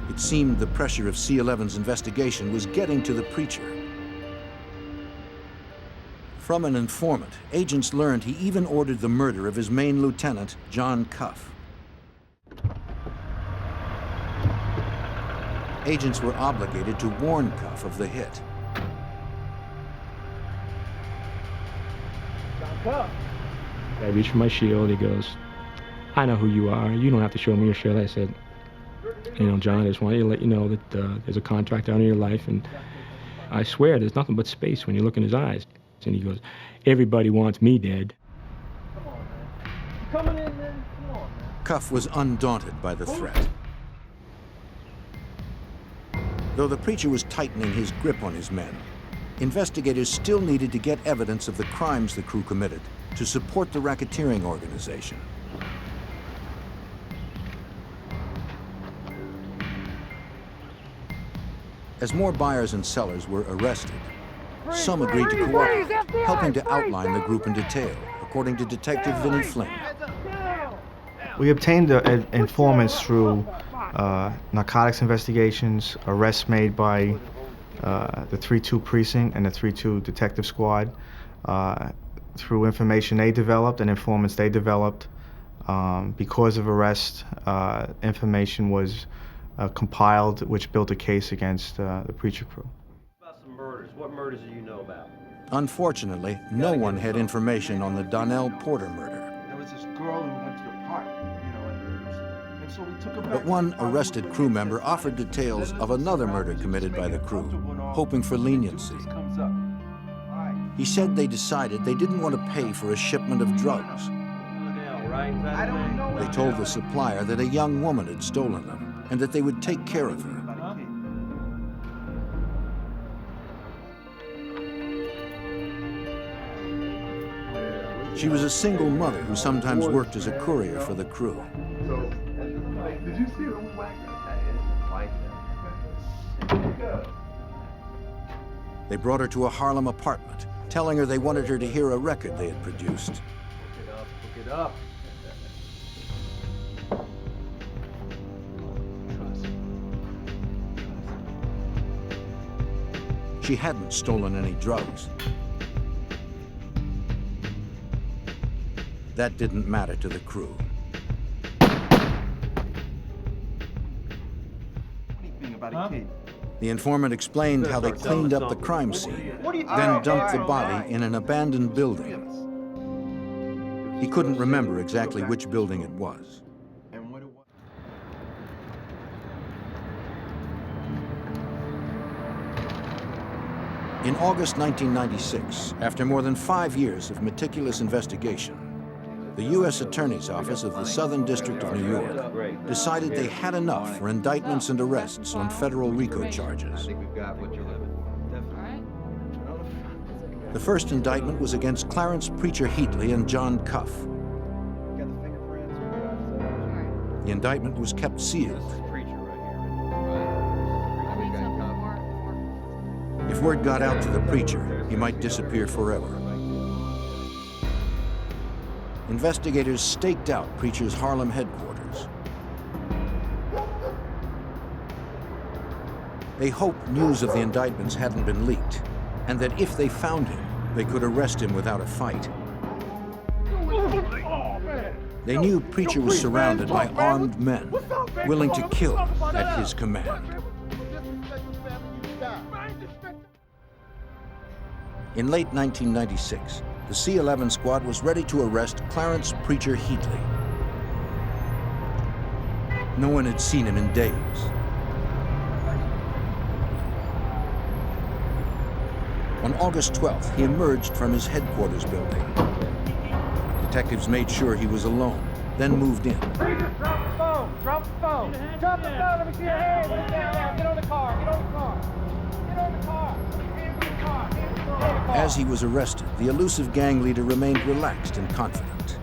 It seemed the pressure of C-11's investigation was getting to the Preacher. From an informant, agents learned he even ordered the murder of his Maine lieutenant, John Cuff. Agents were obligated to warn Cuff of the hit.
I reached for my shield. He goes, "I know who you are. You don't have to show me your shield." I said, "You know, John, I just want to let you know that there's a contract out in your life, and I swear there's nothing but space when you look in his eyes." And he goes, "Everybody wants me dead."
Coming in, man. Come on, man.
Cuff was undaunted by the threat. Though the Preacher was tightening his grip on his men, investigators still needed to get evidence of the crimes the crew committed to support the racketeering organization. As more buyers and sellers were arrested, some agreed to cooperate, helping to outline the group in detail, according to Detective Vinnie Flynn.
We obtained informants through narcotics investigations, arrests made by the 3-2 precinct and the 3-2 detective squad, through information they developed and informants they developed. Because of arrest, information was compiled, which built a case against the Preacher crew.
About some murders. What murders do you know about?
Unfortunately, no one had information on the Donnell Porter murder.
There was this girl who went to the park, you know, and so we took her back.
But one arrested crew member offered details of another murder committed by the crew, hoping for leniency. He said they decided they didn't want to pay for a shipment of drugs. They told the supplier that a young woman had stolen them and that they would take care of her. She was a single mother who sometimes worked as a courier for the crew.
Did you see them black?
They brought her to a Harlem apartment, telling her they wanted her to hear a record they had produced.
Look it up.
She hadn't stolen any drugs. that didn't matter to the crew. The informant explained how they cleaned up the crime scene, then dumped the body in an abandoned building. He couldn't remember exactly which building it was. In August 1996, after more than 5 years of meticulous investigation, the U.S. Attorney's Office of the Southern District of New York decided they had enough for indictments and arrests on federal RICO charges. The first indictment was against Clarence Preacher Heatley and John Cuff. The indictment was kept sealed. If word got out to the preacher, he might disappear forever. Investigators staked out Preacher's Harlem headquarters. They hoped news of the indictments hadn't been leaked, and that if they found him, they could arrest him without a fight. They knew Preacher was surrounded by armed men, willing to kill at his command. In late 1996, the C-11 squad was ready to arrest Clarence Preacher Heatley. No one had seen him in days. On August 12th, he emerged from his headquarters building. Detectives made sure he was alone, then moved in.
Preacher, drop the phone! Drop the phone! Drop the phone! Let me see your hands! Get on the car! Get on the car! Get on the car! Hands on the car!
As he was arrested, the elusive gang leader remained relaxed and confident.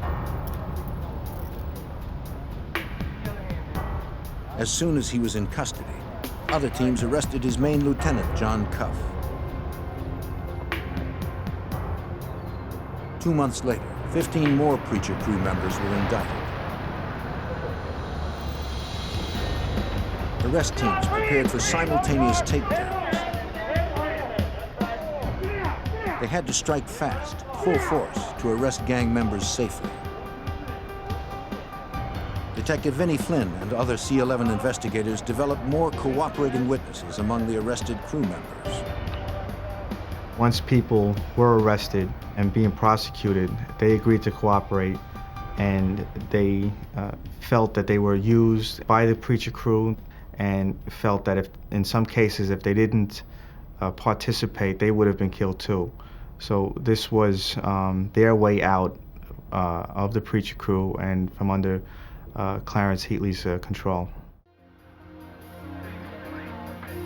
As soon as he was in custody, other teams arrested his main lieutenant, John Cuff. 2 months later, 15 more Preacher crew members were indicted. Arrest teams prepared for simultaneous takedowns. They had to strike fast, full force, to arrest gang members safely. Detective Vinnie Flynn and other C-11 investigators developed more cooperating witnesses among the arrested crew members.
Once people were arrested and being prosecuted, they agreed to cooperate, and they felt that they were used by the Preacher crew, and felt that if, in some cases, if they didn't participate, they would have been killed too. So this was their way out of the Preacher crew and from under Clarence Heatley's control.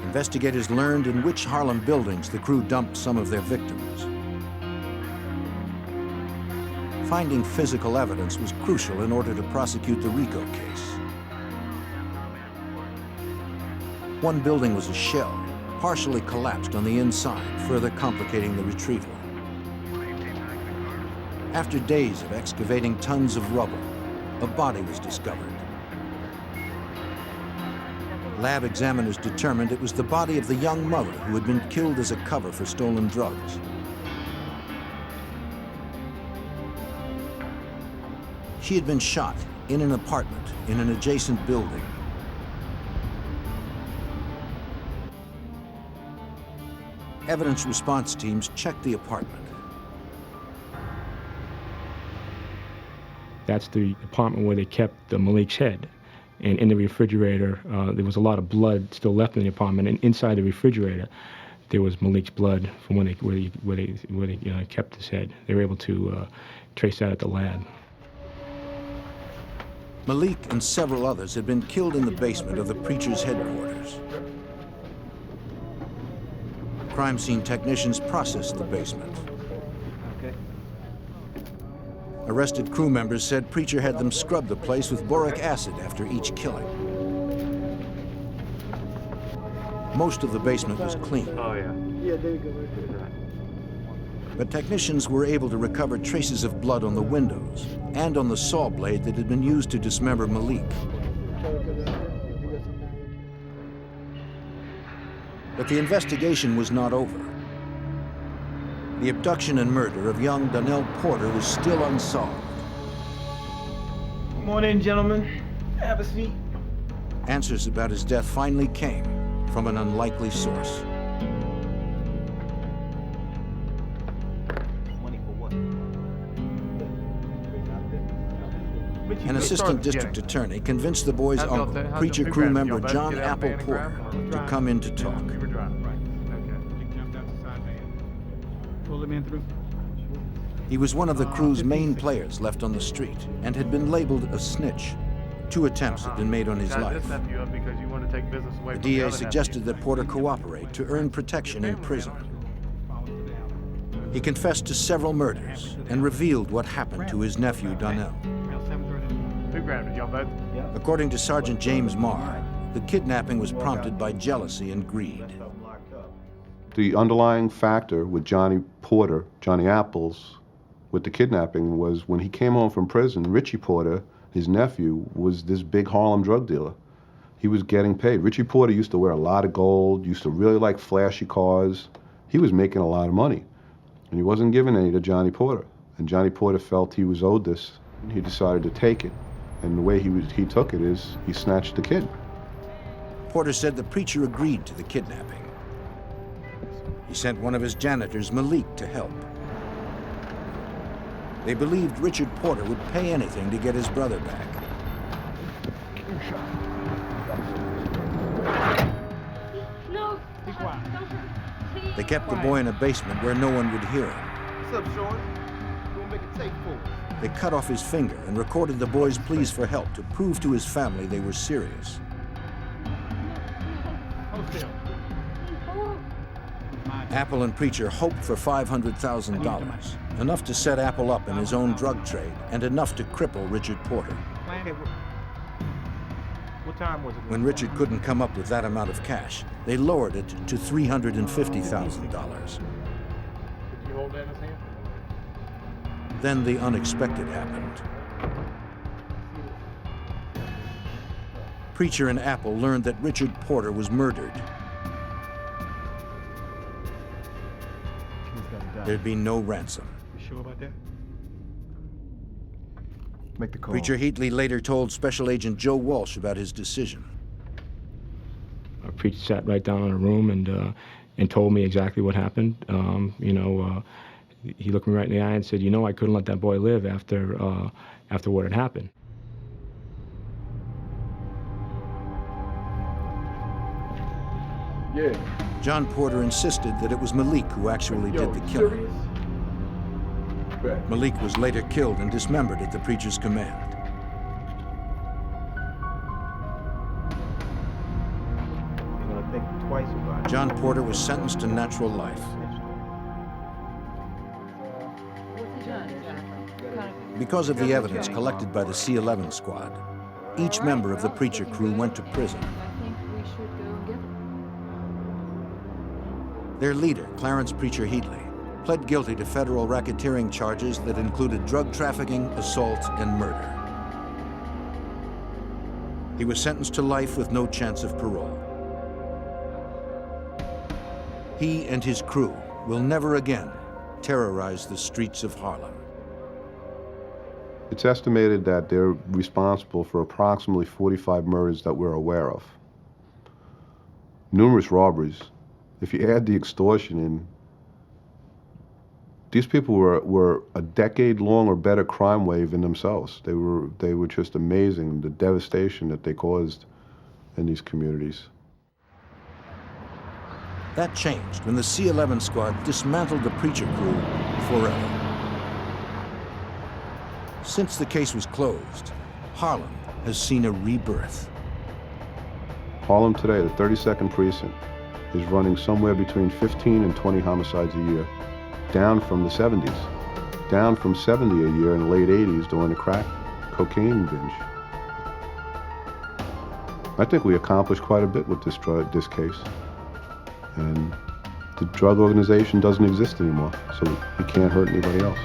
Investigators learned in which Harlem buildings the crew dumped some of their victims. Finding physical evidence was crucial in order to prosecute the RICO case. One building was a shell, partially collapsed on the inside, further complicating the retrieval. After days of excavating tons of rubble, a body was discovered. Lab examiners determined it was the body of the young mother who had been killed as a cover for stolen drugs. She had been shot in an apartment in an adjacent building. Evidence response teams checked the apartment.
That's the apartment where they kept Malik's head. And in the refrigerator, there was a lot of blood still left in the apartment. And inside the refrigerator, there was Malik's blood from where they kept his head. They were able to trace that at the lab.
Malik and several others had been killed in the basement of the Preacher's headquarters. Crime scene technicians processed the basement. Arrested crew members said Preacher had them scrub the place with boric acid after each killing. Most of the basement was clean.
Oh, yeah.
Yeah, there you go. Right there.
But technicians were able to recover traces of blood on the windows and on the saw blade that had been used to dismember Malik. But the investigation was not over. The abduction and murder of young Donnell Porter was still unsolved.
Come on in, gentlemen. Have a seat.
Answers about his death finally came from an unlikely source. An assistant district attorney convinced the boy's uncle, preacher crew member John Apple Porter, to come in to talk.
Pull him in through.
He was one of the crew's main players left on the street and had been labeled a snitch. 2 attempts had been made on his life. The DA suggested that Porter cooperate to earn protection in prison. He confessed to several murders and revealed what happened to his nephew Donnell. According to Sergeant James Marr, the kidnapping was prompted by jealousy and greed.
The underlying factor with Johnny Porter, Johnny Apples, with the kidnapping was when he came home from prison, Richie Porter, his nephew, was this big Harlem drug dealer. He was getting paid. Richie Porter used to wear a lot of gold, used to really like flashy cars. He was making a lot of money, and he wasn't giving any to Johnny Porter. And Johnny Porter felt he was owed this, and he decided to take it. And the way he took it is he snatched the kid.
Porter said the preacher agreed to the kidnapping. He sent one of his janitors, Malik, to help. They believed Richard Porter would pay anything to get his brother back.
No.
They kept the boy in a basement where no one would hear him.
What's up, Sean? You wanna make a tape for us?
They cut off his finger and recorded the boy's pleas for help to prove to his family they were serious. Apple and Preacher hoped for $500,000, enough to set Apple up in his own drug trade and enough to cripple Richard Porter.
What time was it?
When Richard couldn't come up with that amount of cash, they lowered it to $350,000.
Did you hold that in his hand?
Then the unexpected happened. Preacher and Apple learned that Richard Porter was murdered. There'd be no ransom.
You sure about that?
Make the call.
Preacher Heatley later told Special Agent Joe Walsh about his decision.
Preacher sat right down in a room and told me exactly what happened. He looked me right in the eye and said, "You know, I couldn't let that boy live after what had happened."
Yeah.
John Porter insisted that it was Malik who actually did the killing. Malik was later killed and dismembered at the preacher's command.
You're gonna think twice about it.
John Porter was sentenced to natural life. Because of the evidence collected by the C-11 squad, each member of the preacher crew went to prison. Their leader, Clarence Preacher Heatley, pled guilty to federal racketeering charges that included drug trafficking, assault, and murder. He was sentenced to life with no chance of parole. He and his crew will never again terrorize the streets of Harlem.
It's estimated that they're responsible for approximately 45 murders that we're aware of. Numerous robberies. If you add the extortion in, these people were a decade-long or better crime wave in themselves. They were just amazing, the devastation that they caused in these communities.
That changed when the C-11 squad dismantled the preacher crew forever. Since the case was closed, Harlem has seen a rebirth.
Harlem today, the 32nd precinct, is running somewhere between 15 and 20 homicides a year, down from the 70s, down from 70 a year in the late 80s during the crack cocaine binge. I think we accomplished quite a bit with this case. And the drug organization doesn't exist anymore, so we can't hurt anybody else.